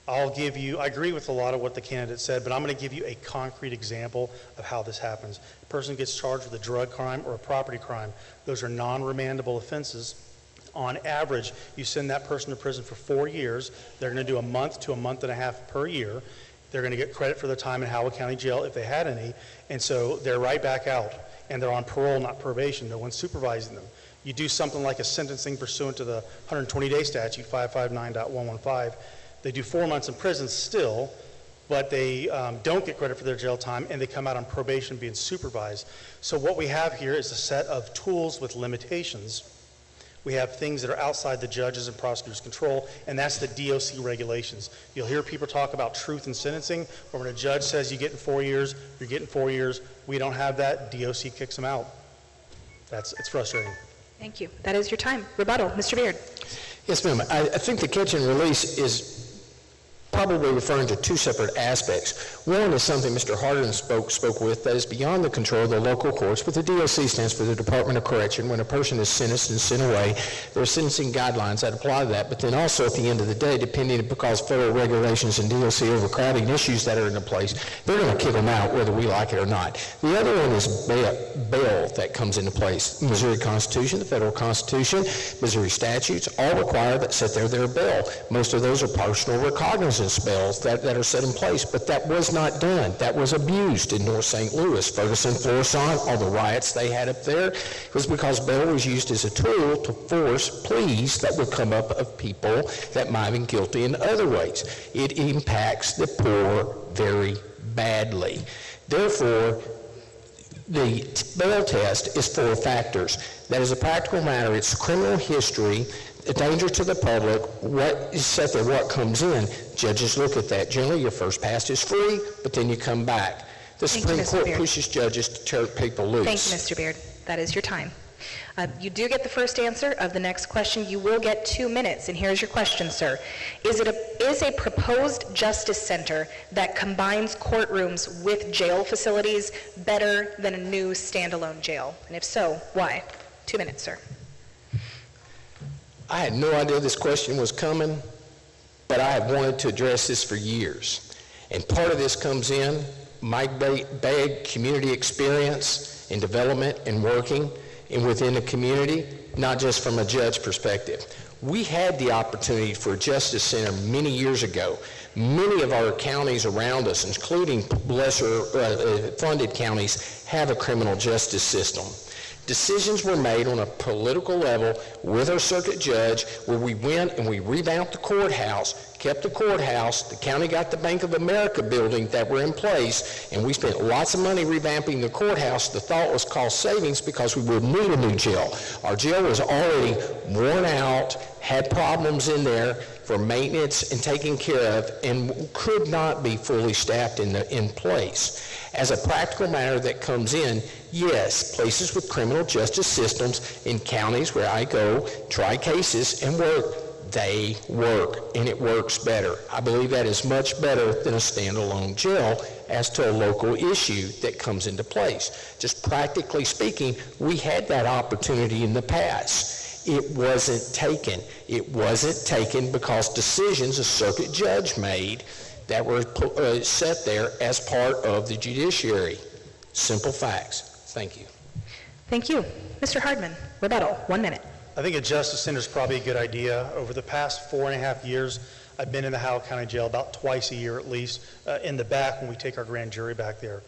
agree with a lot of what the candidate said, but I'm going to give you a concrete example of how this happens. A person gets charged with a drug crime or a property crime. Those are non-remandable offenses. On average, you send that person to prison for 4 years. They're going to do a month to a month and a half per year. They're going to get credit for their time in Howell County Jail if they had any, and so they're right back out, and they're on parole, not probation. No one's supervising them. You do something like a sentencing pursuant to the 120-day statute, 559.115. They do 4 months in prison still, but they don't get credit for their jail time, and they come out on probation being supervised. So what we have here is a set of tools with limitations. We have things that are outside the judges and prosecutors' control, and that's the DOC regulations. You'll hear people talk about truth in sentencing, where when a judge says you get in 4 years, you're getting 4 years. We don't have that. DOC kicks them out. It's frustrating. Thank you. That is your time. Rebuttal, Mr. Beard. Yes, ma'am. I think the catch and release is probably referring to two separate aspects. One is something Mr. Hardin spoke with that is beyond the control of the local courts, but the DOC stands for the Department of Correction. When a person is sentenced and sent away, there are sentencing guidelines that apply to that, but then also at the end of the day, depending because federal regulations and DOC overcrowding issues that are in place, they're going to kick them out whether we like it or not. The other one is bail that comes into place. The Missouri Constitution, the federal Constitution, Missouri statutes all require that set their bail. Most of those are personal recognizance bails that are set in place, but that was not done. That was abused in North St. Louis. Ferguson, Florissant, all the riots they had up there, it was because bail was used as a tool to force pleas that would come up of people that might have been guilty in other ways. It impacts the poor very badly. Therefore, the bail test is 4 factors. That is a practical matter. It's criminal history, a danger to the public, what is set there, what comes in. Judges look at that. Generally, your first pass is free, but then you come back. The Supreme Court pushes judges to turn people loose. Thank you, Mr. Beard. That is your time. You do get the first answer of the next question. You will get 2 minutes, and here's your question, sir. Is a proposed justice center that combines courtrooms with jail facilities better than a new standalone jail? And if so, why? 2 minutes, sir. I had no idea this question was coming, but I have wanted to address this for years. And part of this comes in my big community experience in development and working and within the community, not just from a judge perspective. We had the opportunity for a justice center many years ago. Many of our counties around us, including lesser funded counties, have a criminal justice system. Decisions were made on a political level with our circuit judge where we went and we revamped the courthouse, kept the courthouse, the county got the Bank of America building that were in place, and we spent lots of money revamping the courthouse. The thought was cost savings because we would need a new jail. Our jail was already worn out, had problems in there for maintenance and taking care of, and could not be fully staffed in place. As a practical matter that comes in, yes, places with criminal justice systems in counties where I go, try cases and work, they work, and it works better. I believe that is much better than a standalone jail as to a local issue that comes into place. Just practically speaking, we had that opportunity in the past. It wasn't taken. It wasn't taken because decisions a circuit judge made that were set there as part of the judiciary. Simple facts. Thank you. Thank you. Mr. Hardman, rebuttal, 1 minute. I think a justice center is probably a good idea. Over the past 4.5 years, I've been in the Howell County Jail about twice a year at least, in the back when we take our grand jury back there.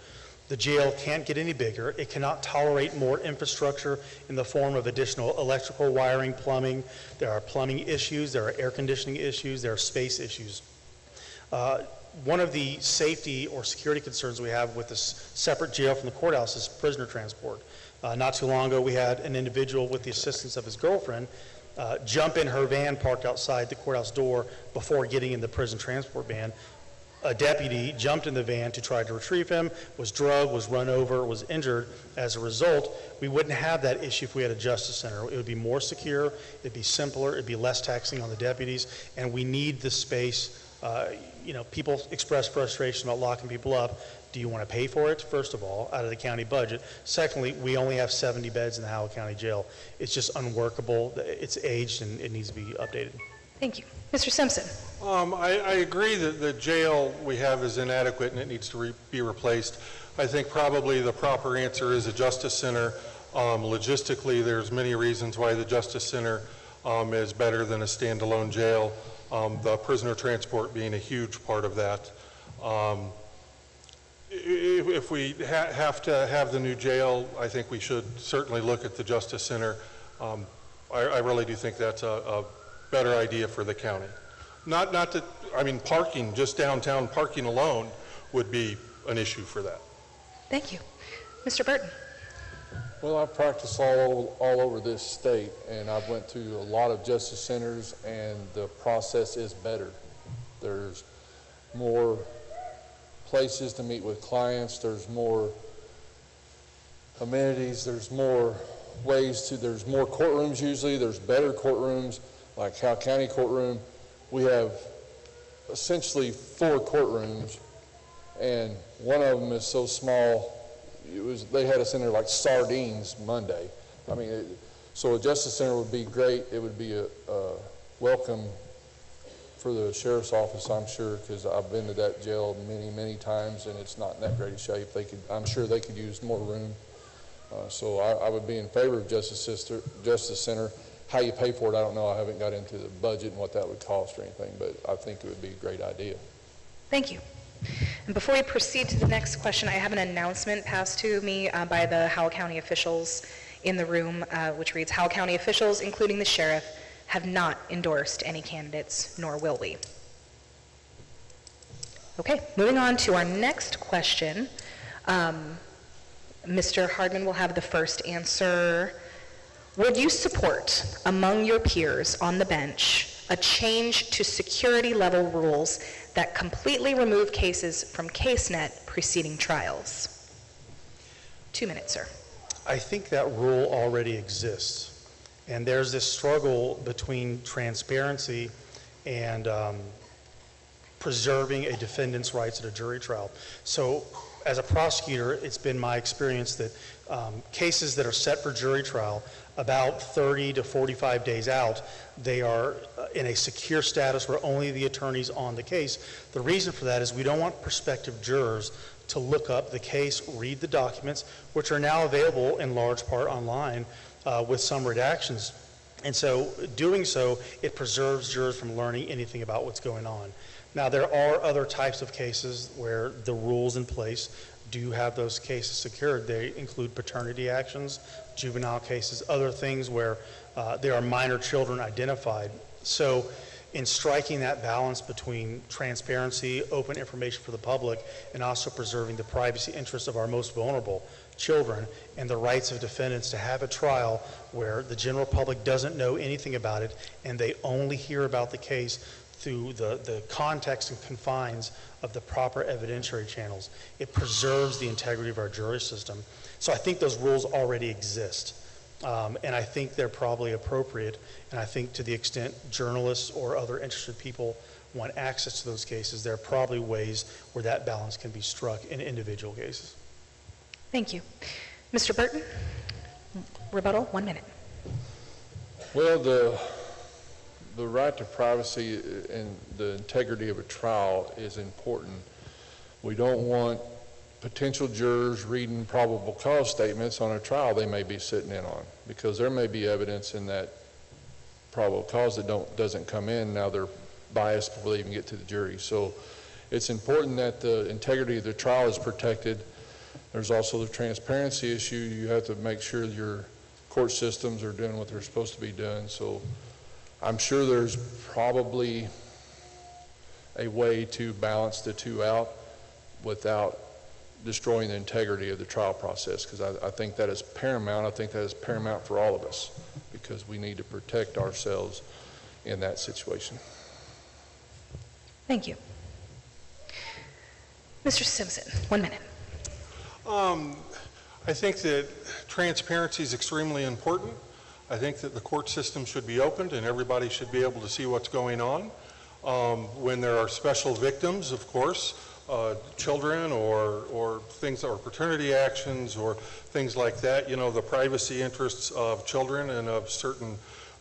The jail can't get any bigger. It cannot tolerate more infrastructure in the form of additional electrical wiring, plumbing. There are plumbing issues, there are air conditioning issues, there are space issues. One of the safety or security concerns we have with this separate jail from the courthouse is prisoner transport. Not too long ago, we had an individual with the assistance of his girlfriend jump in her van parked outside the courthouse door before getting in the prison transport van. A deputy jumped in the van to try to retrieve him, was drugged, was run over, was injured. As a result, we wouldn't have that issue if we had a justice center. It would be more secure, it'd be simpler, it'd be less taxing on the deputies, and we need the space. People express frustration about locking people up. Do you want to pay for it, first of all, out of the county budget? Secondly, we only have 70 beds in the Howell County Jail. It's just unworkable. It's aged and it needs to be updated. Thank you. Mr. Simpson. I agree that the jail we have is inadequate and it needs to be replaced. I think probably the proper answer is a justice center. Logistically, there's many reasons why the justice center is better than a standalone jail. The prisoner transport being a huge part of that. If we have to have the new jail, I think we should certainly look at the Justice Center. I really do think that's a better idea for the county. Not that, parking, just downtown parking alone would be an issue for that. Thank you. Mr. Burton. Well, I've practiced all over this state, and I've went to a lot of justice centers, and the process is better. There's more places to meet with clients, there's more amenities, there's more there's more courtrooms usually, there's better courtrooms, like Howell County courtroom. We have essentially 4 courtrooms, and one of them is so small, they had us in there like sardines Monday. So a justice center would be great. It would be a welcome for the sheriff's office, I'm sure, because I've been to that jail many times, and it's not in that great a shape. I'm sure they could use more room. So I would be in favor of Justice Center. How you pay for it, I don't know. I haven't got into the budget and what that would cost or anything, but I think it would be a great idea. Thank you. And before we proceed to the next question, I have an announcement passed to me by the Howell County officials in the room, which reads, Howell County officials, including the sheriff, have not endorsed any candidates, nor will we. Okay, moving on to our next question. Mr. Hardman will have the first answer. Would you support, among your peers on the bench, a change to security level rules that completely remove cases from CaseNet preceding trials? 2 minutes, sir. I think that rule already exists. And there's this struggle between transparency and preserving a defendant's rights at a jury trial. So as a prosecutor, it's been my experience that cases that are set for jury trial, about 30 to 45 days out, they are in a secure status where only the attorney's on the case. The reason for that is we don't want prospective jurors to look up the case, read the documents, which are now available in large part online with some redactions. And so doing so, it preserves jurors from learning anything about what's going on. Now, there are other types of cases where the rules in place do have those cases secured. They include paternity actions, juvenile cases, other things where there are minor children identified. So in striking that balance between transparency, open information for the public, and also preserving the privacy interests of our most vulnerable children and the rights of defendants to have a trial where the general public doesn't know anything about it and they only hear about the case through the context and confines of the proper evidentiary channels. It preserves the integrity of our jury system. So I think those rules already exist. And I think they're probably appropriate. And I think to the extent journalists or other interested people want access to those cases, there are probably ways where that balance can be struck in individual cases. Thank you. Mr. Burton, rebuttal, 1 minute. Well, the right to privacy and the integrity of a trial is important. We don't want potential jurors reading probable cause statements on a trial they may be sitting in on, because there may be evidence in that probable cause that doesn't come in. Now they're biased before they even get to the jury. So it's important that the integrity of the trial is protected. There's also the transparency issue. You have to make sure your court systems are doing what they're supposed to be doing. So I'm sure there's probably a way to balance the two out without destroying the integrity of the trial process, because I think that is paramount. I think that is paramount for all of us, because we need to protect ourselves in that situation. Thank you. Mr. Simpson, 1 minute. I think that transparency is extremely important. I think that the court system should be opened and everybody should be able to see what's going on. When there are special victims, of course, children or things, or paternity actions or things like that, you know, the privacy interests of children and of certain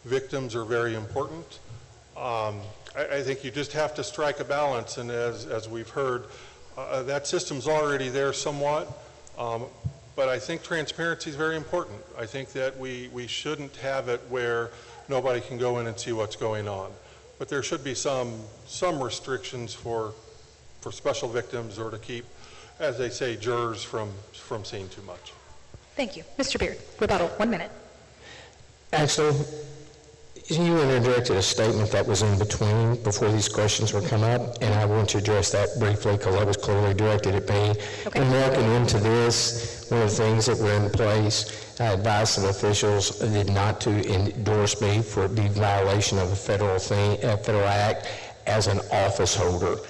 victims are very important. I think you just have to strike a balance, and as we've heard, that system's already there somewhat, but I think transparency is very important. I think that we shouldn't have it where nobody can go in and see what's going on. But there should be some restrictions for special victims, or to keep, as they say, jurors from seeing too much. Thank you. Mr. Beard, rebuttal, 1 minute. Actually, you interjected a statement that was in between before these questions were come up, and I want to address that briefly because that was clearly directed at me. Okay. In walking into this, one of the things that were in place, I advised some officials not to endorse me for it being violation of a federal act as an office holder,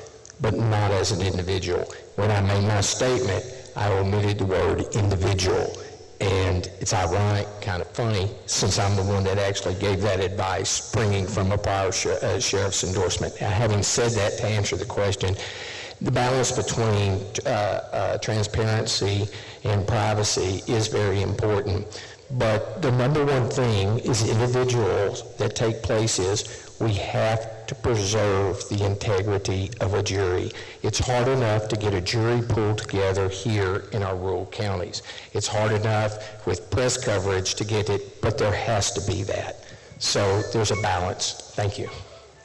but not as an individual. When I made my statement, I omitted the word individual. And it's ironic, kind of funny, since I'm the one that actually gave that advice, springing from a prior sheriff's endorsement. Having said that, to answer the question, the balance between transparency and privacy is very important. But the number one thing is individuals that take place is we have to preserve the integrity of a jury. It's hard enough to get a jury pulled together here in our rural counties. It's hard enough with press coverage to get it, but there has to be that. So there's a balance. Thank you.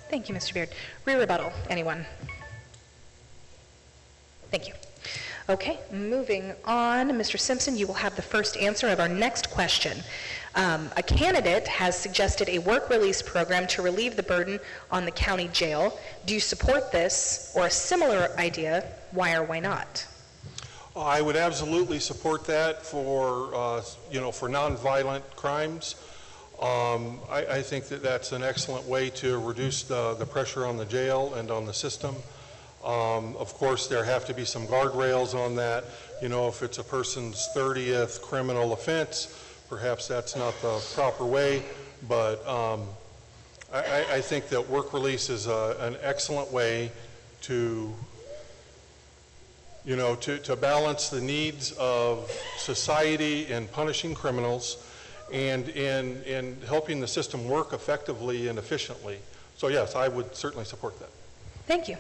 Thank you, Mr. Beard. Re-rebuttal, anyone? Thank you. Okay, moving on. Mr. Simpson, you will have the first answer of our next question. A candidate has suggested a work release program to relieve the burden on the county jail. Do you support this or a similar idea? Why or why not? I would absolutely support that for, for nonviolent crimes. I think that that's an excellent way to reduce the pressure on the jail and on the system. Of course, there have to be some guardrails on that. You know, if it's a person's 30th criminal offense, perhaps that's not the proper way, but I think that work release is an excellent way to, to balance the needs of society in punishing criminals and in helping the system work effectively and efficiently. So yes, I would certainly support that. Thank you.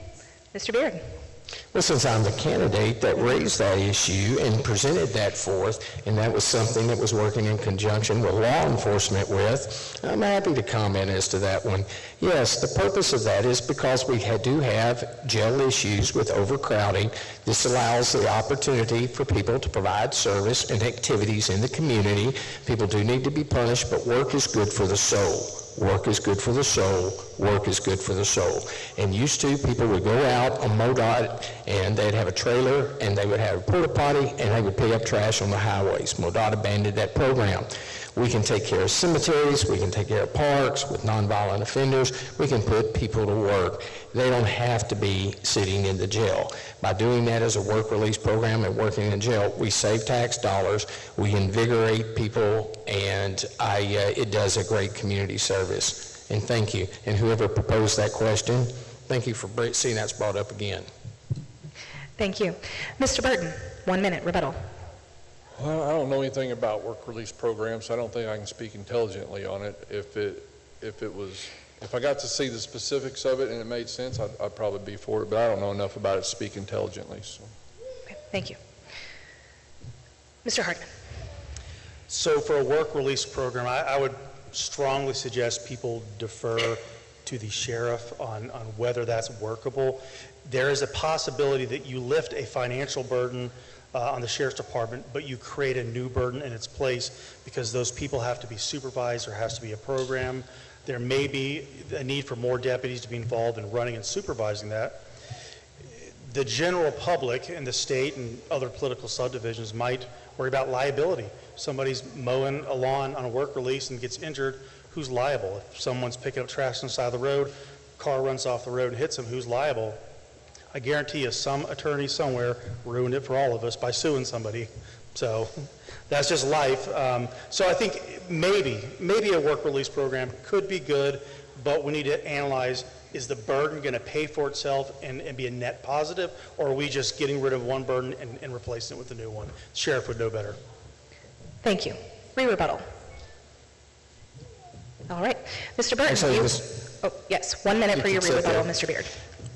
Mr. Beard. Well, since I'm the candidate that raised that issue and presented that forth, and that was something that was working in conjunction with law enforcement with, I'm happy to comment as to that one. Yes, the purpose of that is because we do have jail issues with overcrowding. This allows the opportunity for people to provide service and activities in the community. People do need to be punished, but work is good for the soul. Work is good for the soul. Work is good for the soul. And used to, people would go out on MoDOT and they'd have a trailer and they would have a porta potty and they would pick up trash on the highways. MoDOT abandoned that program. We can take care of cemeteries, we can take care of parks with nonviolent offenders, we can put people to work. They don't have to be sitting in the jail. By doing that as a work release program and working in jail, we save tax dollars, we invigorate people, and it does a great community service. And thank you. And whoever proposed that question, thank you for seeing that's brought up again. Thank you. Mr. Burton, 1 minute, rebuttal. Well, I don't know anything about work release programs, so I don't think I can speak intelligently on it. If I got to see the specifics of it and it made sense, I'd probably be for it, but I don't know enough about it to speak intelligently. So. Okay, thank you. Mr. Hardman. So for a work release program, I would strongly suggest people defer to the sheriff on whether that's workable. There is a possibility that you lift a financial burden on the sheriff's department, but you create a new burden in its place because those people have to be supervised. There has to be a program. There may be a need for more deputies to be involved in running and supervising that. the general public in the state and other political subdivisions might worry about liability. Somebody's mowing a lawn on a work release and gets injured, who's liable? If someone's picking up trash on the side of the road, car runs off the road and hits them, who's liable? I guarantee you some attorney somewhere ruined it for all of us by suing somebody. So that's just life. So I think maybe a work release program could be good, but we need to analyze, is the burden going to pay for itself and be a net positive, or are we just getting rid of one burden and replacing it with a new one? Sheriff would know better. Thank you. Rebuttal. All right. Mr. Burton, Actually, oh, yes, 1 minute for your rebuttal, Mr. Beard.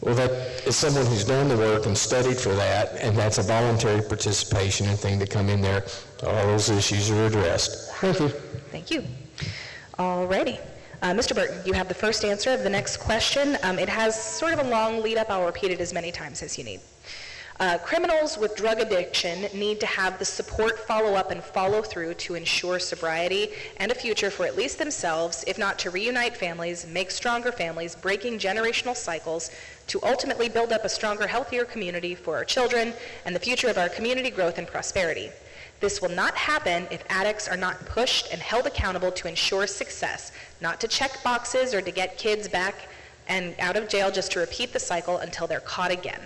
Well, that is someone who's done the work and studied for that, and that's a voluntary participation and thing to come in there. All those issues are addressed. Thank you. Thank you. All righty. Mr. Burton, you have the first answer of the next question. It has sort of a long lead up. I'll repeat it as many times as you need. Criminals with drug addiction need to have the support, follow-up, and follow-through to ensure sobriety and a future for at least themselves, if not to reunite families, make stronger families, breaking generational cycles, to ultimately build up a stronger, healthier community for our children and the future of our community growth and prosperity. This will not happen if addicts are not pushed and held accountable to ensure success, not to check boxes or to get kids back and out of jail just to repeat the cycle until they're caught again.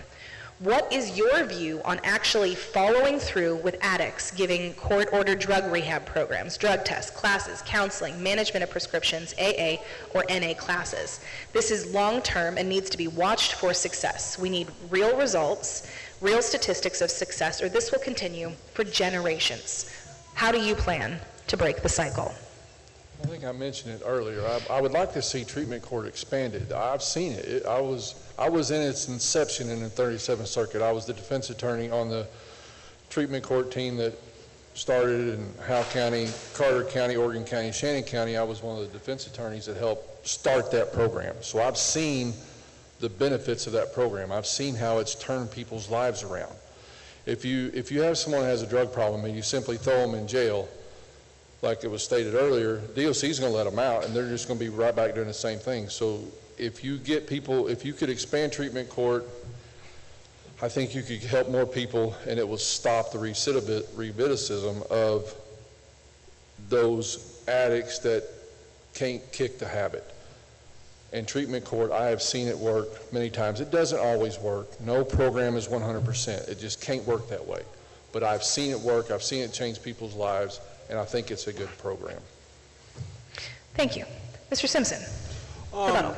What is your view on actually following through with addicts, giving court-ordered drug rehab programs, drug tests, classes, counseling, management of prescriptions, AA or NA classes? This is long-term and needs to be watched for success. We need real results, real statistics of success, or this will continue for generations. How do you plan to break the cycle? I think I mentioned it earlier. I would like to see treatment court expanded. I've seen it. I was in its inception in the 37th Circuit. I was the defense attorney on the treatment court team that started in Howell County, Carter County, Oregon County, Shannon County. I was one of the defense attorneys that helped start that program. So I've seen the benefits of that program. I've seen how it's turned people's lives around. If you have someone who has a drug problem and you simply throw them in jail, like it was stated earlier, DOC is going to let them out, and they're just going to be right back doing the same thing. So if you get people, if you could expand treatment court, I think you could help more people, and it will stop the recidivism of those addicts that can't kick the habit. And treatment court, I have seen it work many times. It doesn't always work. No program is 100%. It just can't work that way. But I've seen it work. I've seen it change people's lives, and I think it's a good program. Thank you. Mr. Simpson, rebuttal.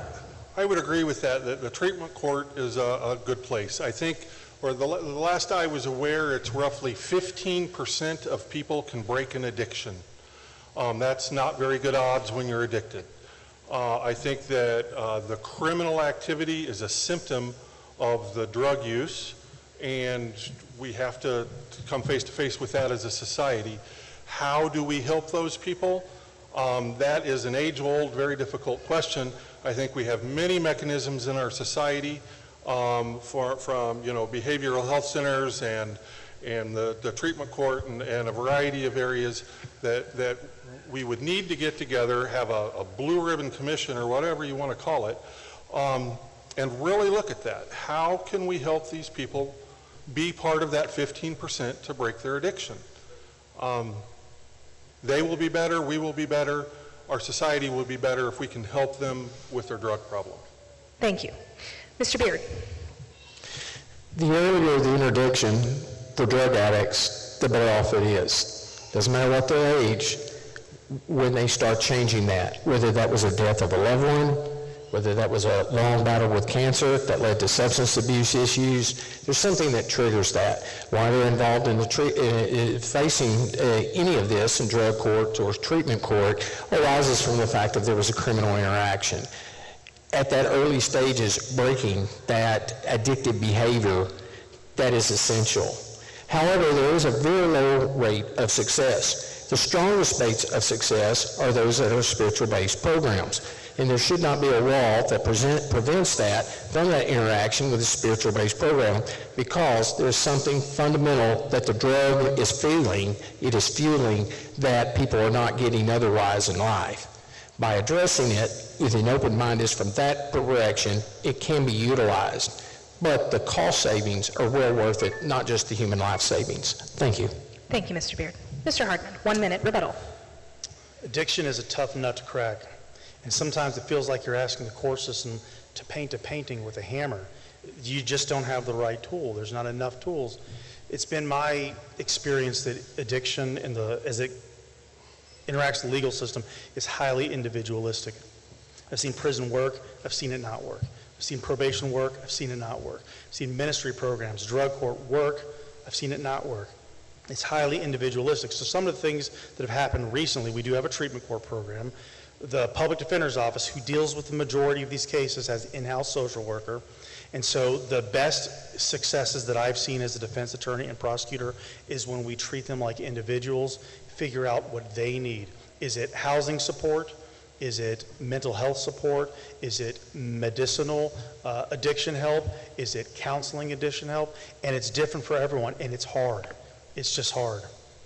I would agree with that the treatment court is a good place. I think, or the last I was aware, it's roughly 15% of people can break an addiction. That's not very good odds when you're addicted. I think that the criminal activity is a symptom of the drug use, and we have to come face to face with that as a society. How do we help those people? That is an age-old, very difficult question. I think we have many mechanisms in our society from behavioral health centers and the treatment court and a variety of areas that we would need to get together, have a blue ribbon commission or whatever you want to call it, and really look at that. How can we help these people be part of that 15% to break their addiction? They will be better, we will be better, our society will be better if we can help them with their drug problem. Thank you. Mr. Beard. The earlier the interdiction for drug addicts, the better off it is. Doesn't matter what their age, when they start changing that, whether that was a death of a loved one, whether that was a long battle with cancer that led to substance abuse issues, there's something that triggers that. Why they're involved in facing any of this in drug court or treatment court arises from the fact that there was a criminal interaction. At that early stages, breaking that addictive behavior, that is essential. However, there is a very low rate of success. The strongest rates of success are those that are spiritual-based programs. And there should not be a wall that prevents that from that interaction with a spiritual-based program, because there's something fundamental that the drug is feeling, it is fueling, that people are not getting otherwise in life. By addressing it with an open mind is from that direction, it can be utilized. but the cost savings are well worth it, not just the human life savings. Thank you. Thank you, Mr. Beard. Mr. Hardman, 1 minute rebuttal. Addiction is a tough nut to crack, and sometimes it feels like you're asking the court system to paint a painting with a hammer. You just don't have the right tool. There's not enough tools. It's been my experience that addiction, as it interacts with the legal system, is highly individualistic. I've seen prison work, I've seen it not work. I've seen probation work, I've seen it not work. I've seen ministry programs, drug court work, I've seen it not work. It's highly individualistic. So some of the things that have happened recently, we do have a treatment court program. The public defender's office, who deals with the majority of these cases, has in-house social worker. And so the best successes that I've seen as a defense attorney and prosecutor is when we treat them like individuals, figure out what they need. Is it housing support? Is it mental health support? Is it medicinal addiction help? Is it counseling addiction help? And it's different for everyone, and it's hard. It's just hard.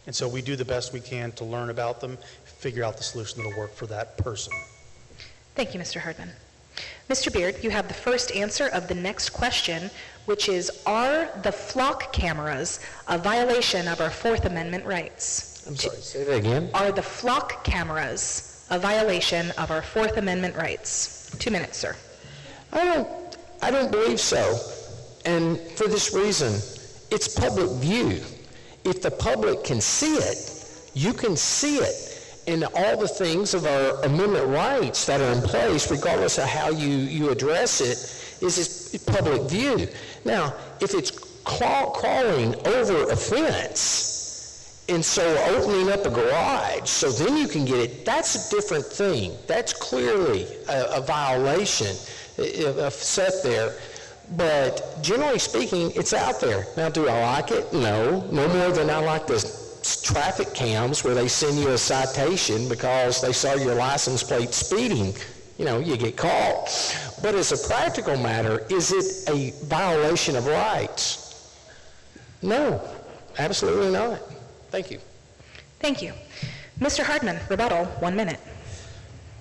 And so we do the best we can to learn about them, figure out the solution that'll work for that person. Thank you, Mr. Hardman. Mr. Beard, you have the first answer of the next question, which is, are the flock cameras a violation of our Fourth Amendment rights? I'm sorry, say that again. Are the flock cameras a violation of our Fourth Amendment rights? 2 minutes, sir. I don't believe so. And for this reason, it's public view. If the public can see it, you can see it. And all the things of our amendment rights that are in place, regardless of how you address it, is public view. Now, if it's crawling over a fence, and so opening up a garage, so then you can get it, that's a different thing. That's clearly a violation set there. But generally speaking, it's out there. Now, do I like it? No. No more than I like the traffic cams where they send you a citation because they saw your license plate speeding. You get caught. But as a practical matter, is it a violation of rights? No, absolutely not. Thank you. Thank you. Mr. Hardman, rebuttal, 1 minute.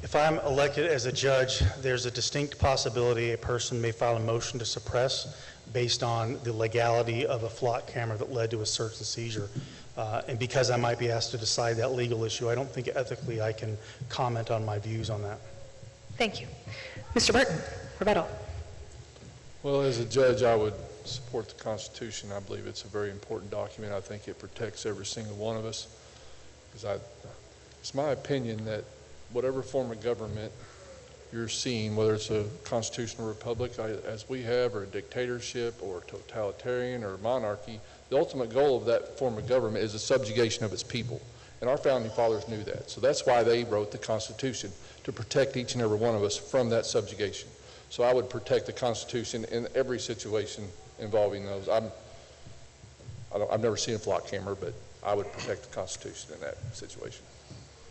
If I'm elected as a judge, there's a distinct possibility a person may file a motion to suppress based on the legality of a flock camera that led to a search and seizure. And because I might be asked to decide that legal issue, I don't think ethically I can comment on my views on that. Thank you. Mr. Burton, rebuttal. Well, as a judge, I would support the Constitution. I believe it's a very important document. I think it protects every single one of us. It's my opinion that whatever form of government you're seeing, whether it's a constitutional republic as we have, or a dictatorship, or totalitarian, or monarchy, the ultimate goal of that form of government is the subjugation of its people. And our founding fathers knew that. So that's why they wrote the Constitution, to protect each and every one of us from that subjugation. So I would protect the Constitution in every situation involving those. I've never seen a flock camera, but I would protect the Constitution in that situation.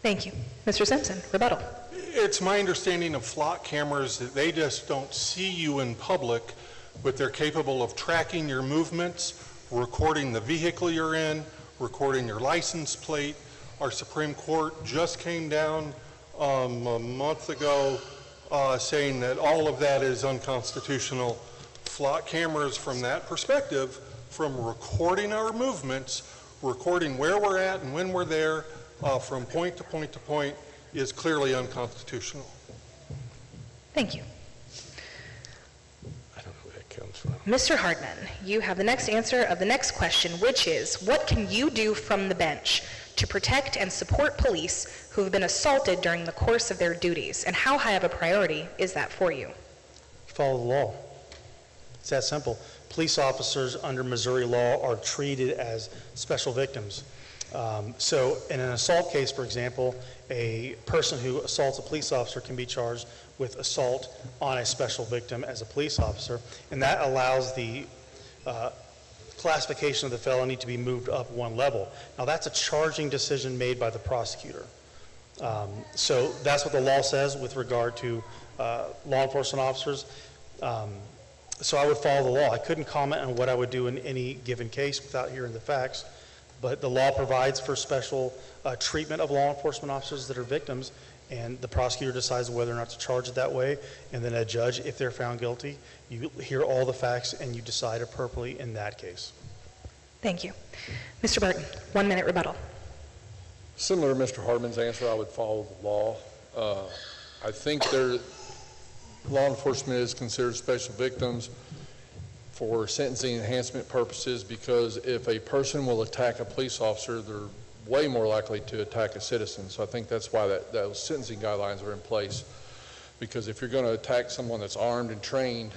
Thank you. Mr. Simpson, rebuttal. It's my understanding of flock cameras that they just don't see you in public, but they're capable of tracking your movements, recording the vehicle you're in, recording your license plate. Our Supreme Court just came down a month ago saying that all of that is unconstitutional. Flock cameras from that perspective, from recording our movements, recording where we're at and when we're there, from point to point to point, is clearly unconstitutional. Thank you. I don't know where that comes from. Mr. Hardman, you have the next answer of the next question, which is, what can you do from the bench to protect and support police who have been assaulted during the course of their duties, and how high of a priority is that for you? Follow the law. It's that simple. Police officers under Missouri law are treated as special victims. So in an assault case, for example, a person who assaults a police officer can be charged with assault on a special victim as a police officer, and that allows the classification of the felony to be moved up one level. Now, that's a charging decision made by the prosecutor. So that's what the law says with regard to law enforcement officers. So I would follow the law. I couldn't comment on what I would do in any given case without hearing the facts, but the law provides for special treatment of law enforcement officers that are victims, and the prosecutor decides whether or not to charge it that way, and then a judge, if they're found guilty, you hear all the facts and you decide appropriately in that case. Thank you. Mr. Burton, 1 minute rebuttal. Similar to Mr. Hardman's answer, I would follow the law. I think law enforcement is considered special victims for sentencing enhancement purposes, because if a person will attack a police officer, they're way more likely to attack a citizen. So I think that's why those sentencing guidelines are in place, because if you're going to attack someone that's armed and trained,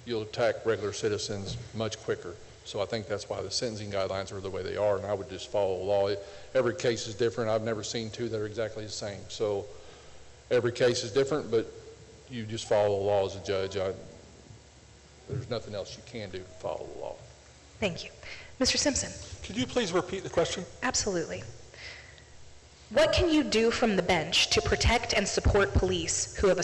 you'll attack regular citizens much quicker. So I think that's why the sentencing guidelines are the way they are, and I would just follow the law. Every case is different. I've never seen two that are exactly the same. So every case is different, but you just follow the law as a judge. There's nothing else you can do to follow the law. Thank you. Mr. Simpson. Could you please repeat the question? Absolutely. What can you do from the bench to protect and support police who have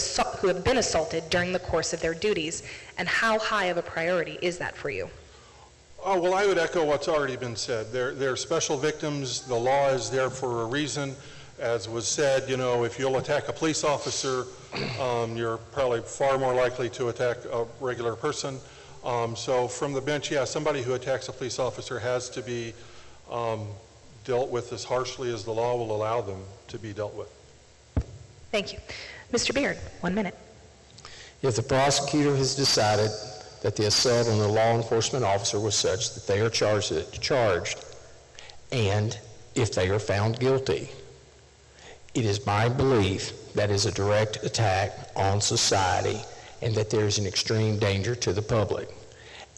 been assaulted during the course of their duties, and how high of a priority is that for you? Oh, well, I would echo what's already been said. They're special victims. The law is there for a reason. As was said, you know, if you'll attack a police officer, you're probably far more likely to attack a regular person. So from the bench, yeah, somebody who attacks a police officer has to be dealt with as harshly as the law will allow them to be dealt with. Thank you. Mr. Beard, 1 minute. If the prosecutor has decided that the assault on the law enforcement officer was such that they are charged, and if they are found guilty, it is my belief that is a direct attack on society and that there is an extreme danger to the public.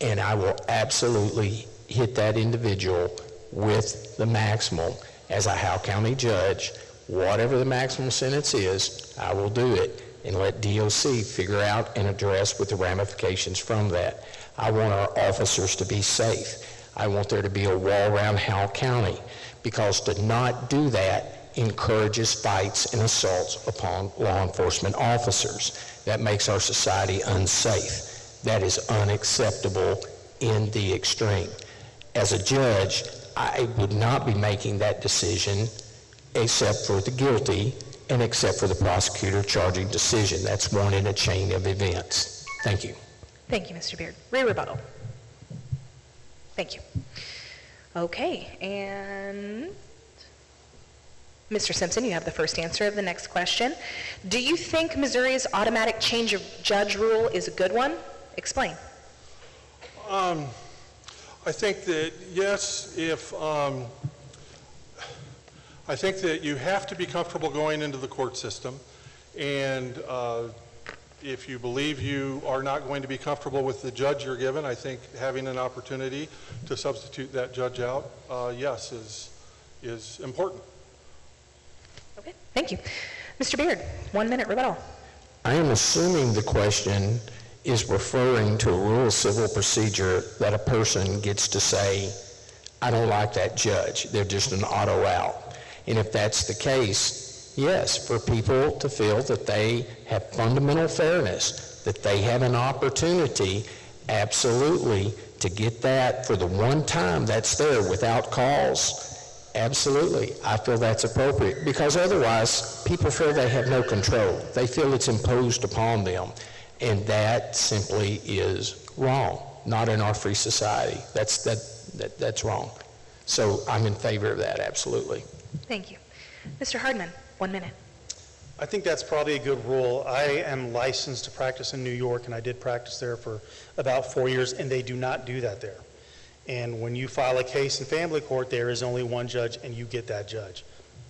And I will absolutely hit that individual with the maximum as a Howell County judge. Whatever the maximum sentence is, I will do it and let DOC figure out and address with the ramifications from that. I want our officers to be safe. I want there to be a wall around Howell County, because to not do that encourages fights and assaults upon law enforcement officers. That makes our society unsafe. That is unacceptable in the extreme. As a judge, I would not be making that decision except for the guilty and except for the prosecutor charging decision. That's one in a chain of events. Thank you. Thank you, Mr. Beard. Rebuttal. Thank you. Okay, and Mr. Simpson, you have the first answer of the next question. Do you think Missouri's automatic change of judge rule is a good one? Explain. I think that, yes, I think that you have to be comfortable going into the court system, and if you believe you are not going to be comfortable with the judge you're given, I think having an opportunity to substitute that judge out, yes, is important. Okay, thank you. Mr. Beard, 1 minute rebuttal. I am assuming the question is referring to a rule of civil procedure that a person gets to say, I don't like that judge. They're just an auto out. And if that's the case, yes, for people to feel that they have fundamental fairness, that they have an opportunity, absolutely, to get that for the one time that's there without cause, absolutely. I feel that's appropriate, because otherwise people feel they have no control. They feel it's imposed upon them, and that simply is wrong. Not in our free society. That's wrong. So I'm in favor of that, absolutely. Thank you. Mr. Hardman, 1 minute. I think that's probably a good rule. I am licensed to practice in New York, and I did practice there for about 4 years, and they do not do that there. And when you file a case in family court, there is only one judge, and you get that judge,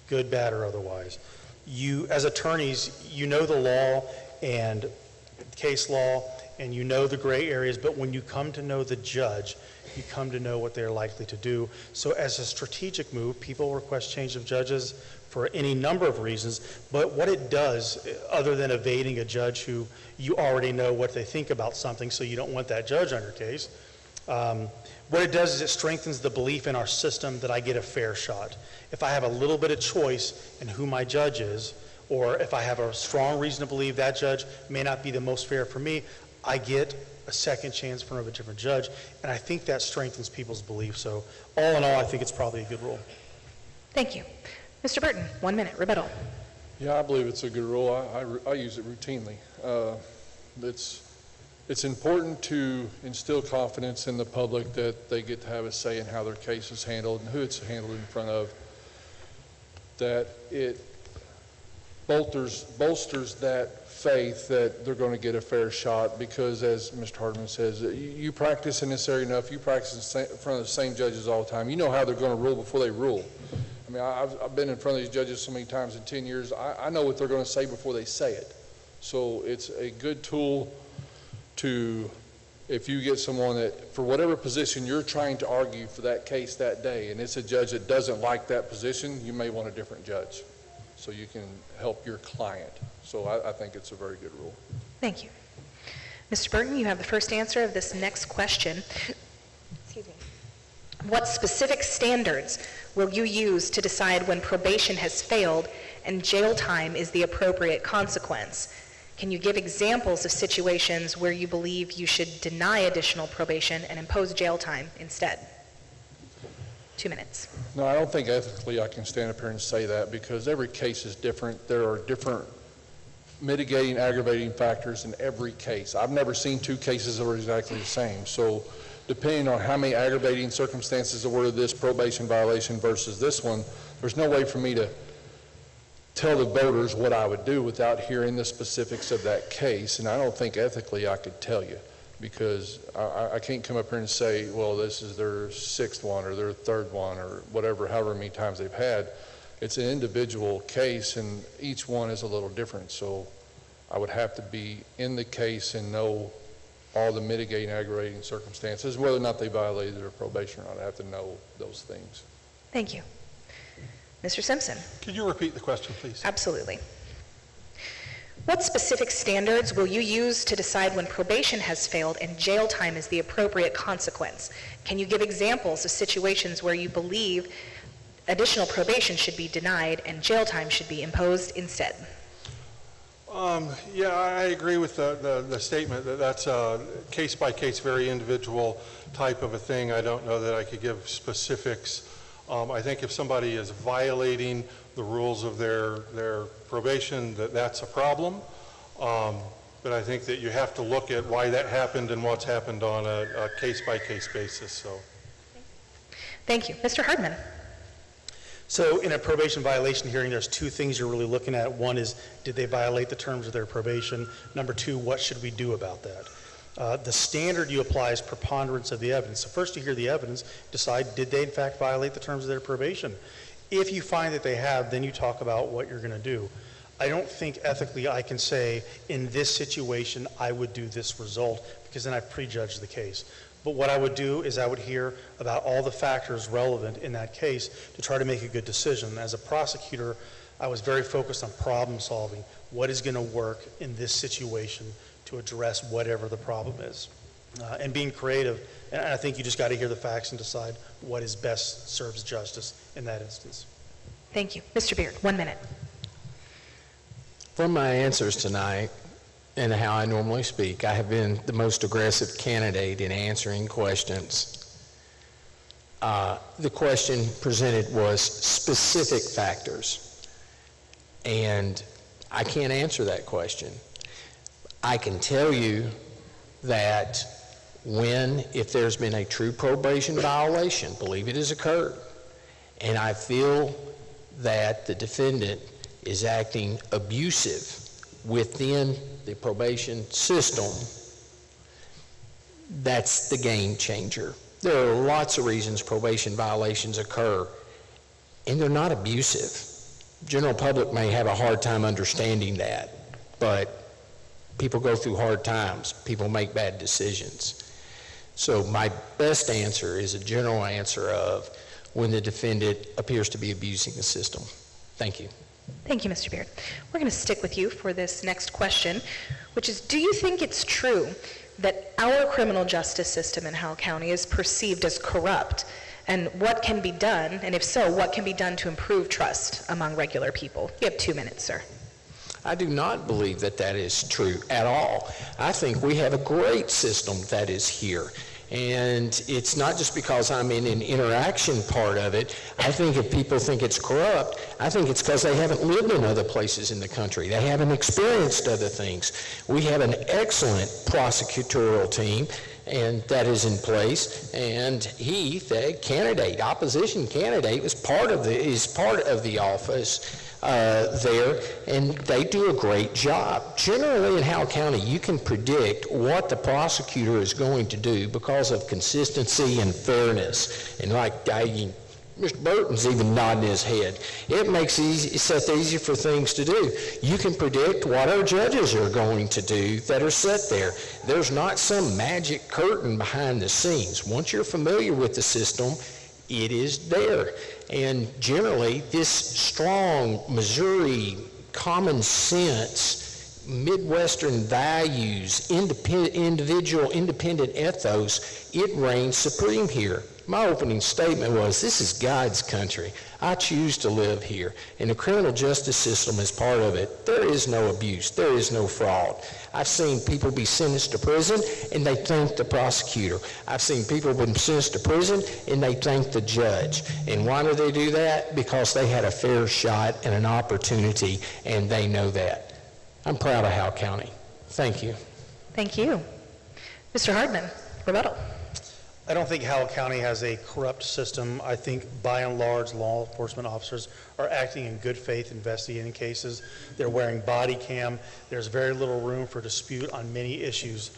good, bad, or otherwise. You, as attorneys, you know the law and case law, and you know the gray areas, but when you come to know the judge, you come to know what they're likely to do. So as a strategic move, people request change of judges for any number of reasons, but what it does, other than evading a judge who you already know what they think about something, so you don't want that judge on your case, what it does is it strengthens the belief in our system that I get a fair shot. If I have a little bit of choice in who my judge is, or if I have a strong reason to believe that judge may not be the most fair for me, I get a second chance from a different judge, and I think that strengthens people's belief. So all in all, I think it's probably a good rule. Thank you. Mr. Burton, 1 minute, rebuttal. Yeah, I believe it's a good rule. I use it routinely. It's important to instill confidence in the public that they get to have a say in how their case is handled and who it's handled in front of, that it bolsters that faith that they're going to get a fair shot, because as Mr. Hardman says, you practice in this area enough, you practice in front of the same judges all the time. You know how they're going to rule before they rule. I mean, I've been in front of these judges so many times in 10 years, I know what they're going to say before they say it. So it's a good tool to, if you get someone that, for whatever position you're trying to argue for that case that day, and it's a judge that doesn't like that position, you may want a different judge, so you can help your client. So I think it's a very good rule. Thank you. Mr. Burton, you have the first answer of this next question. Excuse me. What specific standards will you use to decide when probation has failed and jail time is the appropriate consequence? Can you give examples of situations where you believe you should deny additional probation and impose jail time instead? 2 minutes. No, I don't think ethically I can stand up here and say that, because every case is different. There are different mitigating, aggravating factors in every case. I've never seen two cases that are exactly the same. So depending on how many aggravating circumstances there were to this probation violation versus this one, there's no way for me to tell the voters what I would do without hearing the specifics of that case. And I don't think ethically I could tell you, because I can't come up here and say, well, this is their sixth one or their third one or whatever, however many times they've had. It's an individual case, and each one is a little different. So I would have to be in the case and know all the mitigating, aggravating circumstances, whether or not they violated their probation or not. I have to know those things. Thank you. Mr. Simpson. Could you repeat the question, please? Absolutely. What specific standards will you use to decide when probation has failed and jail time is the appropriate consequence? Can you give examples of situations where you believe additional probation should be denied and jail time should be imposed instead? Yeah, I agree with the statement that that's a case-by-case, very individual type of a thing. I don't know that I could give specifics. I think if somebody is violating the rules of their probation, that's a problem. But I think that you have to look at why that happened and what's happened on a case-by-case basis. So, thank you. Mr. Hardman. So in a probation violation hearing, there's two things you're really looking at. One is, did they violate the terms of their probation? Number two, what should we do about that? The standard you apply is preponderance of the evidence. So first you hear the evidence, decide, did they in fact violate the terms of their probation? If you find that they have, then you talk about what you're going to do. I don't think ethically I can say, in this situation, I would do this result, because then I've prejudged the case. But what I would do is I would hear about all the factors relevant in that case to try to make a good decision. As a prosecutor, I was very focused on problem solving. What is going to work in this situation to address whatever the problem is? And being creative, and I think you just got to hear the facts and decide what is best serves justice in that instance. Thank you. Mr. Beard, 1 minute. From my answers tonight and how I normally speak, I have been the most aggressive candidate in answering questions. The question presented was specific factors, and I can't answer that question. I can tell you that if there's been a true probation violation, believe it has occurred, and I feel that the defendant is acting abusive within the probation system, that's the game changer. There are lots of reasons probation violations occur, and they're not abusive. General public may have a hard time understanding that, but people go through hard times. People make bad decisions. So my best answer is a general answer of when the defendant appears to be abusing the system. Thank you. Thank you, Mr. Beard. We're going to stick with you for this next question, which is, do you think it's true that our criminal justice system in Howell County is perceived as corrupt? And what can be done, and if so, what can be done to improve trust among regular people? You have 2 minutes, sir. I do not believe that that is true at all. I think we have a great system that is here. And it's not just because I'm in an interaction part of it. I think if people think it's corrupt, I think it's because they haven't lived in other places in the country. They haven't experienced other things. We have an excellent prosecutorial team, and that is in place. And he, the candidate, opposition candidate, is part of the office there, and they do a great job. Generally in Howell County, you can predict what the prosecutor is going to do because of consistency and fairness. And like Mr. Burton's even nodding his head. It makes it easier for things to do. You can predict what our judges are going to do that are set there. There's not some magic curtain behind the scenes. Once you're familiar with the system, it is there. And generally, this strong Missouri common sense, Midwestern values, independent ethos, it reigns supreme here. My opening statement was, this is God's country. I choose to live here, and the criminal justice system is part of it. There is no abuse. There is no fraud. I've seen people be sentenced to prison, and they thank the prosecutor. I've seen people been sentenced to prison, and they thank the judge. And why do they do that? Because they had a fair shot and an opportunity, and they know that. I'm proud of Howell County. Thank you. Thank you. Mr. Hardman, rebuttal. I don't think Howell County has a corrupt system. I think by and large, law enforcement officers are acting in good faith investigating cases. They're wearing body cam. There's very little room for dispute on many issues.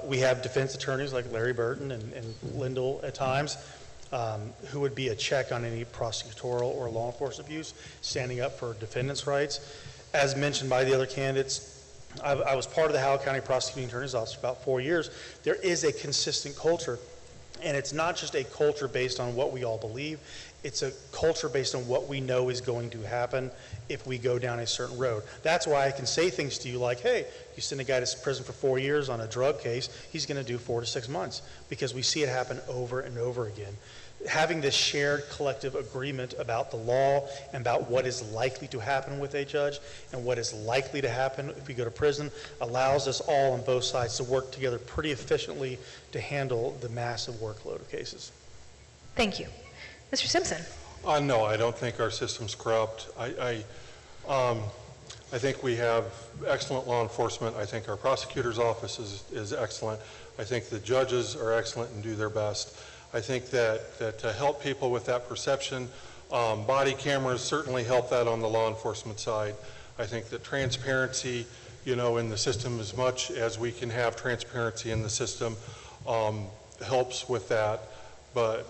We have defense attorneys like Larry Burton and Lyndall at times who would be a check on any prosecutorial or law enforcement abuse, standing up for defendants' rights. As mentioned by the other candidates, I was part of the Howell County Prosecuting Attorney's Office for about 4 years. There is a consistent culture. And it's not just a culture based on what we all believe, it's a culture based on what we know is going to happen if we go down a certain road. That's why I can say things to you like, hey, you send a guy to prison for 4 years on a drug case, he's going to do 4 to 6 months, because we see it happen over and over again. Having this shared collective agreement about the law and about what is likely to happen with a judge and what is likely to happen if we go to prison allows us all on both sides to work together pretty efficiently to handle the massive workload of cases. Thank you. Mr. Simpson. No, I don't think our system's corrupt. I think we have excellent law enforcement. I think our prosecutor's office is excellent. I think the judges are excellent and do their best. I think that to help people with that perception, body cameras certainly help that on the law enforcement side. I think that transparency, in the system, as much as we can have transparency in the system, helps with that. But,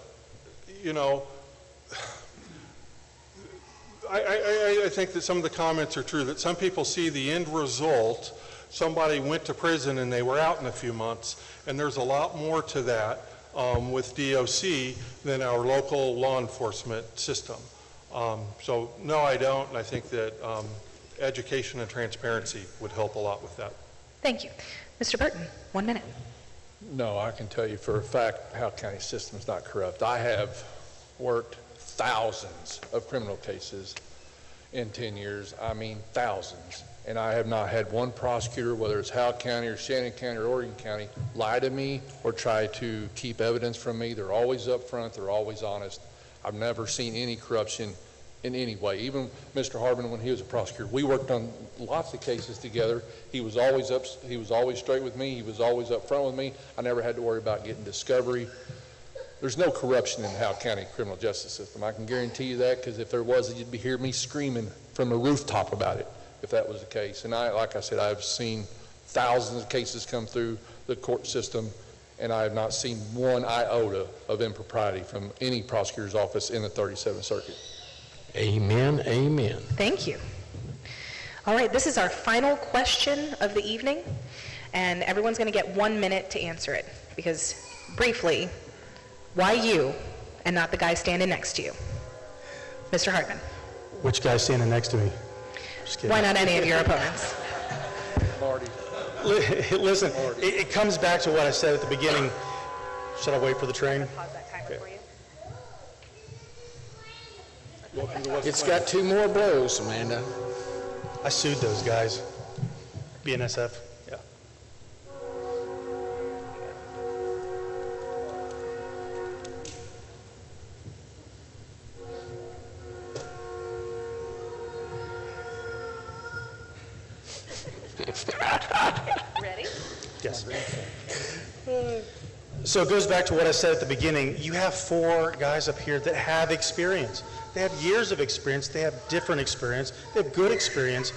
I think that some of the comments are true, that some people see the end result, somebody went to prison and they were out in a few months, and there's a lot more to that with DOC than our local law enforcement system. So no, I don't, and I think that education and transparency would help a lot with that. Thank you. Mr. Burton, 1 minute. No, I can tell you for a fact Howell County system is not corrupt. I have worked thousands of criminal cases in 10 years. I mean thousands. And I have not had one prosecutor, whether it's Howell County or Shannon County or Oregon County, lie to me or try to keep evidence from me. They're always up front. They're always honest. I've never seen any corruption in any way. Even Mr. Harbin, when he was a prosecutor, we worked on lots of cases together. He was always straight with me. He was always up front with me. I never had to worry about getting discovery. There's no corruption in the Howell County criminal justice system. I can guarantee you that, because if there was, you'd be hearing me screaming from the rooftop about it if that was the case. And like I said, I've seen thousands of cases come through the court system, and I have not seen one iota of impropriety from any prosecutor's office in the 37th Circuit. Amen, amen. Thank you. All right, this is our final question of the evening, and everyone's going to get 1 minute to answer it, because briefly, why you and not the guy standing next to you? Mr. Hardman. Which guy's standing next to me? Just kidding. Why not any of your opponents? Marty. Listen, it comes back to what I said at the beginning. Should I wait for the train? Pause that timer for you. It's got 2 more blows, Amanda. I sued those guys. BNSF. Yeah. Thanks. So it goes back to what I said at the beginning. You have 4 guys up here that have experience. They have years of experience. They have different experience. They have good experience.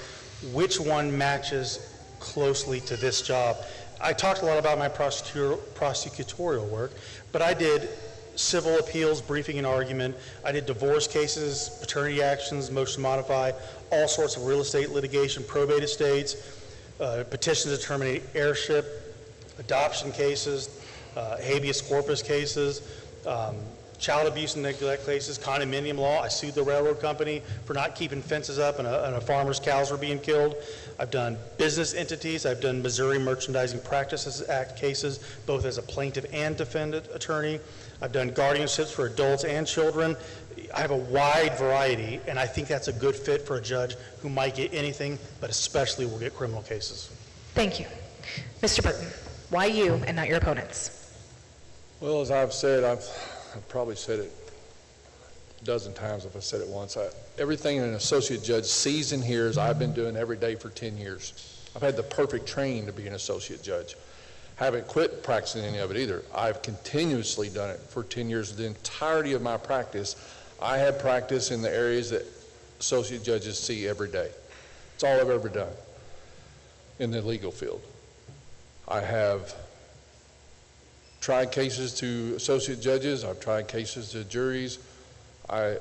Which one matches closely to this job? I talked a lot about my prosecutorial work, but I did civil appeals, briefing and argument. I did divorce cases, paternity actions, motion to modify, all sorts of real estate litigation, probate estates, petitions to terminate heirship, adoption cases, habeas corpus cases, child abuse and neglect cases, condominium law. I sued the railroad company for not keeping fences up and a farmer's cows were being killed. I've done business entities. I've done Missouri Merchandising Practices Act cases, both as a plaintiff and defendant attorney. I've done guardianships for adults and children. I have a wide variety, and I think that's a good fit for a judge who might get anything, but especially will get criminal cases. Thank you. Mr. Burton, why you and not your opponents? Well, as I've said, I've probably said it a dozen times if I said it once. Everything an associate judge sees and hears, I've been doing every day for 10 years. I've had the perfect training to be an associate judge. Haven't quit practicing any of it either. I've continuously done it for 10 years. The entirety of my practice, I have practice in the areas that associate judges see every day. It's all I've ever done in the legal field. I have tried cases to associate judges. I've tried cases to juries. I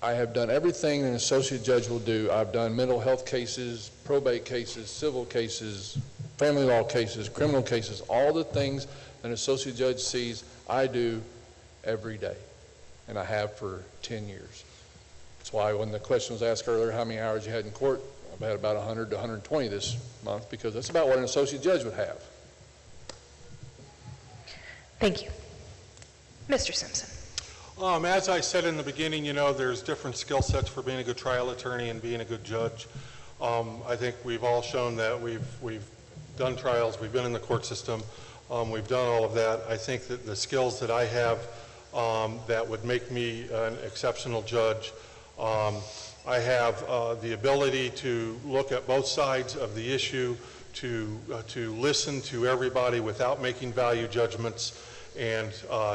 have done everything an associate judge will do. I've done mental health cases, probate cases, civil cases, family law cases, criminal cases, all the things an associate judge sees, I do every day, and I have for 10 years. That's why when the question was asked earlier how many hours you had in court, I've had about 100 to 120 this month, because that's about what an associate judge would have. Thank you. Mr. Simpson. As I said in the beginning, there's different skill sets for being a good trial attorney and being a good judge. I think we've all shown that we've done trials, we've been in the court system, we've done all of that. I think that the skills that I have that would make me an exceptional judge, I have the ability to look at both sides of the issue, to listen to everybody without making value judgments, and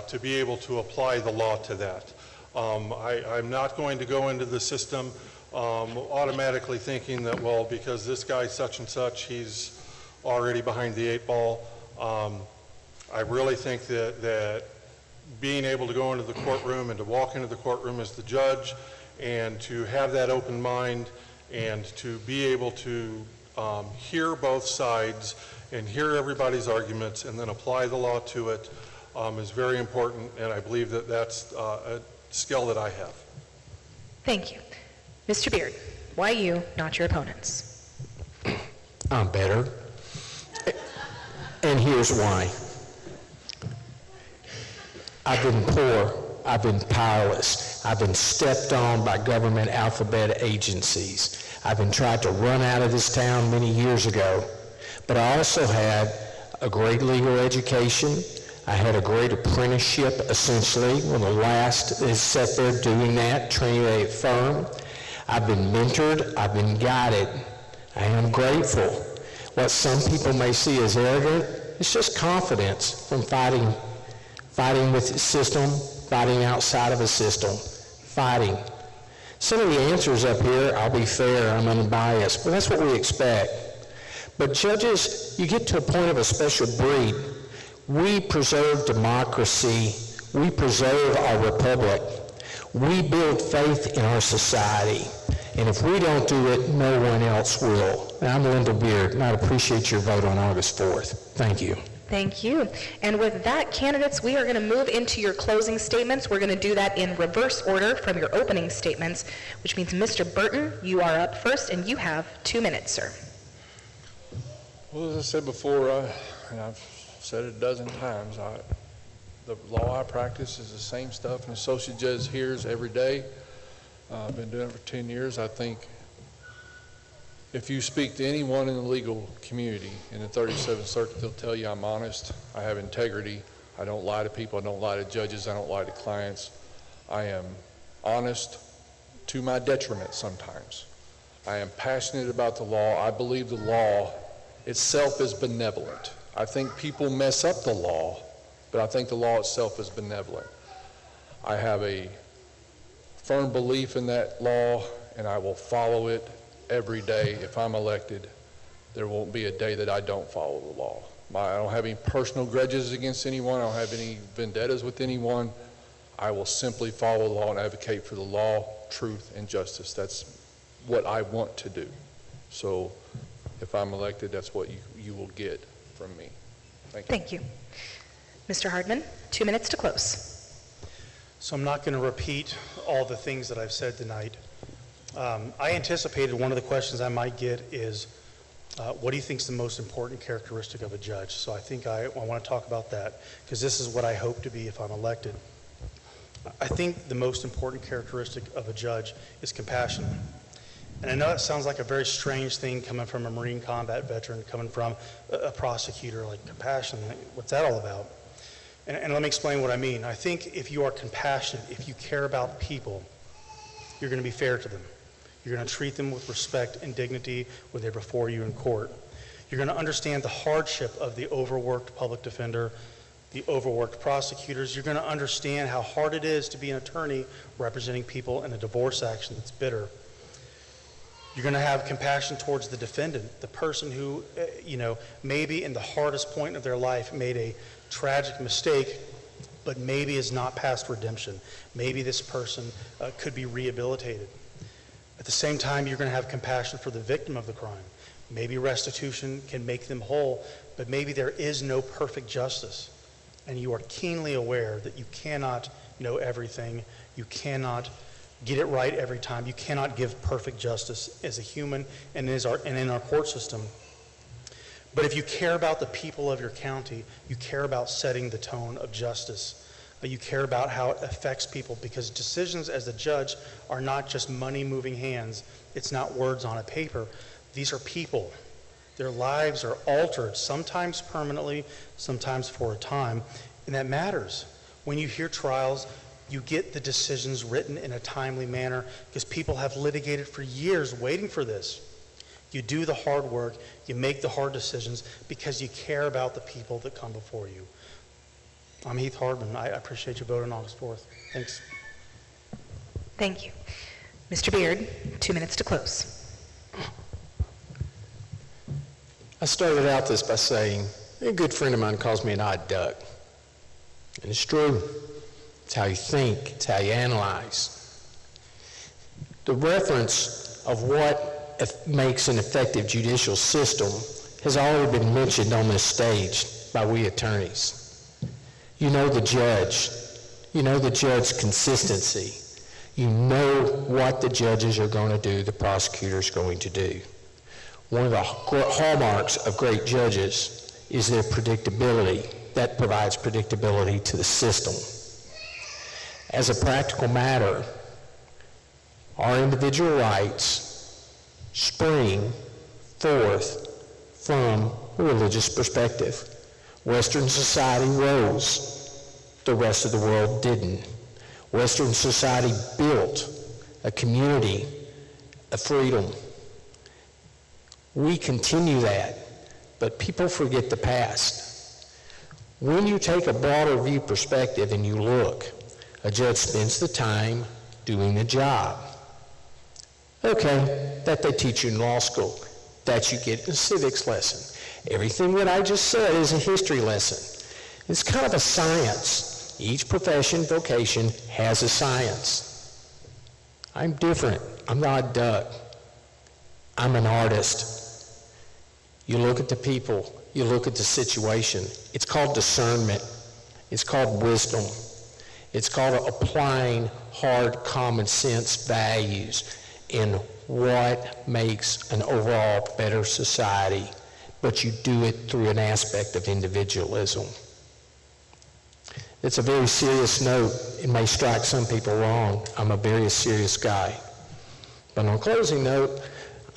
to be able to apply the law to that. I'm not going to go into the system automatically thinking that, well, because this guy's such and such, he's already behind the 8 ball. I really think that being able to go into the courtroom and to walk into the courtroom as the judge and to have that open mind and to be able to hear both sides and hear everybody's arguments and then apply the law to it is very important, and I believe that that's a skill that I have. Thank you. Mr. Beard, why you, not your opponents? I'm better. And here's why. I've been poor. I've been powerless. I've been stepped on by government alphabet agencies. I've been tried to run out of this town many years ago. But I also had a great legal education. I had a great apprenticeship, essentially, when the last is sat there doing that, training at a firm. I've been mentored. I've been guided. I am grateful. What some people may see as arrogant, it's just confidence from fighting with the system, fighting outside of a system, fighting. Some of the answers up here, I'll be fair, I'm unbiased, but that's what we expect. But judges, you get to a point of a special breed. We preserve democracy. We preserve our republic. We build faith in our society. And if we don't do it, no one else will. And I'm Lyndall Beard, and I appreciate your vote on August 4th. Thank you. Thank you. And with that, candidates, we are going to move into your closing statements. We're going to do that in reverse order from your opening statements, which means Mr. Burton, you are up first, and you have 2 minutes, sir. Well, as I said before, and I've said it a dozen times, the law I practice is the same stuff an associate judge hears every day. I've been doing it for 10 years. I think if you speak to anyone in the legal community in the 37th Circuit, they'll tell you I'm honest, I have integrity, I don't lie to people, I don't lie to judges, I don't lie to clients. I am honest to my detriment sometimes. I am passionate about the law. I believe the law itself is benevolent. I think people mess up the law, but I think the law itself is benevolent. I have a firm belief in that law, and I will follow it every day. If I'm elected, there won't be a day that I don't follow the law. I don't have any personal grudges against anyone. I don't have any vendettas with anyone. I will simply follow the law and advocate for the law, truth, and justice. That's what I want to do. So if I'm elected, that's what you will get from me. Thank you. Thank you. Mr. Hardman, 2 minutes to close. So I'm not going to repeat all the things that I've said tonight. I anticipated one of the questions I might get is, what do you think is the most important characteristic of a judge? So I think I want to talk about that, because this is what I hope to be if I'm elected. I think the most important characteristic of a judge is compassion. And I know it sounds like a very strange thing coming from a Marine combat veteran, coming from a prosecutor, like compassion, what's that all about? And let me explain what I mean. I think if you are compassionate, if you care about people, you're going to be fair to them. You're going to treat them with respect and dignity when they're before you in court. You're going to understand the hardship of the overworked public defender, the overworked prosecutors. You're going to understand how hard it is to be an attorney representing people in a divorce action that's bitter. You're going to have compassion towards the defendant, the person who, maybe in the hardest point of their life made a tragic mistake, but maybe is not past redemption. Maybe this person could be rehabilitated. At the same time, you're going to have compassion for the victim of the crime. Maybe restitution can make them whole, but maybe there is no perfect justice. And you are keenly aware that you cannot know everything. You cannot get it right every time. You cannot give perfect justice as a human and in our court system. But if you care about the people of your county, you care about setting the tone of justice. You care about how it affects people, because decisions as a judge are not just money moving hands. It's not words on a paper. These are people. Their lives are altered, sometimes permanently, sometimes for a time, and that matters. When you hear trials, you get the decisions written in a timely manner, because people have litigated for years waiting for this. You do the hard work, you make the hard decisions because you care about the people that come before you. I'm Heath Hardman. I appreciate your vote on August 4th. Thanks. Thank you. Mr. Beard, 2 minutes to close. I started out this by saying, a good friend of mine calls me an odd duck. And it's true. It's how you think. It's how you analyze. The reference of what makes an effective judicial system has already been mentioned on this stage by we attorneys. You know the judge. You know the judge's consistency. You know what the judges are going to do, the prosecutor's going to do. One of the hallmarks of great judges is their predictability. That provides predictability to the system. As a practical matter, our individual rights spring forth from a religious perspective. Western society rose. The rest of the world didn't. Western society built a community of freedom. We continue that, but people forget the past. When you take a broader view perspective and you look, a judge spends the time doing the job. Okay, that they teach you in law school. That you get in a civics lesson. Everything that I just said is a history lesson. It's kind of a science. Each profession, vocation has a science. I'm different. I'm not a duck. I'm an artist. You look at the people. You look at the situation. It's called discernment. It's called wisdom. It's called applying hard common sense values in what makes an overall better society, but you do it through an aspect of individualism. It's a very serious note. It may strike some people wrong. I'm a very serious guy. But on a closing note,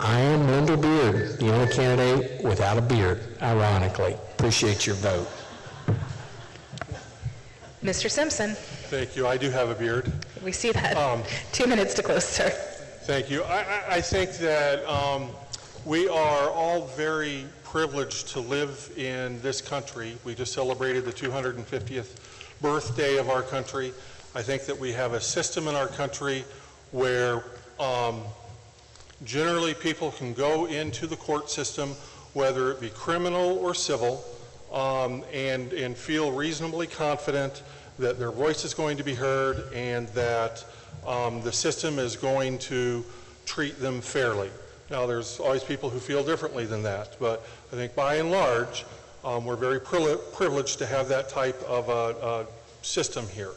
I am Linda Beard, the only candidate without a beard, ironically. Appreciate your vote. Mr. Simpson. Thank you. I do have a beard. We see that. 2 minutes to close, sir. Thank you. I think that we are all very privileged to live in this country. We just celebrated the 250th birthday of our country. I think that we have a system in our country where generally people can go into the court system, whether it be criminal or civil, and feel reasonably confident that their voice is going to be heard and that the system is going to treat them fairly. Now, there's always people who feel differently than that, but I think by and large, we're very privileged to have that type of a system here.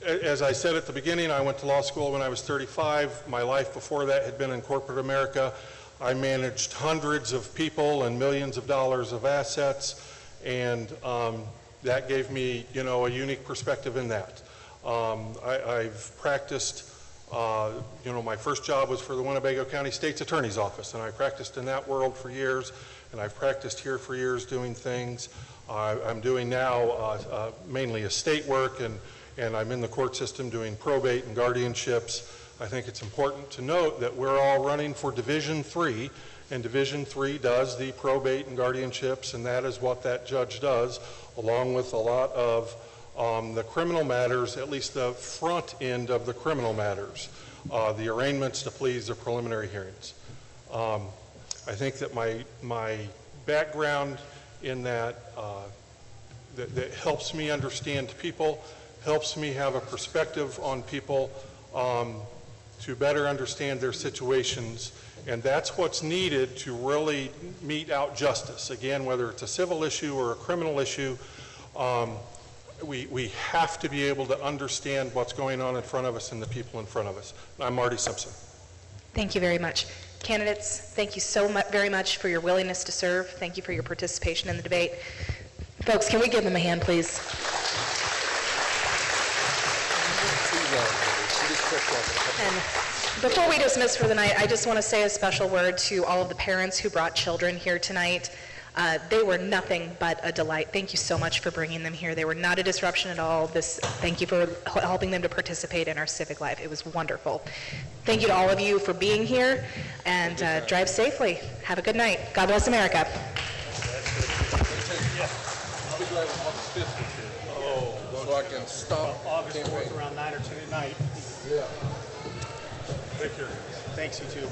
As I said at the beginning, I went to law school when I was 35. My life before that had been in corporate America. I managed hundreds of people and millions of dollars of assets, and that gave me, you know, a unique perspective in that. I've practiced, you know, my first job was for the Winnebago County State's Attorney's Office, and I practiced in that world for years, and I've practiced here for years doing things. I'm doing now mainly estate work, and I'm in the court system doing probate and guardianships. I think it's important to note that we're all running for Division 3, and Division 3 does the probate and guardianships, and that is what that judge does, along with a lot of the criminal matters, at least the front end of the criminal matters, the arraignments, the pleas, the preliminary hearings. I think that my background in that, that helps me understand people, helps me have a perspective on people to better understand their situations, and that's what's needed to really mete out justice. Again, whether it's a civil issue or a criminal issue, we have to be able to understand what's going on in front of us and the people in front of us. I'm Marty Simpson. Thank you very much. Candidates, thank you so very much for your willingness to serve. Thank you for your participation in the debate. Folks, can we give them a hand, please? And before we dismiss for the night, I just want to say a special word to all of the parents who brought children here tonight. They were nothing but a delight. Thank you so much for bringing them here. They were not a disruption at all. Thank you for helping them to participate in our civic life. It was wonderful. Thank you to all of you for being here, and drive safely. Have a good night. God bless America. So I can stop. August 4th around 9 or 10 at night. Yeah. Take care. Thanks, you too.